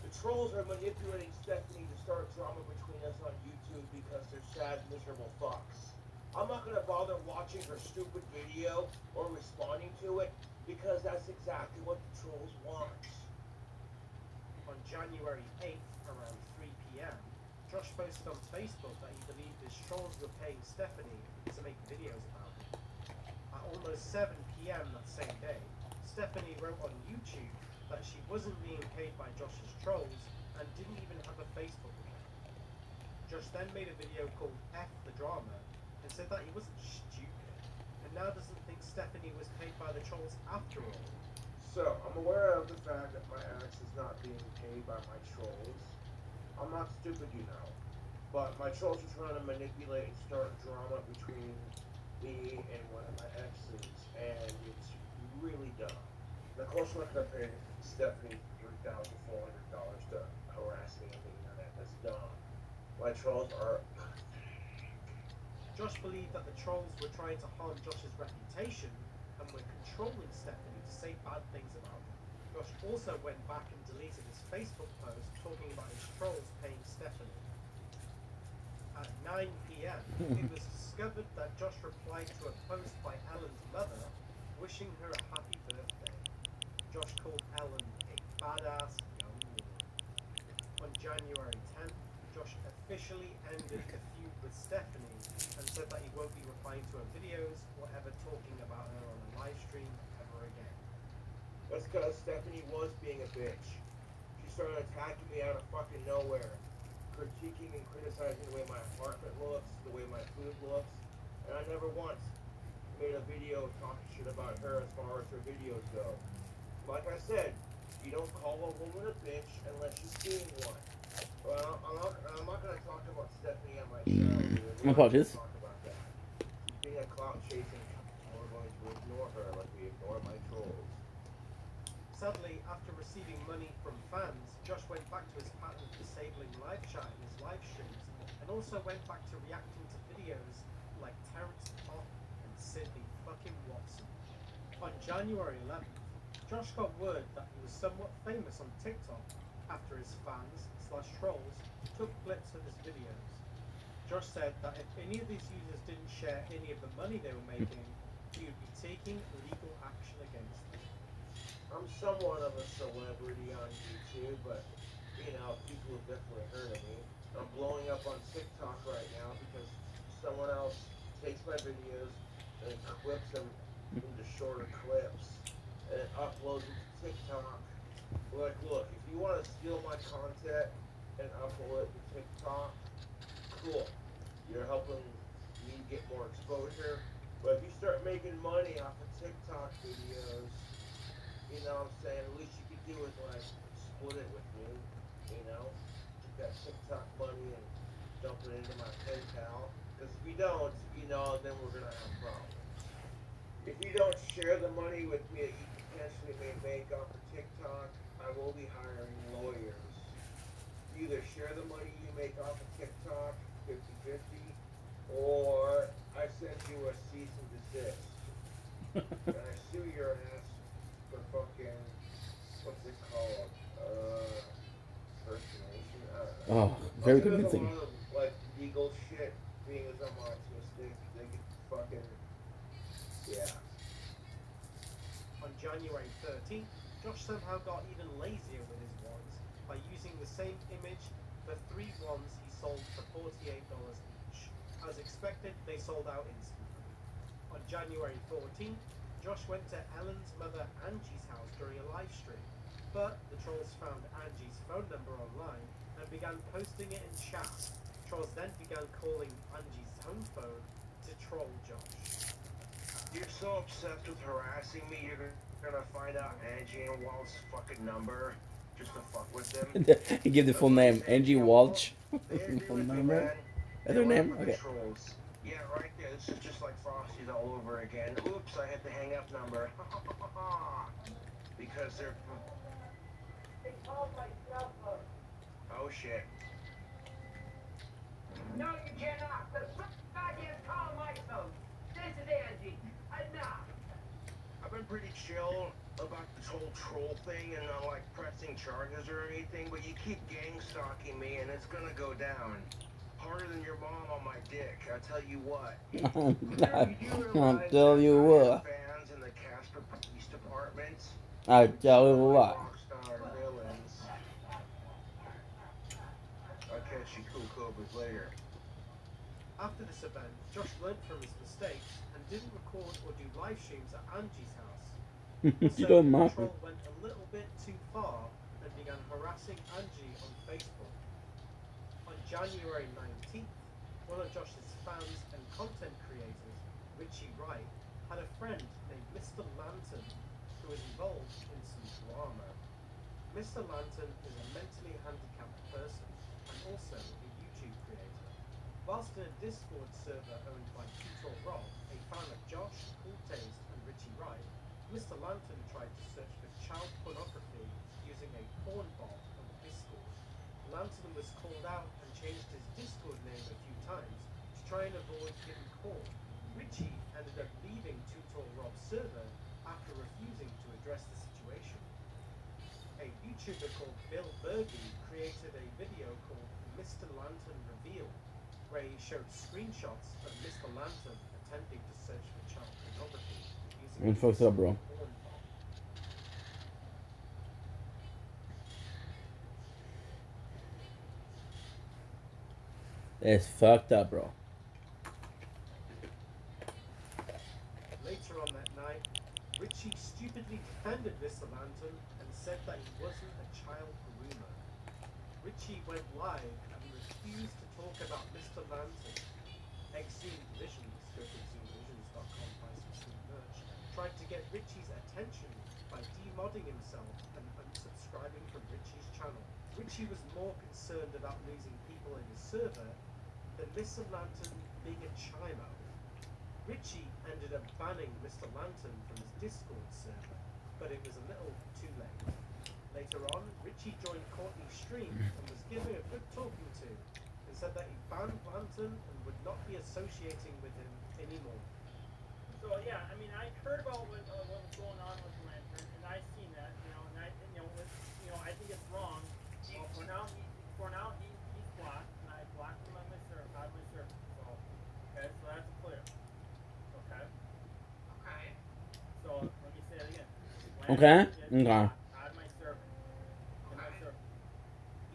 the trolls are manipulating Stephanie to start drama between us on YouTube because they're sad, miserable fucks. I'm not going to bother watching her stupid video or responding to it because that's exactly what the trolls want. On January 8th, around 3 p.m., Josh posted on Facebook that he believed his trolls were paying Stephanie to make videos about him. At almost 7 p.m. that same day, Stephanie wrote on YouTube that she wasn't being paid by Josh's trolls and didn't even have a Facebook account. Josh then made a video called F the Drama and said that he wasn't stupid and now doesn't think Stephanie was paid by the trolls after all. So, I'm aware of the fact that my ex is not being paid by my trolls. I'm not stupid, you know. But my trolls are trying to manipulate and start drama between me and one of my exes, and it's really dumb. And of course, I'm not going to pay Stephanie $3,400 to harass me on the internet. That's dumb. My trolls are... Josh believed that the trolls were trying to harm Josh's reputation and were controlling Stephanie to say bad things about him. Josh also went back and deleted his Facebook post talking about his trolls paying Stephanie. At 9 p.m., it was discovered that Josh replied to a post by Ellen's mother wishing her a happy birthday. Josh called Ellen a badass young woman. On January 10th, Josh officially ended the feud with Stephanie and said that he won't be replying to her videos or ever talking about her on a live stream ever again. That's because Stephanie was being a bitch. She started attacking me out of fucking nowhere, critiquing and criticizing the way my apartment looks, the way my food looks, and I never once made a video talking shit about her as far as her videos go. Like I said, you don't call a woman a bitch unless you're seeing one. Well, I'm not going to talk about Stephanie on my show. My apologies. Talk about that. She's being a clout chasing. We're going to ignore her like we ignore my trolls. Sadly, after receiving money from fans, Josh went back to his pattern of disabling live chat in his live streams, and also went back to reacting to videos like Terrence Pop and Sydney fucking Watson. On January 11th, Josh got word that he was somewhat famous on TikTok after his fans/trolls took clips of his videos. Josh said that if any of these users didn't share any of the money they were making, he would be taking legal action against them. I'm somewhat of a celebrity on YouTube, but, you know, people have definitely heard of me. I'm blowing up on TikTok right now because someone else takes my videos and clips them into shorter clips and uploads them to TikTok. Like, look, if you want to steal my content and upload it to TikTok, cool. You're helping me get more exposure. But if you start making money off of TikTok videos, you know what I'm saying, at least you could do is like split it with me, you know? Take that TikTok money and dump it into my PayPal. Because if you don't, you know, then we're gonna have problems. If you don't share the money with me that you potentially may make off of TikTok, I will be hiring lawyers. You either share the money you make off of TikTok 50-50, or I send you a cease and desist. And I sue your ass for fucking, what's it called? Impersonation? I don't know. Oh, very There's a convincing. lot of, like, legal shit being as I'm autistic. They could fucking, yeah. On January 13th, Josh somehow got even lazier with his wands by using the same image for 3 wands he sold for $48 each. As expected, they sold out instantly. On January 14th, Josh went to Ellen's mother Angie's house during a live stream, but the trolls found Angie's phone number online and began posting it in chat. Trolls then began calling Angie's home phone to troll Josh. You're so obsessed with harassing me, you're gonna find out Angie and Walt's fucking number just to fuck with them. He gave the full name, Angie Walsh. Full number. That's her name. Okay. Trolls. Yeah, right there. This is just like Frosty's all over again. Oops, I hit the hang up number. Because they're. They called my cell phone. Oh shit. No, you cannot. The goddamn call my phone. This is Angie. Enough. I've been pretty chill about this whole troll thing and not like pressing charges or anything, but you keep gang stalking me and it's gonna go down. Harder than your mom on my dick, I tell you what. I'll tell you what. Fans in the Casper Police Department. I tell you what. Rockstar villains. I'll catch you cool cobras later. After this event, Josh learned from his mistakes and didn't record or do live streams at Angie's house. You don't The mind. troll went a little bit too far and began harassing Angie on Facebook. On January 19th, one of Josh's fans and content creators, Richie Wright, had a friend named Mr. Lantern who was involved in some drama. Mr. Lantern is a mentally handicapped person and also a YouTube creator. Whilst in a Discord server owned by Tutor Rob, a fan of Josh, Cool Taste, and Richie Wright, Mr. Lantern tried to search for child pornography using a porn bot on Discord. Lantern was called out and changed his Discord name a few times to try and avoid getting caught. Richie ended up leaving Tutor Rob's server after refusing to address the situation. A YouTuber called Bill Berge created a video called Mr. Lantern Reveal, where he showed screenshots of Mr. Lantern attempting to search for child pornography using And fucked up, bro. porn bot. It's fucked up, bro. Later on that night, Richie stupidly defended Mr. Lantern and said that he wasn't a child groomer. Richie went live and refused to talk about Mr. Lantern. Exhumed Visions, go to exhumevisions.com, buy some sweet merch, tried to get Richie's attention by demodding himself and unsubscribing from Richie's channel. Richie was more concerned about losing people in his server than Mr. Lantern being a chimo. Richie ended up banning Mr. Lantern from his Discord server. but it was a little too late. Later on, Richie joined Courtney's stream and was given a good talking to, and said that he banned Lantern and would not be associating with him anymore. So yeah, I mean, I heard about what was going on with Lantern, and I seen that, you know, and I think it's wrong. Well, for now he's blocked, and I blocked him on my server, So okay, so that's clear. Okay. Okay. So let me say it again. Okay. Okay. On my server.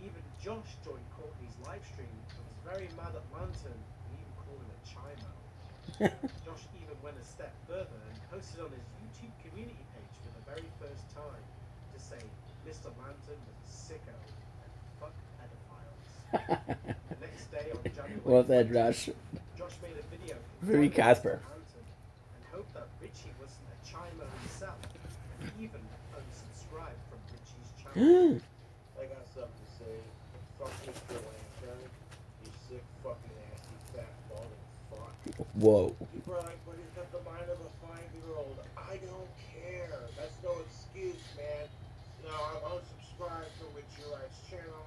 Even Josh joined Courtney's live stream and was very mad at Lantern and even called him a chimo. Josh even went a step further and posted on his YouTube community page for the very first time to say Mr. Lantern was a sicko and fuck pedophiles. The next day on January Well said, 20th, Josh. Josh made a video Very Casper. Lantern and hoped that Richie wasn't a chimo himself and even unsubscribed from Richie's channel. I got something to say. Fuck Mr. Lantern. You sick, fucking nasty, fat, balding fuck. Whoa. People are like, but he's got the mind of a 5-year-old. I don't care. That's no excuse, man. No, I'm unsubscribed from Richie Wright's channel.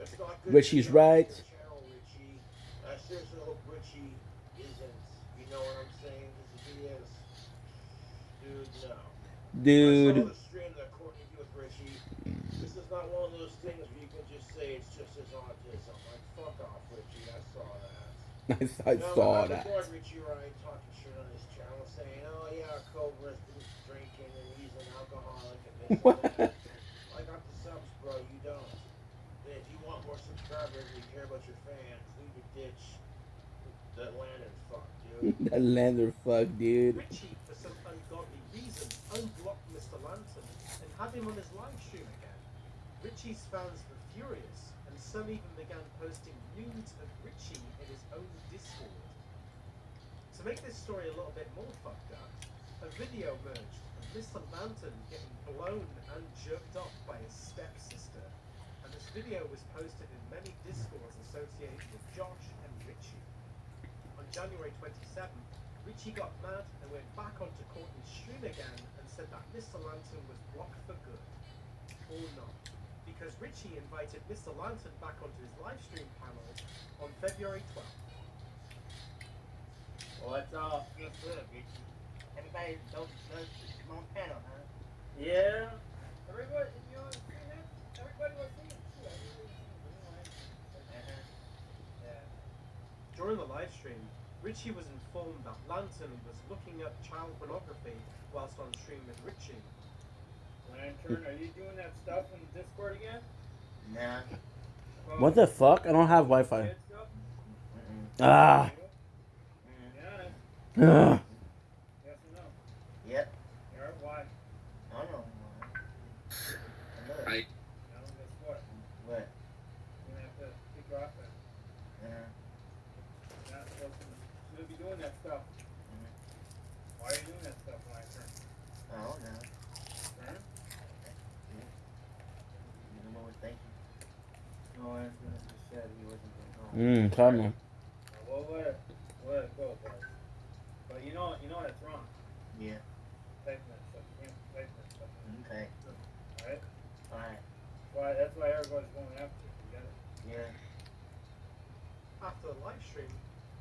It's not good. Richie's right. Channel, Richie. I seriously hope Richie isn't. You know what I'm saying? Because if he is, dude, no. Dude. I saw the stream that Courtney did with Richie. This is not one of those things where you can just say it's just his autism. Like, fuck off, Richie. I saw that. I saw that. I saw Richie Wright talking shit on his channel, saying, "Oh yeah, Cobra's been drinking and he's an alcoholic and this and that." I got the subs, bro. You don't. If you want more subscribers, you care about your fans. Leave your ditch. That lantern fuck, dude. That lander fuck, dude. Richie, for some ungodly reason, unblocked Mr. Lantern and had him on his live stream again. Richie's fans were furious, and some even began posting nudes of Richie in his own Discord. To make this story a little bit more fucked up, a video emerged of Mr. Lantern getting blown and jerked off by his stepsister, and this video was posted in many Discords associated with Josh and Richie. On January 27th, Richie got mad and went back onto Courtney's stream again and said that Mr. Lantern was blocked for good. Or not. Because Richie invited Mr. Lantern back onto his live stream panel on February 12th. What's up? What's up, Richie? Everybody loves Montana, huh? Yeah. Everybody, you know, everybody was seeing it too. Yeah. During the live stream, Richie was informed that Lantern was looking up child pornography whilst on stream with Richie. Lantern, are you doing that stuff in Discord again? Nah. What the fuck? I don't have Wi-Fi. Ah. Yes or no? Yep. Yeah, why? I don't know. Now, guess what? What? You're gonna have to kick her off then. Yeah. You're not supposed to. Shouldn't be doing that stuff. Why are you doing that stuff, Lantern? I don't know. Huh? You know what? Thank you. No, Lantern just said he wasn't going home. Come on. Well, let it go, but you know that's wrong. Yeah. Typing that stuff. You can't type that stuff. Okay. Alright? Alright. That's why everybody's going after you. You get it? Yeah. After the live stream,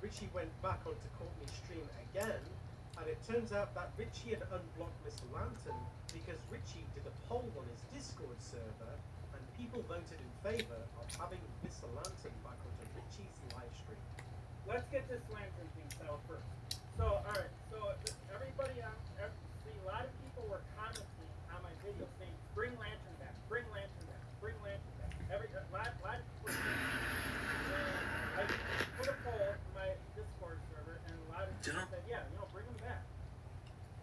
Richie went back onto Courtney's stream again, and it turns out that Richie had unblocked Mr. Lantern because Richie did a poll on his Discord server, and people voted in favor of having Mr. Lantern back onto Richie's live stream. Let's get this Lantern thing settled first. So, alright, everybody see, a lot of people were commenting on my video saying, bring Lantern back, bring Lantern back, bring Lantern back. A lot of people were saying, and I put a poll in my Discord server, and a lot of people said, yeah, bring him back.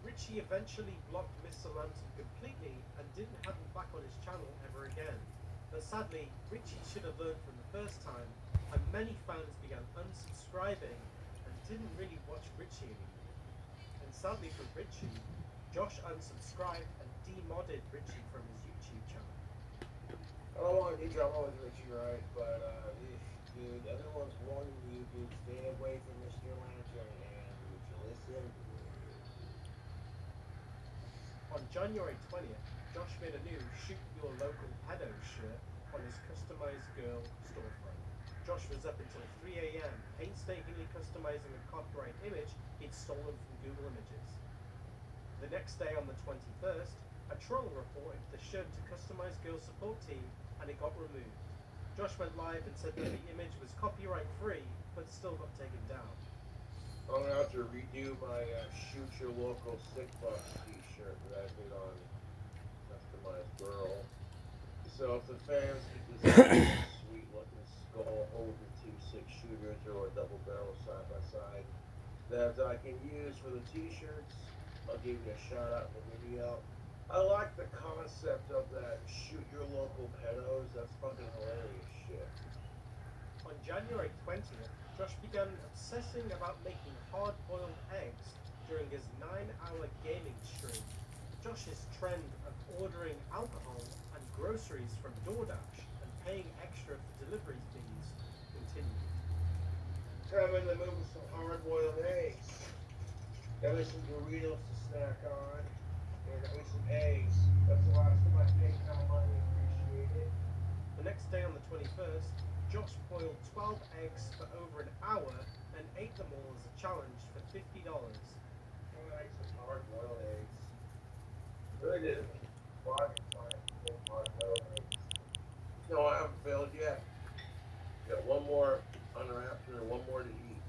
Richie eventually blocked Mr. Lantern completely and didn't have him back on his channel ever again. But sadly, Richie should have learned from the first time, and many fans began unsubscribing and didn't really watch Richie anymore. And sadly for Richie, Josh unsubscribed and demodded Richie from his YouTube channel. I don't want to do drama with Richie Wright, but dude, everyone's warning you, dude, stay away from Mr. Lantern, and would you listen? On January 20th, Josh made a new Shoot Your Local Pedo shirt on his customized girl storefront. Josh was up until 3 a.m. painstakingly customizing a copyright image he'd stolen from Google Images. The next day on the 21st, a troll reported the shirt to customized girl support team and it got removed. Josh went live and said that the image was copyright free but still got taken down. I'm gonna have to redo my Shoot Your Local Sick Box t-shirt that I did on Customized Girl. So if the fans could design a sweet looking skull holding two 6-shooters or a double barrel side by side that I can use for the t-shirts, I'll give you a shout out in the video. I like the concept of that Shoot Your Local Pedos. That's fucking hilarious shit. On January 20th, Josh began obsessing about making hard-boiled eggs during his 9-hour gaming stream. Josh's trend of ordering alcohol and groceries from DoorDash and paying extra for delivery fees continued. I'm in the mood with some hard-boiled eggs. Got me some Doritos to snack on. And got me some eggs. That's the last time I paid kind of money. Appreciate it. The next day on the 21st, Josh boiled 12 eggs for over an hour and ate them all as a challenge for $50. I like some hard-boiled eggs. Really did. Hard-boiled eggs. No, I haven't failed yet. Got one more unwrapped and one more to eat.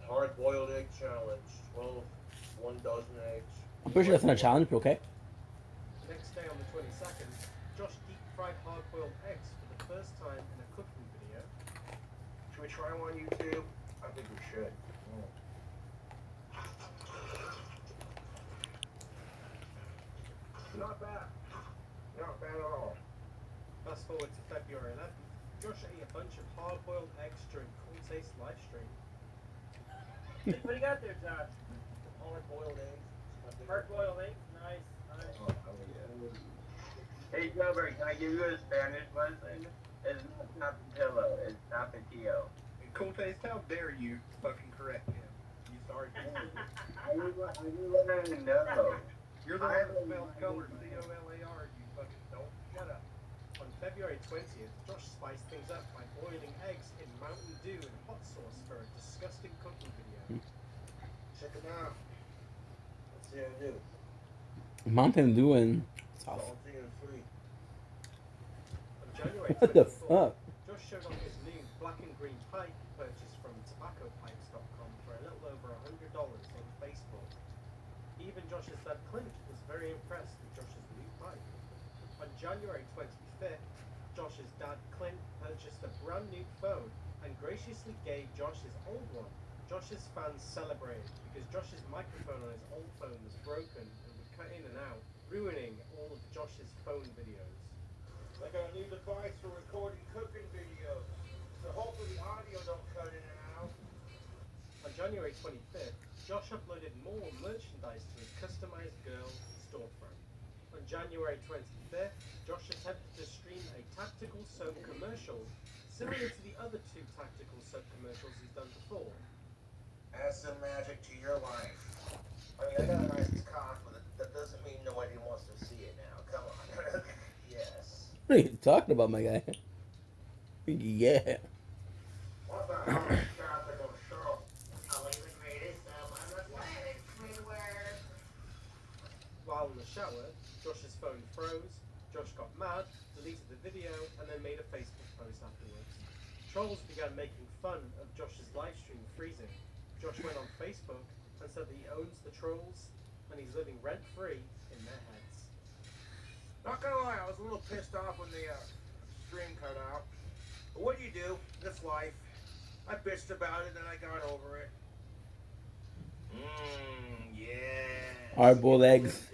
Hard-boiled egg challenge. 1 dozen eggs. I'm pretty sure that's not a challenge, but okay. The next day on the 22nd, Josh deep-fried hard-boiled eggs for the first time in a cooking video. Should we try them on YouTube? I think we should. Not bad. Not bad at all. Fast forward to February 11th, Josh ate a bunch of hard-boiled eggs during Cool Taste live stream. What do you got there, Josh? Hard-boiled eggs. Hard-boiled eggs? Nice, nice. Hey, Gilbert, can I give you a Spanish lesson? It's not Tapatio, it's Tapatio. Cool Taste, how dare you fucking correct him? You sorry. I want to know. You're the one that spelled color C-O-L-A-R, you fucking don't. Shut up. On February 20th, Josh spiced things up by boiling eggs in Mountain Dew and hot sauce for a disgusting cooking video. Check them out. Let's see how I do. Mountain Dew and sauce. Salty and free. On January 24th, What the fuck? Josh showed off his new black and green pipe purchased from tobaccopipes.com for a little over $100 on Facebook. Even Josh's dad Clint was very impressed with Josh's new pipe. On January 25th, Josh's dad Clint purchased a brand new phone and graciously gave Josh his old one. Josh's fans celebrated because Josh's microphone on his old phone was broken and would cut in and out, ruining all of Josh's phone videos. I got a new device for recording cooking videos, so hopefully the audio don't cut in and out. On January 25th, Josh uploaded more merchandise to his customized girl storefront. On January 25th, Josh attempted to stream a tactical soap commercial similar to the other 2 tactical soap commercials he's done before. Add some magic to your life. I mean, I got a nice cock, but that doesn't mean nobody wants to see it now. Come on. Yes. What are you talking about, my guy? Yeah. What the hell is tactical soap? Only the greatest soap on the planet, Squidward. While in the shower, Josh's phone froze, Josh got mad, deleted the video, and then made a Facebook post afterwards. Trolls began making fun of Josh's livestream freezing. Josh went on Facebook and said that he owns the trolls and he's living rent-free in their heads. Not gonna lie, I was a little pissed off when the stream cut out. But what do you do? It's life. I bitched about it and I got over it. Yeah. Hard-boiled eggs.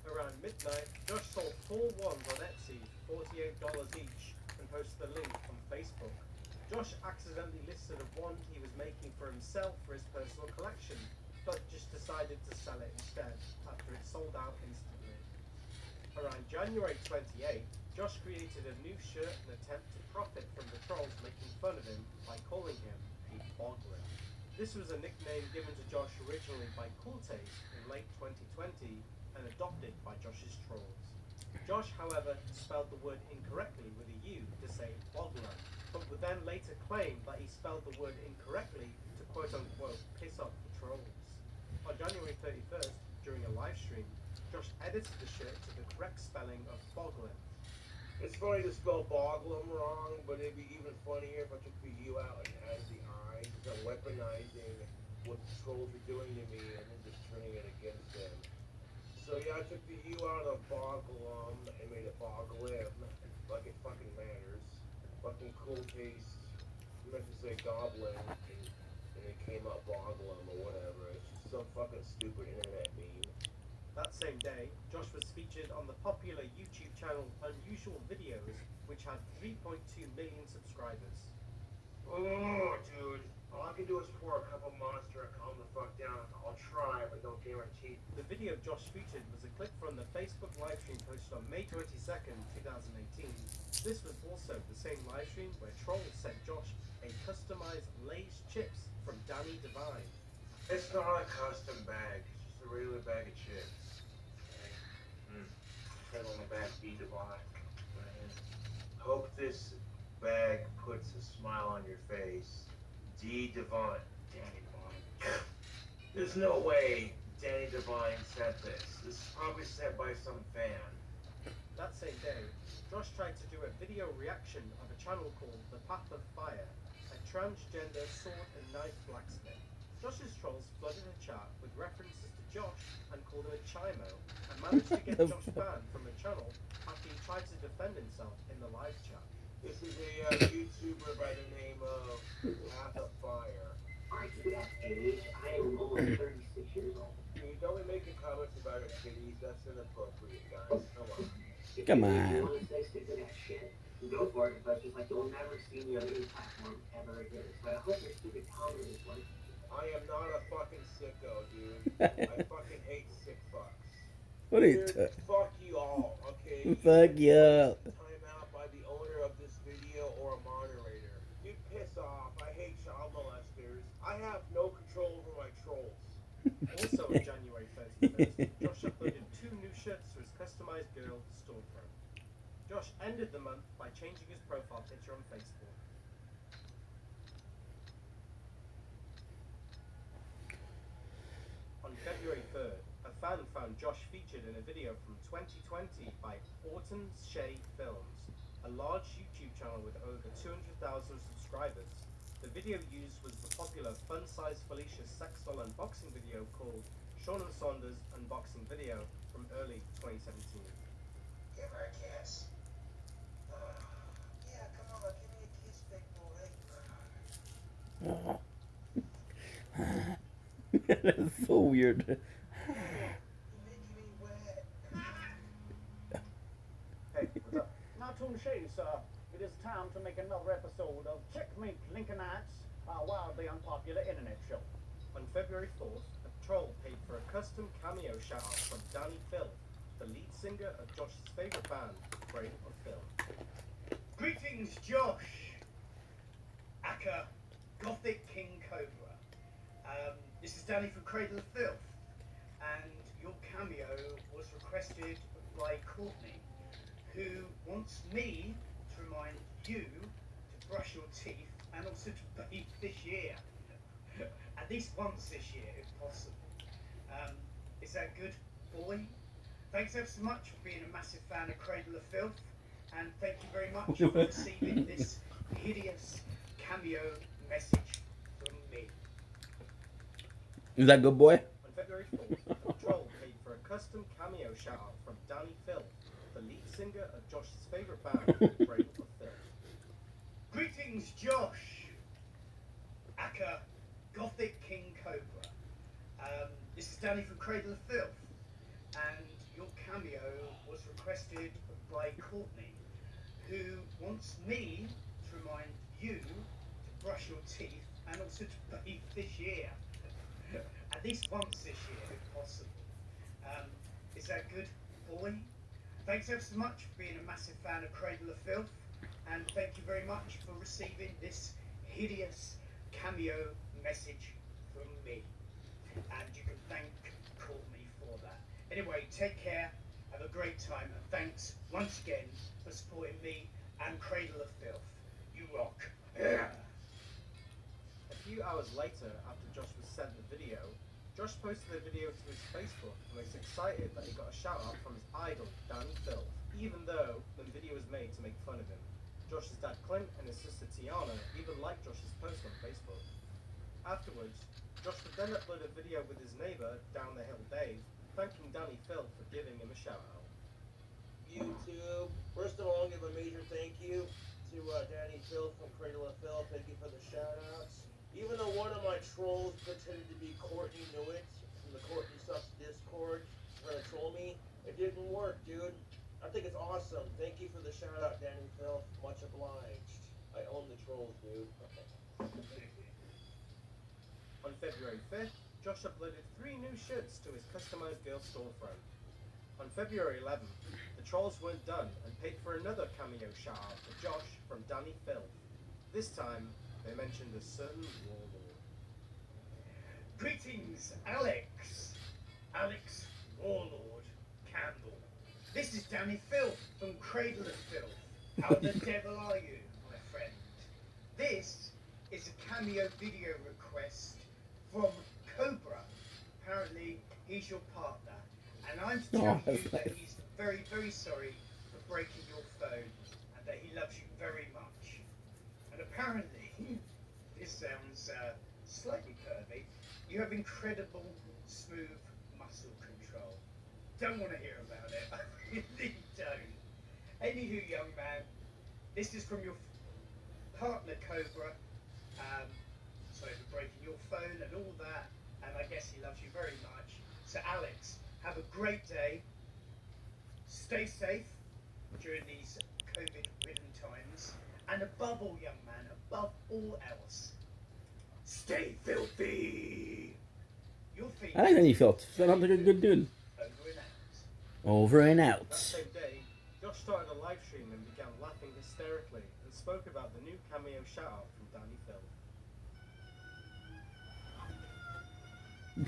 Around midnight, Josh sold 4 wands on Etsy for $48 each and posted a link on Facebook. Josh accidentally listed a wand he was making for himself for his personal collection, but just decided to sell it instead after it sold out instantly. Around January 28th, Josh created a new shirt in an attempt to profit from the trolls making fun of him by calling him a boggler. This was a nickname given to Josh originally by Cooltaste in late 2020 and adopted by Josh's trolls. Josh, however, spelled the word incorrectly with a U to say Bogler, but would then later claim that he spelled the word incorrectly to quote-unquote piss off the trolls. On January 31st, during a live stream, Josh edited the shirt to the correct spelling of Boglin. It's funny to spell Boglum wrong, but it'd be even funnier if I took the U out and added the I, because I'm weaponizing what the trolls are doing to me and then just turning it against them. So yeah, I took the U out of Boglum and made it Boglim, like it fucking matters. Fucking Cooltaste meant to say Goblin, and it came out Boglum or whatever. It's just some fucking stupid internet meme. That same day, Josh was featured on the popular YouTube channel Unusual Videos, which had 3.2 million subscribers. Oh, dude. All I can do is pour a cup of Monster and calm the fuck down. I'll try, but don't guarantee. The video Josh featured was a clip from the Facebook livestream posted on May 22nd, 2018. This was also the same livestream where trolls sent Josh a customized Lay's chips from Danny Devine. It's not a custom bag. It's just a regular bag of chips. Said on the back, be divine. Hope this bag puts a smile on your face. D. Devine. Danny Devine. There's no way Danny Devine sent this. This is probably sent by some fan. That same day, Josh tried to do a video reaction of a channel called The Path of Fire, a transgender sword and knife blacksmith. Josh's trolls flooded the chat with references to Josh and called him a chimo, and managed to get Josh banned from the channel after he tried to defend himself in the live chat. This is a YouTuber by the name of Path of Fire. Alright, so at age, I am almost 36 years old. Dude, don't be making comments about our titties. That's inappropriate, guys. Come on. Come on. If you want to say stick to that shit, go for it. But just like you'll never see me on any platform ever again. So I hope your stupid comment is like. I am not a fucking sicko, dude. I fucking hate sick fucks. What are you Dude, fuck you all, okay? Fuck you. Time out by the owner of this video or a moderator. You piss off. I hate child molesters. I have no control over my trolls. Also on January 31st, Josh uploaded 2 new shirts to his customized girl storefront. Josh ended the month by changing his profile picture on Facebook. On February 3rd, a fan found Josh featured in a video from 2020 by Orton Shea Films, a large YouTube channel with over 200,000 subscribers. The video used was the popular Fun Size Felicia sex doll unboxing video called Sean and Saunders Unboxing Video from early 2017. Give her a kiss. Yeah, come on, give me a kiss, big boy. That's so weird. Hey, what's up? Not too shady, sir. It is time to make another episode of Checkmate Lincolnites, our wildly unpopular internet show. On February 4th, a troll paid for a custom cameo shout-out from Danny Phil, the lead singer of Josh's favorite band, Cradle of Filth. Greetings, Josh. Aka, Gothic King Cobra. This is Danny from Cradle of Filth, and your cameo was requested by Courtney, who wants me to remind you to brush your teeth and also to bathe this year. At least once this year, if possible. Is that good, boy? Thanks ever so much for being a massive fan of Cradle of Filth, and thank you very much for receiving this hideous cameo message from me. Is that good, boy? On February 4th, a troll paid for a custom cameo shout-out from Danny Phil, the lead singer of Josh's favorite band, Cradle of Filth. Greetings, Josh. Aka, Gothic King Cobra. This is Danny from Cradle of Filth, and your cameo was requested by Courtney, who wants me to remind you to brush your teeth and also to bathe this year. At least once this year, if possible. Is that good, boy? Thanks ever so much for being a massive fan of Cradle of Filth, and thank you very much for receiving this hideous cameo message Anyway, take care, have a great time, and thanks once again for supporting me and Cradle of Filth. You rock. Yeah. A few hours later, after Josh was sent the video, Josh posted a video to his Facebook and was excited that he got a shout out from his idol, Danny Filth, even though the video was made to make fun of him. Josh's dad Clint and his sister Tiana even liked Josh's post on Facebook. Afterwards, Josh would then upload a video with his neighbour, Down the Hill Dave, thanking Danny Filth for giving him a shout out. YouTube. First of all, I'll give a major thank you to Danny Filth from Cradle of Filth. Thank you for the shout outs. Even though one of my trolls pretended to be Courtney Newitt from the Courtney Sucks Discord trying to troll me, it didn't work, dude. I think it's awesome. Thank you for the shout out, Danny Filth. Much obliged. I own the trolls, dude. On February 5th, Josh uploaded 3 new shirts to his customized girl storefront. On February 11th, the trolls weren't done and paid for another cameo shout-out for Josh from Danny Filth. This time, they mentioned a certain warlord. Greetings, Alex. Alex Warlord Campbell. This is Danny Filth from Cradle of Filth. How the devil are you, my friend? This is a cameo video request from Cobra. Apparently, he's your partner. And I'm telling you that he's very, very sorry for breaking your phone and that he loves you very much. And apparently, this sounds slightly pervy, you have incredible smooth muscle control. Don't want to hear about it. I really don't. Anywho, young man, this is from your partner Cobra. Sorry for breaking your phone and all that. And I guess he loves you very much. So Alex, have a great day. Stay safe during these COVID-ridden times. And above all, young man, above all else, stay filthy. Your feet. I like Danny Filth. Sounds like a good dude. Over and out. That same day, Josh started a live stream and began laughing hysterically and spoke about the new cameo shout-out from Danny Filth.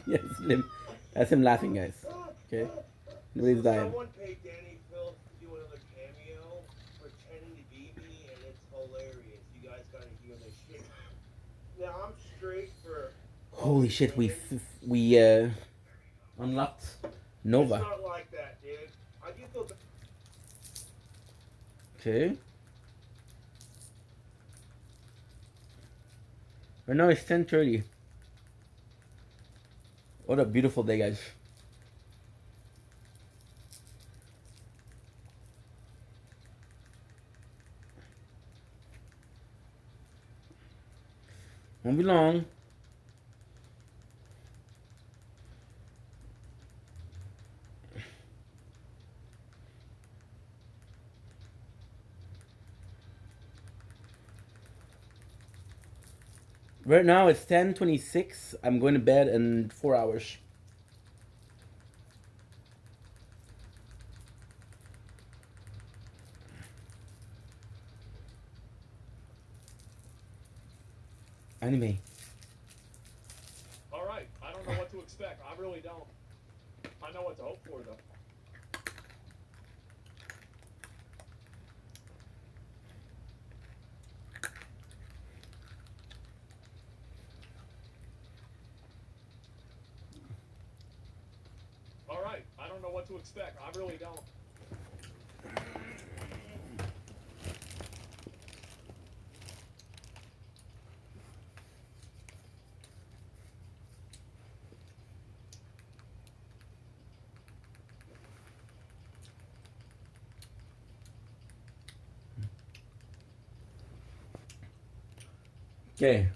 Yes, that's him laughing, guys. Okay? Nobody's dying. Someone paid Danny Filth to do another cameo pretending to be me, and it's hilarious. You guys gotta hear this shit. Now, I'm straight for... Holy shit, we unlocked Nova. It's not like that, dude. I do feel... Okay. Right now it's 10:30. What a beautiful day, guys. Won't be long. Right now it's 10:26. I'm going to bed in 4 hours. Anime. All right, I don't know what to expect. I really don't. I know what to hope for, though. All right, I don't know what to expect. I really don't. Okay.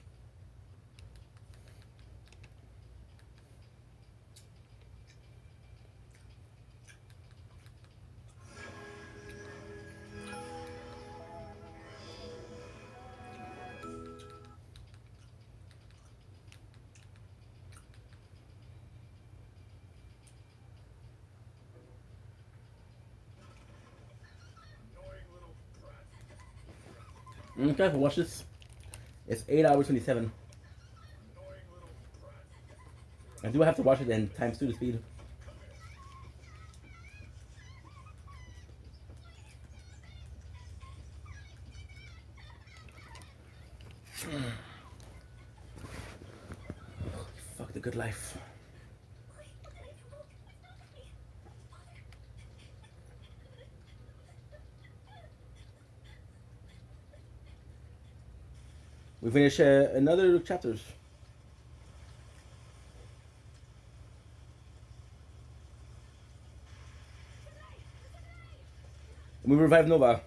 Okay, watch this. It's 8 hours 27. I do have to watch it in times 2 the speed. good life. We finish another chapters. We revive Nova.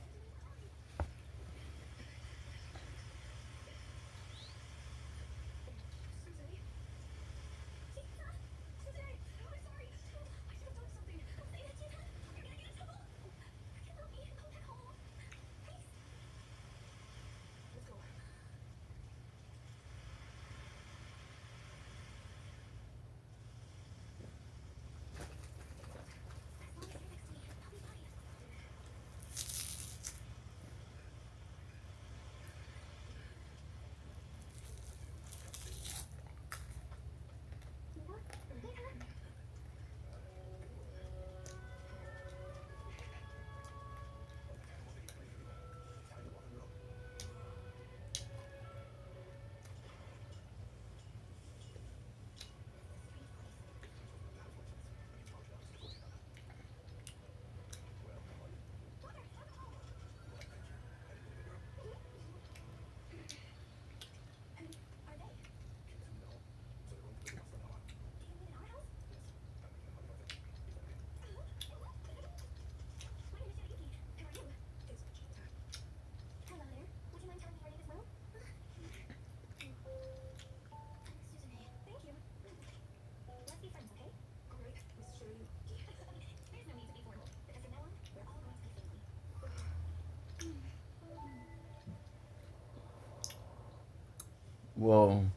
Whoa.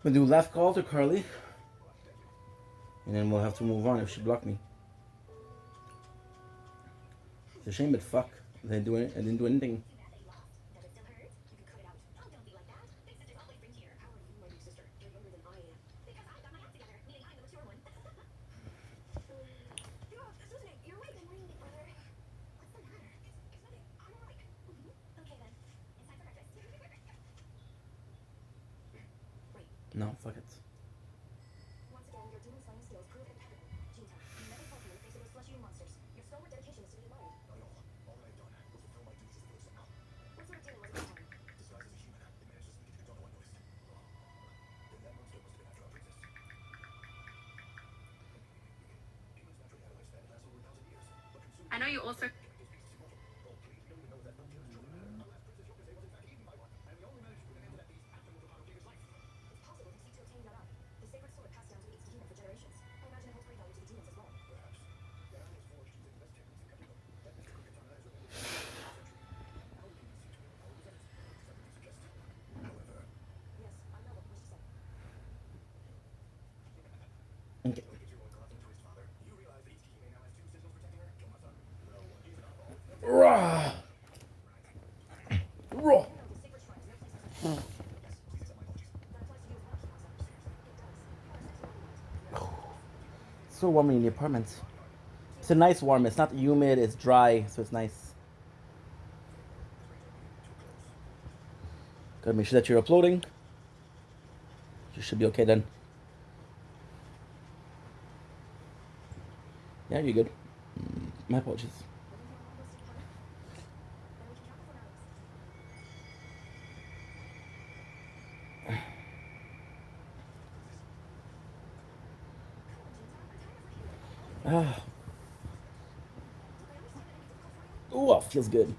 We'll do last call to Carly. And then we'll have to move on if she blocked me. It's a shame, but fuck. I didn't do anything. No, fuck it. I know you also. Okay. Raw. Raw. So warm in the apartment. It's a nice warm. It's not humid. It's dry, so it's nice. Gotta make sure that you're uploading. You should be okay then. Yeah, you're good. My apologies. Ah. Ooh, feels good.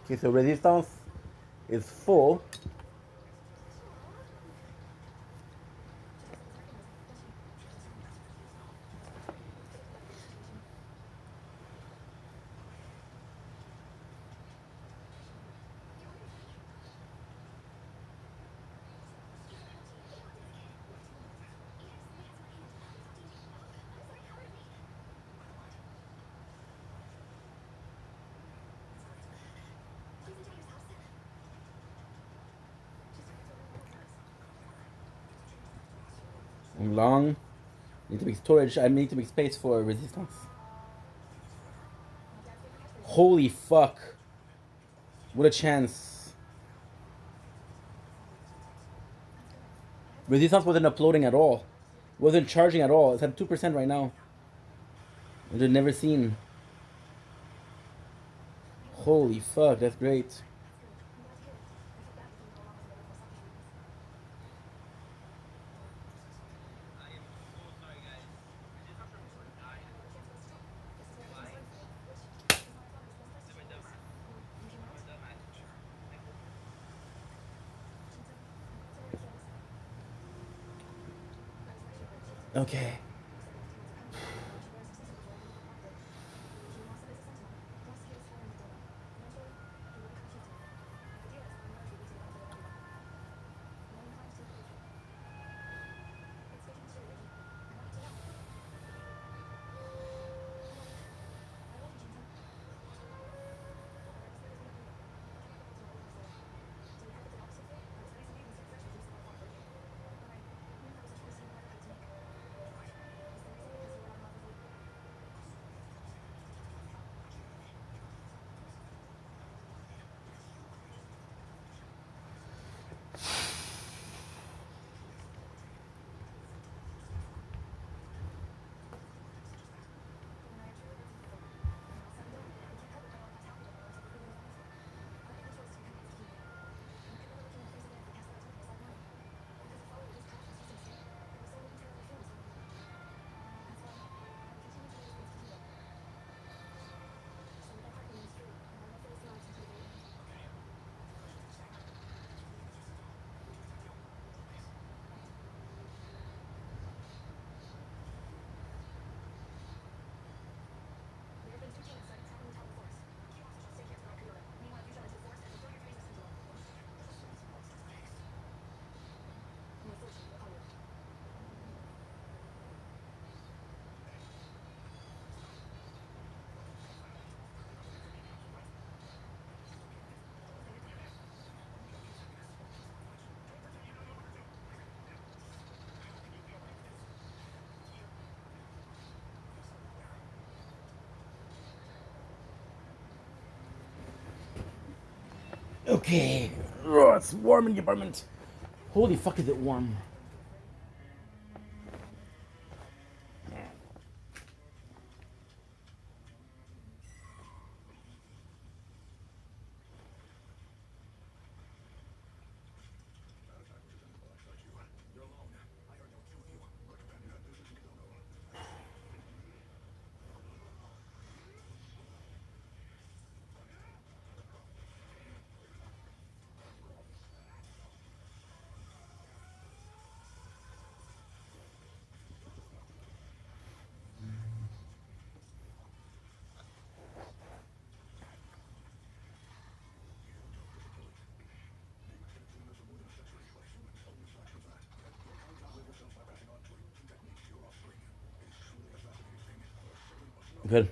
Okay, so resistance is full. Long. Need to make storage. I need to make space for resistance. Holy fuck. What a chance. Resistance wasn't uploading at all. Wasn't charging at all. It's at 2% right now. Which I've never seen. Holy fuck, that's great. Okay. Okay. Oh, it's warm in the apartment. Holy fuck, is it warm? Good.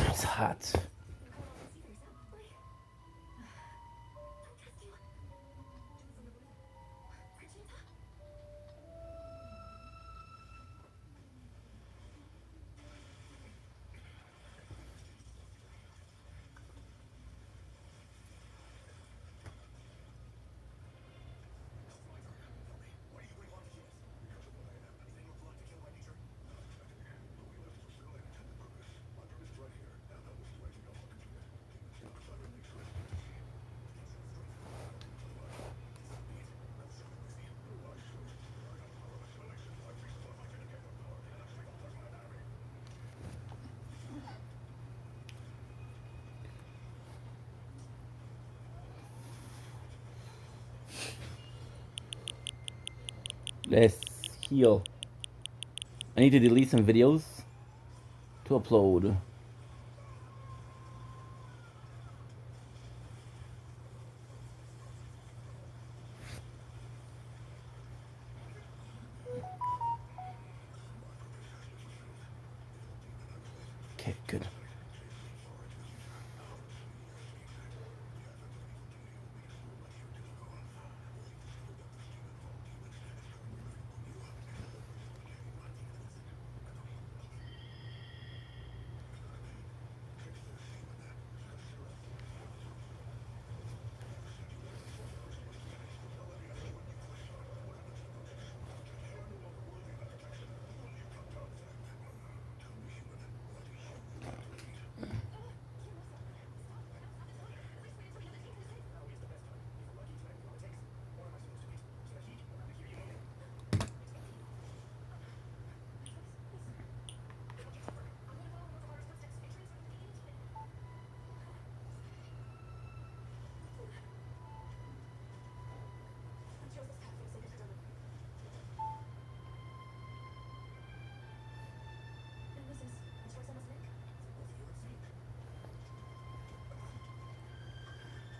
It's hot. Let's heal. I need to delete some videos to upload. Okay, good.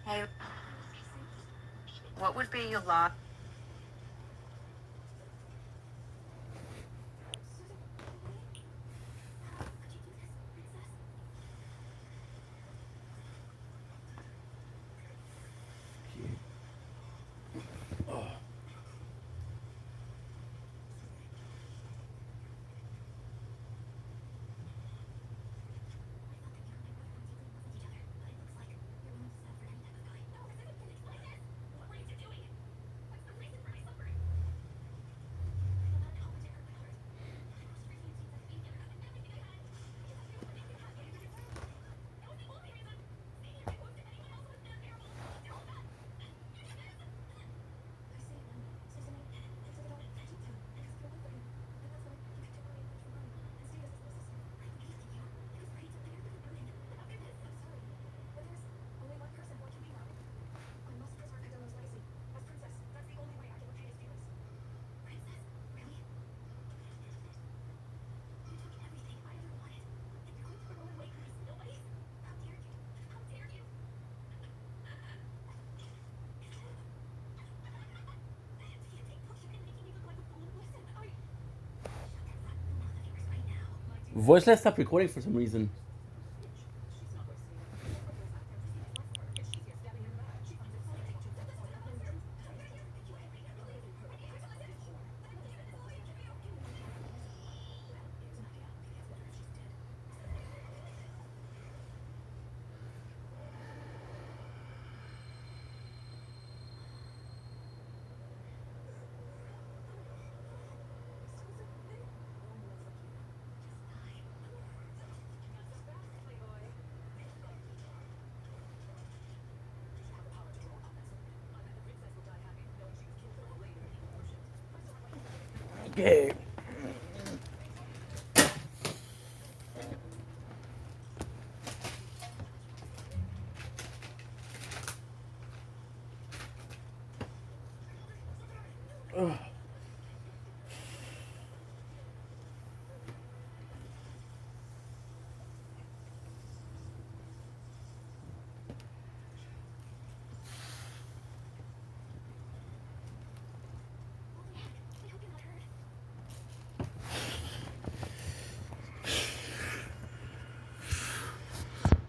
Hey, what would be your last? Voiceless stopped recording for some reason. Okay. Ugh.